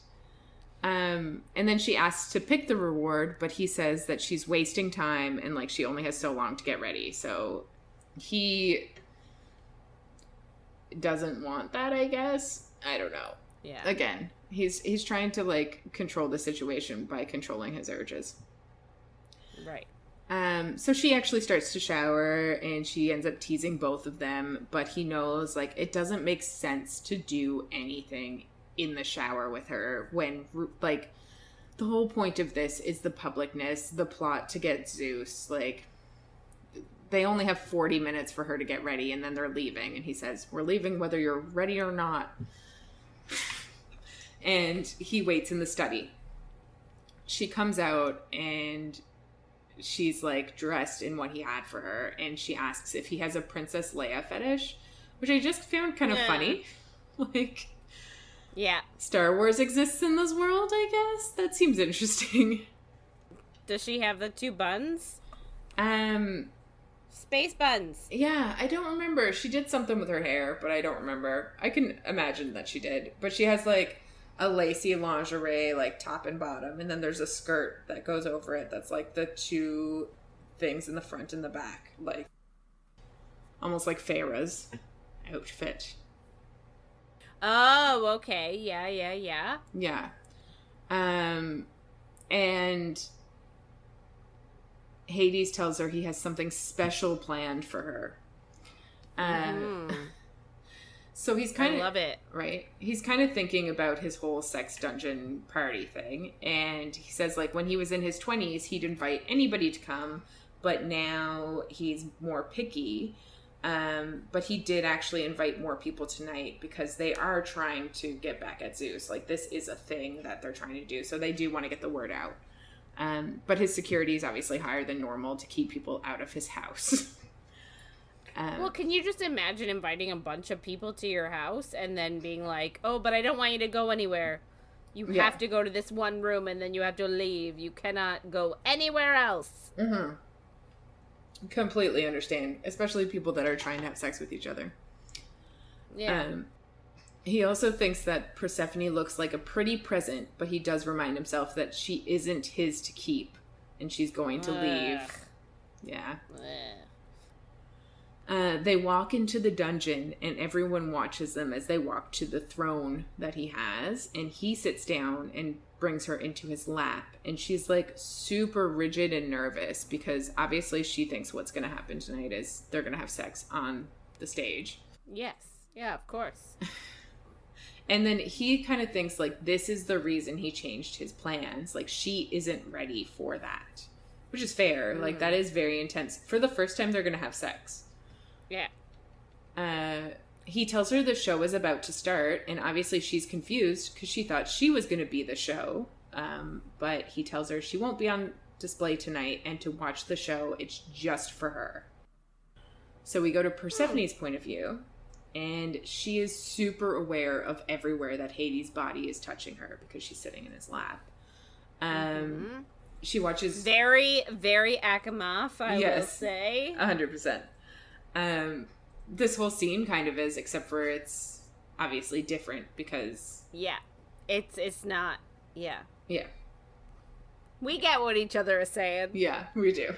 And then she asks to pick the reward, but he says that she's wasting time and, like, she only has so long to get ready. So he doesn't want that, I guess. I don't know. Yeah. Again, he's trying to, like, control the situation by controlling his urges. Right. So she actually starts to shower, and she ends up teasing both of them, but he knows, like, it doesn't make sense to do anything in the shower with her when, like, the whole point of this is the publicness, the plot to get Zeus. Like, they only have 40 minutes for her to get ready, and then they're leaving, and he says, "We're leaving whether you're ready or not." And he waits in the study. She comes out, and she's, like, dressed in what he had for her, and she asks if he has a Princess Leia fetish, which I just found kind of funny. Like, yeah, Star Wars exists in this world, I guess. That seems interesting. Does she have the 2 buns? Space buns. Yeah, I don't remember. She did something with her hair, but I don't remember. I can imagine that she did. But she has, like, a lacy lingerie, like, top and bottom, and then there's a skirt that goes over it that's, like, the 2 things in the front and the back. Like, almost like Farrah's outfit. Oh, okay. Yeah. Yeah. And Hades tells her he has something special planned for her. So he's kind of... I love it. Right? He's kind of thinking about his whole sex dungeon party thing. And he says, like, when he was in his 20s, he'd invite anybody to come. But now he's more picky. But he did actually invite more people tonight because they are trying to get back at Zeus. Like, this is a thing that they're trying to do. So they do want to get the word out. But his security is obviously higher than normal to keep people out of his house. Well, can you just imagine inviting a bunch of people to your house and then being like, oh, but I don't want you to go anywhere. You have to go to this one room and then you have to leave. You cannot go anywhere else. Mm-hmm. Completely understand, especially people that are trying to have sex with each other. Yeah. He also thinks that Persephone looks like a pretty present, but he does remind himself that she isn't his to keep, and she's going to leave. Yeah. They walk into the dungeon, and everyone watches them as they walk to the throne that he has, and he sits down and brings her into his lap, and she's, like, super rigid and nervous because obviously she thinks what's going to happen tonight is they're going to have sex on the stage. Yes. Yeah, of course. And then he kind of thinks, like, this is the reason he changed his plans. Like, she isn't ready for that, which is fair. Like, that is very intense. For the first time, they're going to have sex. Yeah. He tells her the show is about to start, and obviously she's confused because she thought she was going to be the show. But he tells her she won't be on display tonight, and to watch the show, it's just for her. So we go to Persephone's point of view, and she is super aware of everywhere that Hades' body is touching her because she's sitting in his lap. She watches... Very, very Akamoff, I will say. 100%. This whole scene kind of is, except for it's obviously different because... Yeah. It's not... Yeah. Yeah. We get what each other is saying. Yeah, we do.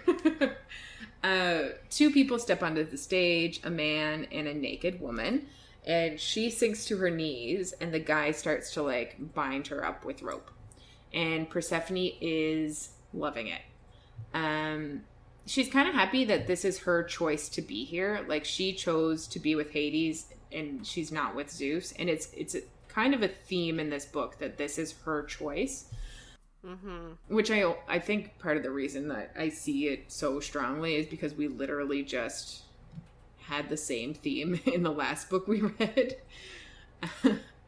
Two people step onto the stage, a man and a naked woman, and she sinks to her knees, and the guy starts to, like, bind her up with rope. And Persephone is loving it. She's kind of happy that this is her choice to be here. Like, she chose to be with Hades, and she's not with Zeus. And it's a, kind of a theme in this book that this is her choice. Which I think part of the reason that I see it so strongly is because we literally just had the same theme in the last book we read.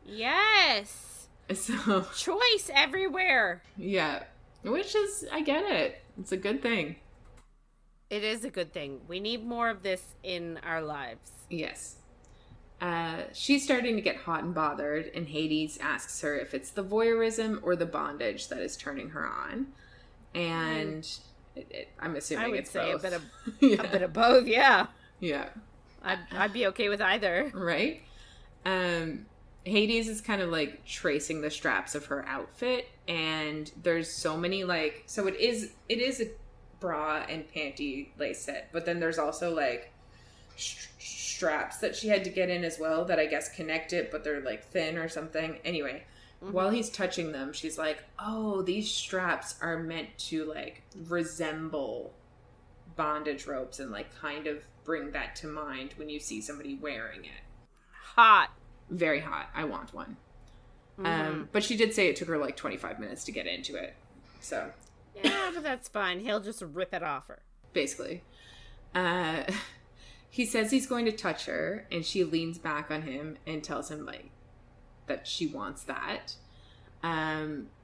Yes. So choice everywhere. Yeah. Which is, I get it. It's a good thing. It is a good thing. We need more of this in our lives. Yes. She's starting to get hot and bothered, and Hades asks her if it's the voyeurism or the bondage that is turning her on. And I'm assuming it's both. I would say a bit of both, yeah. Yeah. I'd be okay with either. Right? Hades is kind of like tracing the straps of her outfit, and there's so many like... So it is a bra and panty lace set, but then there's also like... straps that she had to get in as well that I guess connect it, but they're like thin or something. Anyway, while he's touching them, she's like, oh, these straps are meant to like resemble bondage ropes and like kind of bring that to mind when you see somebody wearing it. Hot. Very hot. I want one. But she did say it took her like 25 minutes to get into it. So. Yeah, but that's fine. He'll just rip it off her. Basically. He says he's going to touch her, and she leans back on him and tells him, like, that she wants that.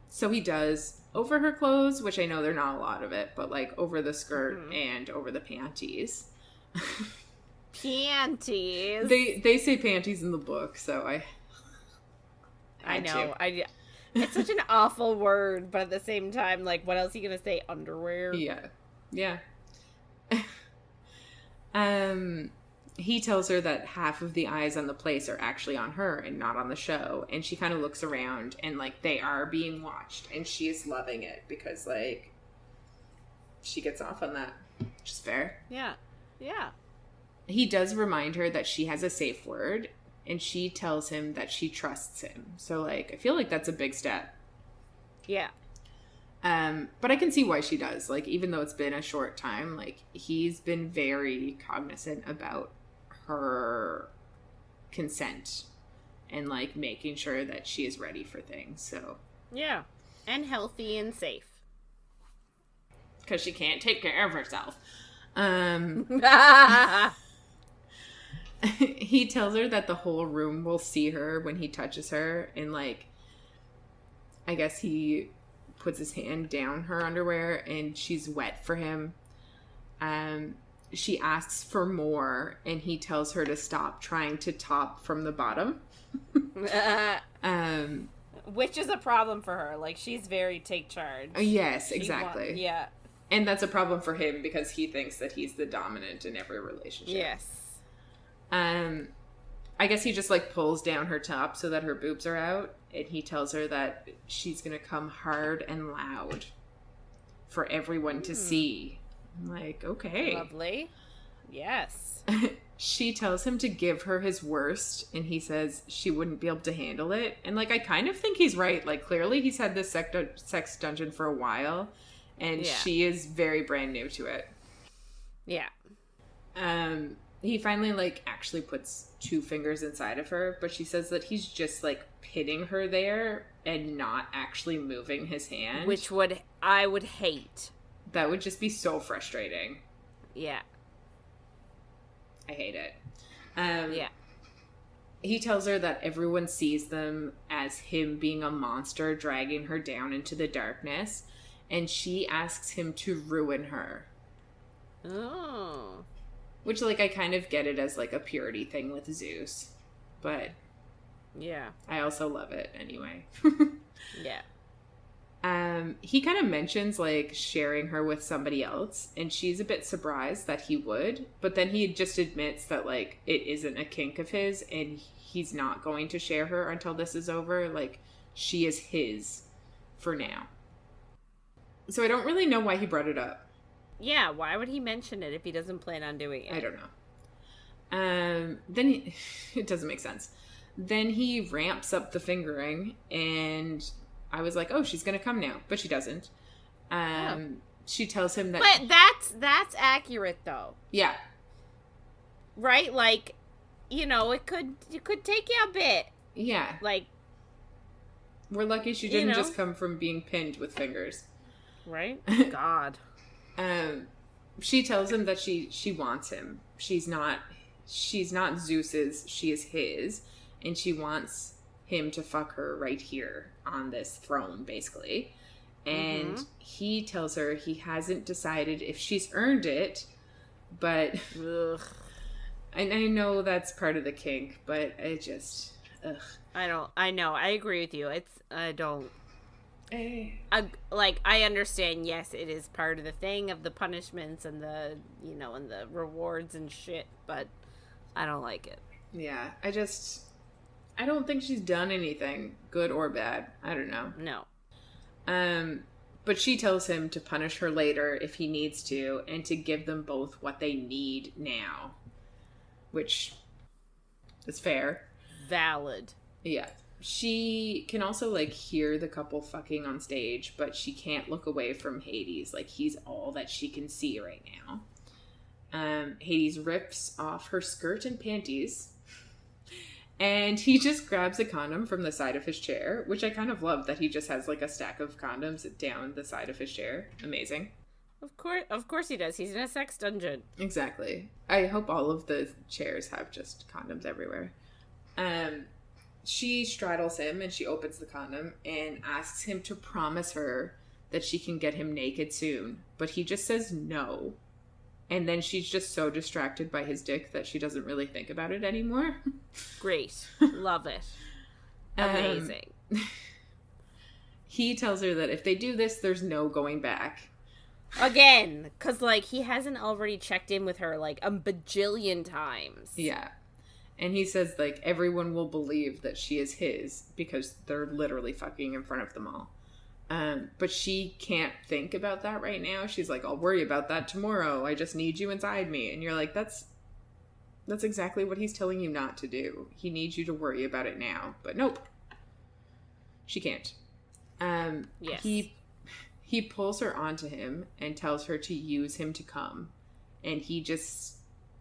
So he does over her clothes, which I know they're not a lot of it, but, like, over the skirt and over the panties. Panties? They say panties in the book, so I know. It's such an awful word, but at the same time, like, what else are you going to say? Underwear? Yeah. Yeah. He tells her that half of the eyes on the place are actually on her and not on the show. And she kind of looks around and, like, they are being watched. And she is loving it because, like, she gets off on that. Which is fair. Yeah. Yeah. He does remind her that she has a safe word. And she tells him that she trusts him. So, like, I feel like that's a big step. Yeah. But I can see why she does. Like, even though it's been a short time, like, he's been very cognizant about her consent and, like, making sure that she is ready for things, so. Yeah. And healthy and safe. Because she can't take care of herself. He tells her that the whole room will see her when he touches her, and, like, I guess he puts his hand down her underwear and she's wet for him. She asks for more and he tells her to stop trying to top from the bottom. Which is a problem for her. Like, she's very take charge. Yes, exactly. Yeah. And that's a problem for him because he thinks that he's the dominant in every relationship. Yes. I guess he just, like, pulls down her top so that her boobs are out, and he tells her that she's gonna come hard and loud for everyone to see. I'm like, okay. Lovely. Yes. She tells him to give her his worst, and he says she wouldn't be able to handle it. And, like, I kind of think he's right. Like, clearly he's had this sex dungeon for a while, and she is very brand new to it. Yeah. He finally, like, actually puts 2 fingers inside of her, but she says that he's just, like, pitting her there and not actually moving his hand. Which I would hate. That would just be so frustrating. Yeah. I hate it. Yeah. He tells her that everyone sees them as him being a monster dragging her down into the darkness, and she asks him to ruin her. Oh. Which, like, I kind of get it as, like, a purity thing with Zeus. But yeah, I also love it anyway. Yeah. He kind of mentions, like, sharing her with somebody else, and she's a bit surprised that he would, but then he just admits that, like, it isn't a kink of his, and he's not going to share her until this is over. Like, she is his for now. So I don't really know why he brought it up. Yeah, why would he mention it if he doesn't plan on doing it? I don't know. It doesn't make sense. Then he ramps up the fingering, and I was like, oh, she's going to come now. But she doesn't. She tells him that... But that's accurate, though. Yeah. Right? Like, you know, it could take you a bit. Yeah. Like... We're lucky she didn't just come from being pinned with fingers. Right? God. She tells him that she wants him. She's not Zeus's, she is his. And she wants him to fuck her right here on this throne, basically. And he tells her he hasn't decided if she's earned it, but I know that's part of the kink, but it just, ugh. I know, I agree with you. I understand, yes, it is part of the thing of the punishments and the, you know, and the rewards and shit, but I don't like it. Yeah, I don't think she's done anything, good or bad. I don't know. No. But she tells him to punish her later if he needs to, and to give them both what they need now. Which is fair. Valid. Yeah. She can also, like, hear the couple fucking on stage, but she can't look away from Hades. Like, he's all that she can see right now. Hades rips off her skirt and panties, and he just grabs a condom from the side of his chair, which I kind of love that he just has, like, a stack of condoms down the side of his chair. Amazing. Of course he does. He's in a sex dungeon. Exactly. I hope all of the chairs have just condoms everywhere. She straddles him and she opens the condom and asks him to promise her that she can get him naked soon. But he just says no. And then she's just so distracted by his dick that she doesn't really think about it anymore. Great. Love it. Amazing. He tells her that if they do this, there's no going back. Again, because, like, he hasn't already checked in with her, like, a bajillion times. Yeah. And he says, like, everyone will believe that she is his because they're literally fucking in front of them all. But she can't think about that right now. She's like, I'll worry about that tomorrow. I just need you inside me. And you're like, that's exactly what he's telling you not to do. He needs you to worry about it now. But nope. She can't. Yes. He pulls her onto him and tells her to use him to come. And he just,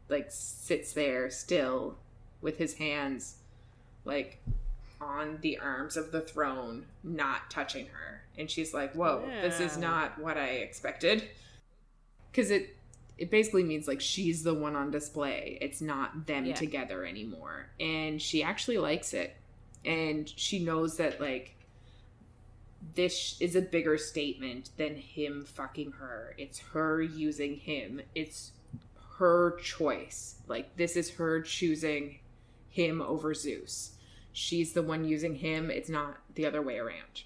like, sits there still with his hands, like, on the arms of the throne, not touching her. And she's like, whoa, This is not what I expected. Because it basically means, like, she's the one on display. It's not them together anymore. And she actually likes it. And she knows that, like, this is a bigger statement than him fucking her. It's her using him. It's her choice. Like, this is her choosing him over Zeus. She's the one using him. It's not the other way around.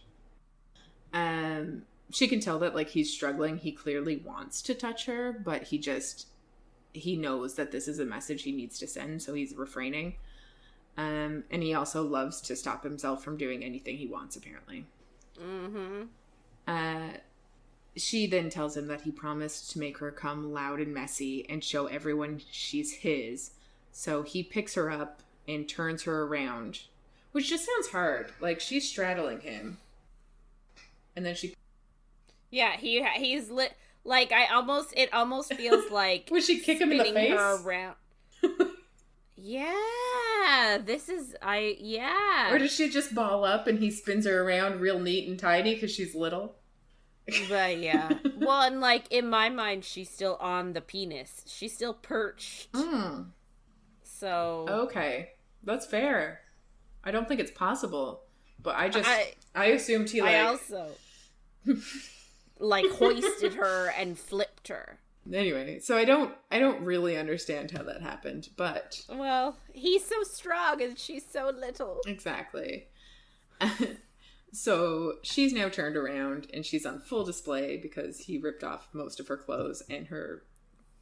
She can tell that, like, he's struggling. He clearly wants to touch her, but he knows that this is a message he needs to send, so he's refraining. And he also loves to stop himself from doing anything he wants, apparently. She then tells him that he promised to make her come loud and messy and show everyone she's his. So he picks her up and turns her around, which just sounds hard. Like, she's straddling him, and then she... Yeah, he's lit. Like, it almost feels like... Would she kick him in the face? Her around. Yeah, yeah. Or does she just ball up and he spins her around real neat and tidy because she's little? But yeah. Well, and, like, in my mind, she's still on the penis. She's still perched. So... Okay. That's fair. I don't think it's possible. But I assumed he, like... I also... like, hoisted her and flipped her. Anyway, so I don't really understand how that happened, but... Well, he's so strong and she's so little. Exactly. So she's now turned around and she's on full display because he ripped off most of her clothes and her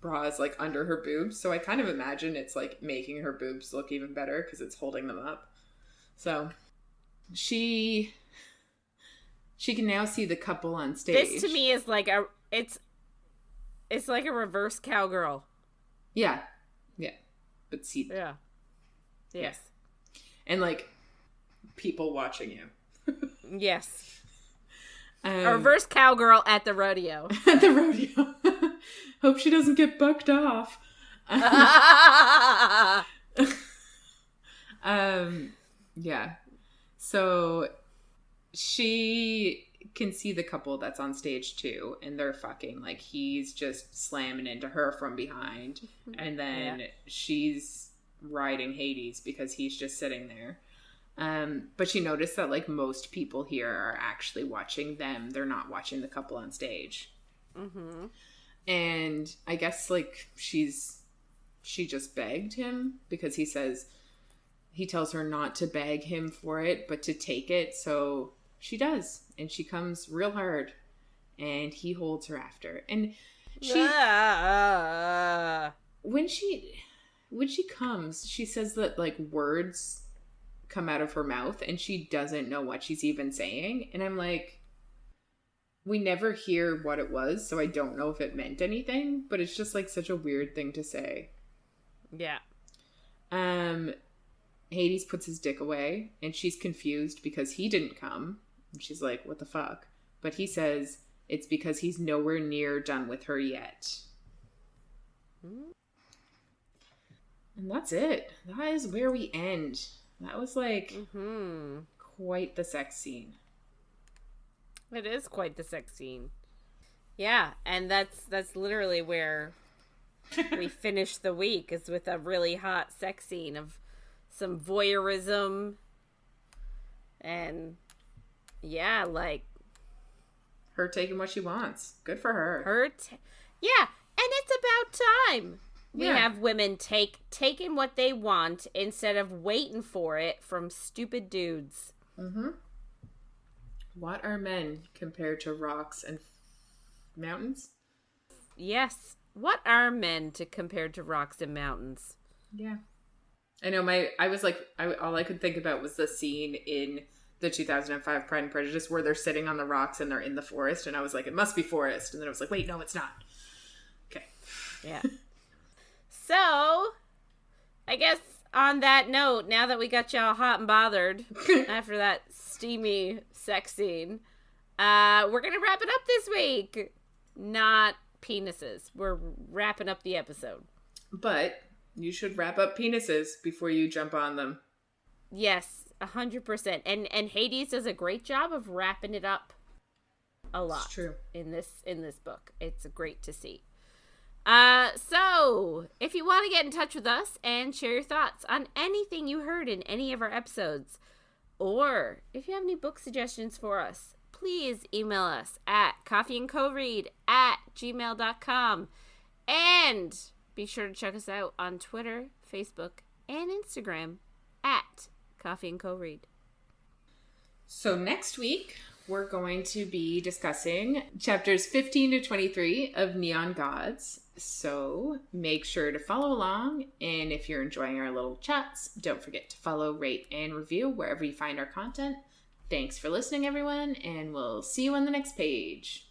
bra is like under her boobs. So I kind of imagine it's like making her boobs look even better because it's holding them up. So she can now see the couple on stage. This to me is like it's like a reverse cowgirl. Yeah. Yeah. But see. Yeah. Yes. Yeah. And like people watching you. Yes. A reverse cowgirl at the rodeo. At the rodeo. Hope she doesn't get bucked off. Yeah. So she can see the couple that's on stage too, and they're fucking. Like, he's just slamming into her from behind, and then she's riding Hades because he's just sitting there. But she noticed that like most people here are actually watching them. They're not watching the couple on stage. Mm-hmm. And I guess like she just begged him because he tells her not to beg him for it, but to take it. So she does. And she comes real hard and he holds her after. And she, when she comes, she says that like words come out of her mouth and she doesn't know what she's even saying. And I'm like, we never hear what it was, so I don't know if it meant anything, but it's just like such a weird thing to say. Yeah. Hades puts his dick away and she's confused because he didn't come. And she's like, what the fuck? But he says it's because he's nowhere near done with her yet. And that's it. That is where we end. That was like quite the sex scene. It is quite the sex scene. Yeah, and that's literally where we finish the week, is with a really hot sex scene of some voyeurism and like her taking what she wants. Good for her. Yeah, and it's about time. We have women taking what they want instead of waiting for it from stupid dudes. Mm-hmm. What are men compared to rocks and mountains? Yes. What are men compared to rocks and mountains? Yeah. I know all I could think about was the scene in the 2005 Pride and Prejudice where they're sitting on the rocks and they're in the forest. And I was like, it must be forest. And then I was like, wait, no, it's not. Okay. Yeah. So, I guess on that note, now that we got y'all hot and bothered after that steamy sex scene, we're going to wrap it up this week. Not penises. We're wrapping up the episode. But you should wrap up penises before you jump on them. Yes, 100%. And Hades does a great job of wrapping it up a lot. It's true. In this book. It's great to see. So, if you want to get in touch with us and share your thoughts on anything you heard in any of our episodes, or if you have any book suggestions for us, please email us at coffeeandcoread@gmail.com. And be sure to check us out on Twitter, Facebook, and Instagram at coffeeandcoread. So next week, we're going to be discussing chapters 15 to 23 of Neon Gods. So make sure to follow along. And if you're enjoying our little chats, don't forget to follow, rate, and review wherever you find our content. Thanks for listening, everyone, and we'll see you on the next page.